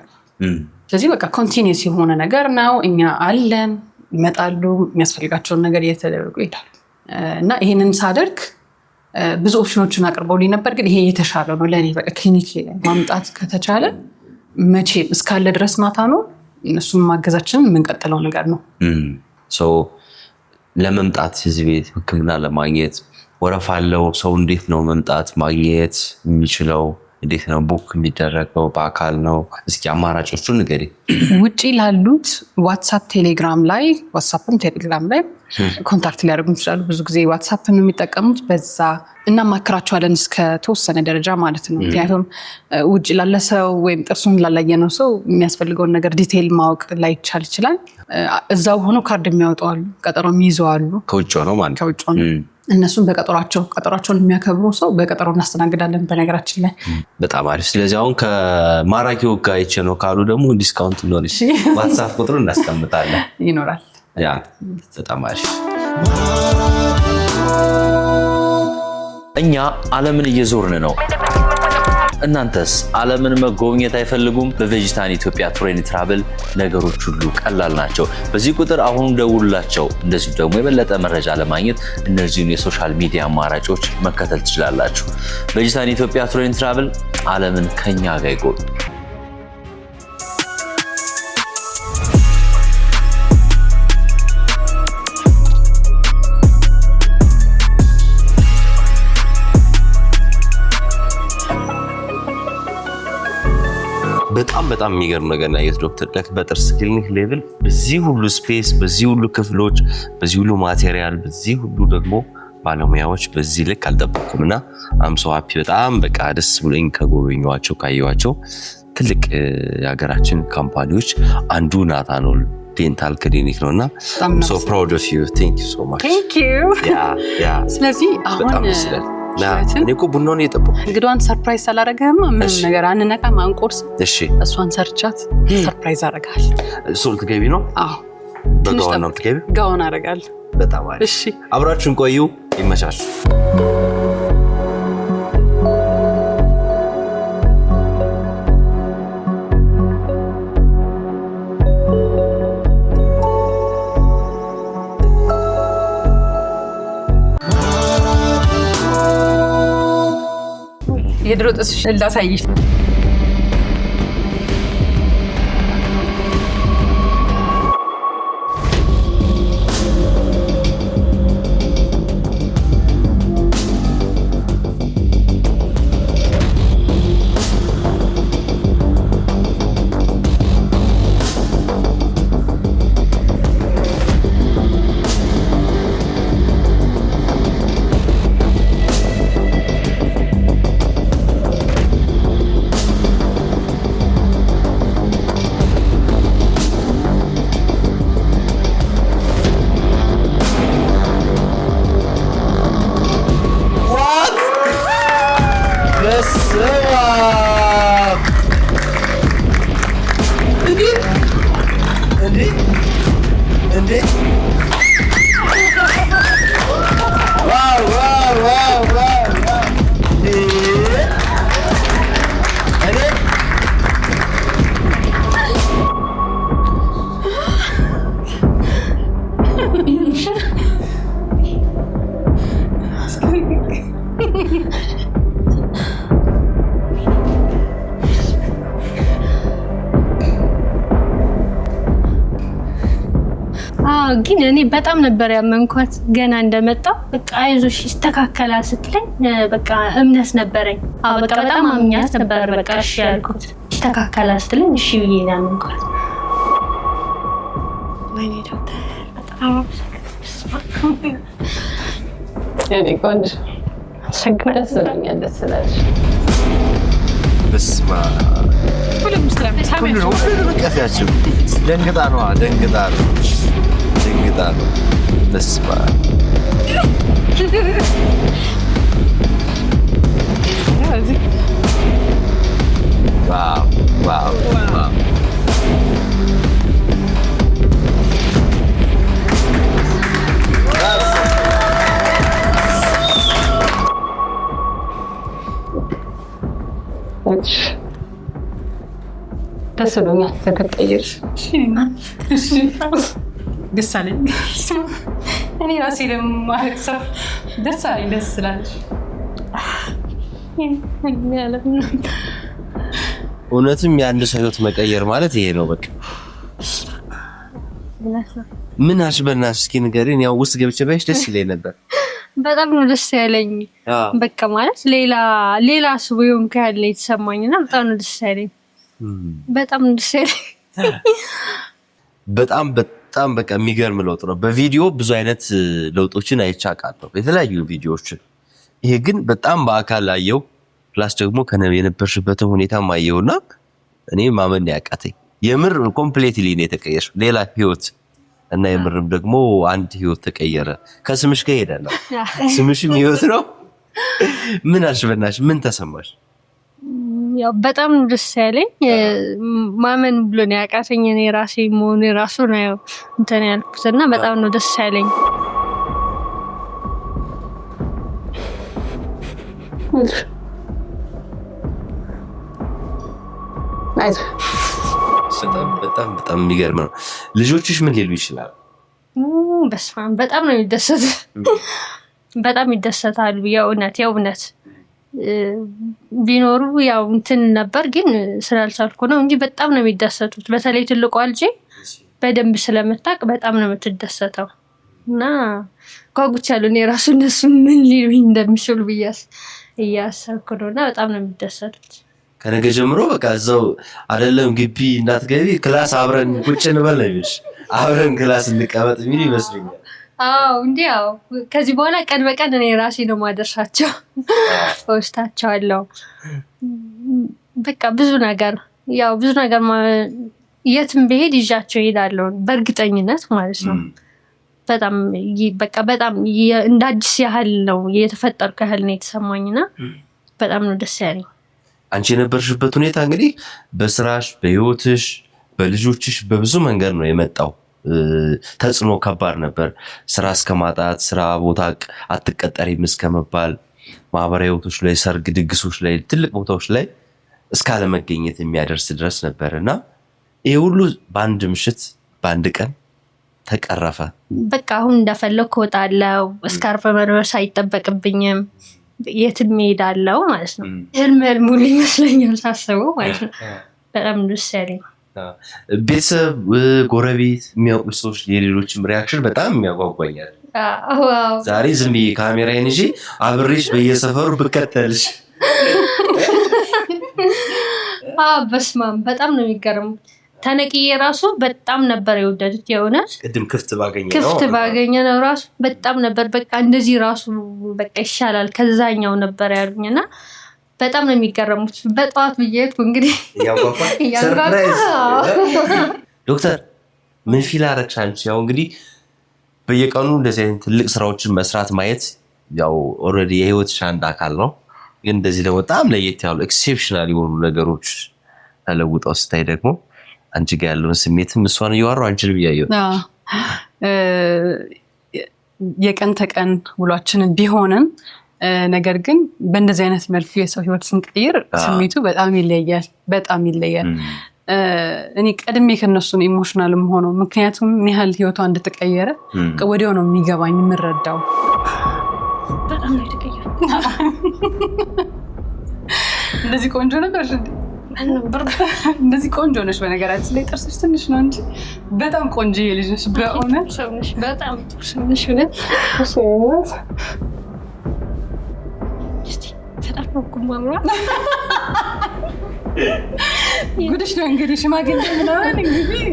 ስለዚህ በቃ ኮንቲኒየስ የሆነ ነገር ነው። እኛ አለን፣ ይመጣሉ፣ የሚያስፈልጋቸውን ነገር እየተደረጉ ይሄዳሉ። እና ይሄንን ሳደርግ ብዙ ኦፕሽኖችን አቅርበውልኝ ነበር። ግን ይሄ የተሻለ ነው ለእኔ። በቃ ክሊኒክ ማምጣት ከተቻለ መቼም እስካለ ድረስ ማታ ነው እነሱን ማገዛችንን የምንቀጥለው ነገር ነው። ለመምጣት እዚህ ቤት ህክምና ለማግኘት ወረፋ አለው? ሰው እንዴት ነው መምጣት ማግኘት የሚችለው? እንዴት ነው ቡክ የሚደረገው? በአካል ነው? እስኪ አማራጮቹን ንገሪ። ውጪ ላሉት ዋትሳፕ፣ ቴሌግራም ላይ ኮንታክት ሊያደርጉ ይችላሉ። ብዙ ጊዜ ዋትሳፕን የሚጠቀሙት በዛ እናማክራቸዋለን እስከ ተወሰነ ደረጃ ማለት ነው። ምክንያቱም ውጪ ላለ ሰው ወይም ጥርሱን ላላየነው ሰው የሚያስፈልገውን ነገር ዲቴይል ማወቅ ላይቻል ይችላል። እዛው ሆኖ ካርድ የሚያወጡ አሉ፣ ቀጠሮ የሚይዙ አሉ። ከውጭ ነው ማለት ከውጭ ነው። እነሱም ቀጠሯቸውን የሚያከብሩ ሰው በቀጠሮ እናስተናግዳለን። በነገራችን ላይ በጣም አሪፍ። ስለዚህ አሁን ከማራኪ ወጋ አይቼ ነው ካሉ ደግሞ ዲስካውንት ሊኖር ይችላል። ዋትስአፕ ቁጥሩ እናስቀምጣለን። ይኖራል። ያ በጣም አሪፍ። እኛ ዓለምን እየዞርን ነው። እናንተስ ዓለምን መጎብኘት አይፈልጉም? በቬጂታን ኢትዮጵያ ቱር ኤንድ ትራቭል ነገሮች ሁሉ ቀላል ናቸው። በዚህ ቁጥር አሁን ደውሉላቸው። እንደዚሁ ደግሞ የበለጠ መረጃ ለማግኘት እነዚህን የሶሻል ሚዲያ አማራጮች መከተል ትችላላችሁ። ቬጂታን ኢትዮጵያ ቱር ኤንድ ትራቭል ዓለምን ከኛ ጋር ይጎብኙ። በጣም የሚገርም ነገር ነው ያየሁት ዶክተር። በጥርስ ክሊኒክ ሌቭል በዚህ ሁሉ ስፔስ፣ በዚህ ሁሉ ክፍሎች፣ በዚህ ሁሉ ማቴሪያል፣ በዚህ ሁሉ ደግሞ ባለሙያዎች በዚህ ልክ አልጠበቅኩም እና አምሶ ሃፒ። በጣም በቃ ደስ ብሎኝ ከጎበኘኋቸው ካየኋቸው ትልቅ የሀገራችን ካምፓኒዎች አንዱ ናታኖል ዴንታል ክሊኒክ ነውና so proud of you. Thank you so much. Thank you. Yeah. ስለዚህ አሁን እኔ እኮ ቡናውን እየጠበኩ እንግዲዋን ሰርፕራይዝ አላረገህም? ምን ነገር አንነቃም አንቆርስ? እሺ እሷን ሰርቻት ሰርፕራይዝ አረጋለሁ። ሶልት ገቢ ነው? አዎ በጋውን ነው ገቢ? ጋውን አረጋለሁ። በጣም አሪፍ። እሺ አብራችሁን ቆዩ። ይመቻችሁ። የድሮ ጥስሽ እንዳሳይሽ ግን እኔ በጣም ነበር ያመንኳት ገና እንደመጣው በቃ አይዞሽ ይስተካከላል ስትለኝ በቃ እምነት ነበረኝ። በቃ በጣም አምኛት ነበር። በቃ እሺ ያልኩት ይስተካከላል ስትለኝ እሺ ብዬ ነው ያመንኳት። ወይኔ ዶክተር በጣም እኔ ቆንጆ ሸግረስ ስለኛል ደስ ይላል። በስማ ሁሉም ስለምታመጭ ሁሉም ቀፊያቸው ደንግጣ ነው። በስማ ዋው ደስ ብሎኛል ተቀየርሽ። ደስ አለኝ። እኔ ራሴ ለማለት ሰው ደስ አለኝ። ደስ ስላለሽ እውነትም የአንድ ሰው ህይወት መቀየር ማለት ይሄ ነው። በቃ ምን አሽበናሽ እስኪ ንገሪኝ። ያው ውስጥ ገብቼ ባይሽ ደስ ይለኝ ነበር። በጣም ነው ደስ ያለኝ። በቃ ማለት ሌላ ሰው ይሁን ካለ የተሰማኝና በጣም ነው ደስ ያለኝ። በጣም ደስ ያለኝ። በጣም በቃ የሚገርም ለውጥ ነው። በቪዲዮ ብዙ አይነት ለውጦችን አይቻቃለሁ፣ የተለያዩ ቪዲዮዎችን። ይሄ ግን በጣም በአካል አየው። ፕላስ ደግሞ የነበርሽበትን ሁኔታ ማየውና እኔ ማመን ያቃተኝ የምር ኮምፕሊትሊ ነው የተቀየረው። ሌላ ህይወት እና የምርም ደግሞ አንድ ህይወት ተቀየረ። ከስምሽ ጋር ሄደ ነው። ስምሽም ህይወት ነው። ምን አልሽበናሽ? ምን ተሰማሽ? ያው በጣም ደስ ያለኝ ማመን ብሎ ነው ያቃተኝ። እኔ ራሴ መሆኔ ራሱ ነው እንትን ያልኩትና በጣም ነው ደስ ያለኝ። በጣም የሚገርም ነው። ልጆችሽ ምን ሊሉ ይችላል? በስመ አብ በጣም ነው የሚደሰቱት። በጣም ይደሰታሉ። የእውነት ቢኖሩ ያው እንትን ነበር ግን ስላልቻልኩ ነው እንጂ በጣም ነው የሚደሰቱት። በተለይ ትልቋ ልጄ በደንብ ስለምታውቅ በጣም ነው የምትደሰተው እና ጓጉቻለሁ እኔ ራሱ እነሱ ምን ሊሉኝ እንደሚችሉ ብያስ እያሰብኩ ነው እና በጣም ነው የሚደሰቱት። ከነገ ጀምሮ በቃ እዛው አይደለም ግቢ እንዳትገቢ ክላስ አብረን ቁጭ እንበል ነው የሚልሽ። አብረን ክላስ እንቀመጥ የሚል ይመስለኛል። እንዲያው ከዚህ በኋላ ቀን በቀን እኔ ራሴ ነው ማደርሳቸው ወስታቸዋለሁ። በቃ ብዙ ነገር የትም ብሄድ ይዣቸው እሄዳለሁ በእርግጠኝነት ማለት ነው። በጣም እንደ አዲስ ያህል ነው የተፈጠርኩ ያህል ነው የተሰማኝና በጣም ነው ደስ ያለኝ። አንቺ የነበርሽበት ሁኔታ እንግዲህ በስራሽ፣ በህይወትሽ፣ በልጆችሽ በብዙ መንገድ ነው የመጣው። ተጽዕኖ ከባድ ነበር። ስራ እስከማጣት፣ ስራ ቦታ አትቀጠሪም እስከመባል፣ ማህበራዊ ህይወቶች ላይ፣ ሰርግ ድግሶች ላይ፣ ትልቅ ቦታዎች ላይ እስካለመገኘት የሚያደርስ ድረስ ነበር እና ይሄ ሁሉ በአንድ ምሽት በአንድ ቀን ተቀረፈ። በቃ አሁን እንደፈለኩ እወጣለሁ። እስካርፍ መልበስ አይጠበቅብኝም። የትም እሄዳለሁ ማለት ነው። ህልም ሙሉ ይመስለኛል ሳስበው ማለት ነው። በጣም ደስ ያለኝ ቤተሰብ፣ ጎረቤት፣ የሚያውቁ ሰዎች የሌሎችም ሪያክሽን በጣም የሚያጓጓኛል። ዛሬ ዝም ብዬ ካሜራዬን ይዤ አብሬሽ በየሰፈሩ ብከተልሽ በስማም በጣም ነው የሚገርመው። ተነቅዬ ራሱ በጣም ነበር የወደዱት። የእውነት ቅድም ክፍት ባገኘ ነው ራሱ በጣም ነበር በቃ እንደዚህ ራሱ በቃ ይሻላል ከዛኛው ነበር ያሉኝና በጣም ነው የሚገርሙት። በጠዋት ብዬት እንግዲህ ሰርፕራይዝ ዶክተር ምን ፊል አደረግሽ አንቺ? ያው እንግዲህ በየቀኑ እንደዚህ አይነት ትልቅ ስራዎችን መስራት ማየት ያው ኦልሬዲ የህይወትሽ አንድ አካል ነው። ግን እንደዚህ ደግሞ በጣም ለየት ያሉ ኤክሴፕሽናል የሆኑ ነገሮች ተለውጠው ስታይ ደግሞ አንቺ ጋር ያለውን ስሜትም እሷን እያወራሁ አንቺን ብያየው የቀን ተቀን ውሏችንን ቢሆንም ነገር ግን በእንደዚህ አይነት መልኩ የሰው ህይወት ስንቀይር ስሜቱ በጣም ይለያል። እኔ ቀድሜ ከነሱን ኢሞሽናልም ሆኖ ምክንያቱም ምን ያህል ህይወቷ እንደተቀየረ ወዲያው ነው የሚገባኝ የምረዳው። በጣም ነው የተቀየረው። እንደዚህ ቆንጆ ነበር እንደዚህ ቆንጆ ነሽ። በነገራችን ላይ ጥርስሽ ትንሽ ነው እንጂ በጣም ቆንጆ የልጅ ነሽ። በእውነት በጣም ትንሽ ነሽ። ጉድሽ ነው እንግዲህ ሽማግሌ ምናምን እንግዲህ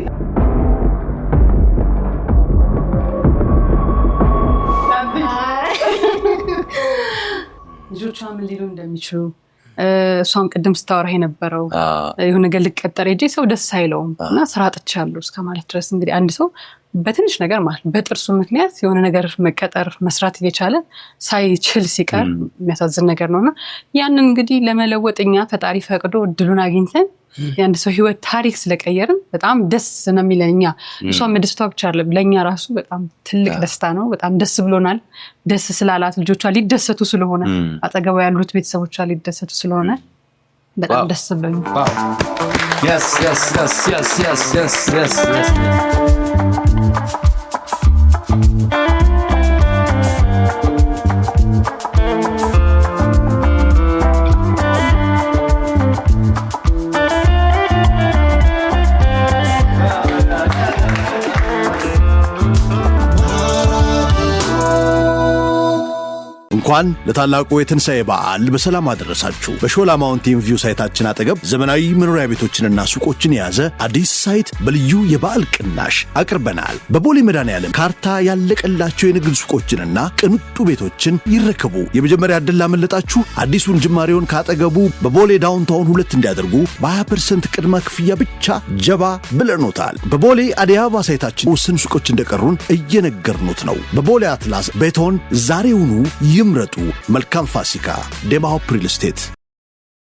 ልጆቿ ምን ሊሉ እንደሚችሉ እሷም ቅድም ስታወራ የነበረው የሆነ ነገር ልቀጠር ሄጄ ሰው ደስ አይለውም እና ስራ አጥቻለሁ እስከ ማለት ድረስ እንግዲህ አንድ ሰው በትንሽ ነገር ማለት በጥርሱ ምክንያት የሆነ ነገር መቀጠር መስራት እየቻለ ሳይችል ሲቀር የሚያሳዝን ነገር ነውና ያንን እንግዲህ ለመለወጥኛ ፈጣሪ ፈቅዶ እድሉን አግኝተን የአንድ ሰው ህይወት ታሪክ ስለቀየርን በጣም ደስ ነው የሚለኛ። እሷም ደስታ ብቻ አይደለም ለኛ ራሱ በጣም ትልቅ ደስታ ነው። በጣም ደስ ብሎናል። ደስ ስላላት ልጆቿ ሊደሰቱ ስለሆነ አጠገቧ ያሉት ቤተሰቦቿ ሊደሰቱ ስለሆነ በጣም ደስ ብሎኛል። yes እንኳን ለታላቁ የትንሣኤ በዓል በሰላም አደረሳችሁ። በሾላ ማውንቴን ቪው ሳይታችን አጠገብ ዘመናዊ መኖሪያ ቤቶችንና ሱቆችን የያዘ አዲስ ሳይት በልዩ የበዓል ቅናሽ አቅርበናል። በቦሌ መድኃኔዓለም ካርታ ያለቀላቸው የንግድ ሱቆችንና ቅንጡ ቤቶችን ይረከቡ። የመጀመሪያ ዕድል ላመለጣችሁ አዲሱን ጅማሬውን ካጠገቡ በቦሌ ዳውንታውን 2 እንዲያደርጉ በ20% ቅድመ ክፍያ ብቻ ጀባ ብለኖታል። በቦሌ አዲስ አበባ ሳይታችን ውስን ሱቆች እንደቀሩን እየነገርኑት ነው። በቦሌ አትላስ ቤቶን ዛሬውኑ ይምረጡ። መልካም ፋሲካ። ዴማ ሆፕ ሪል ስቴት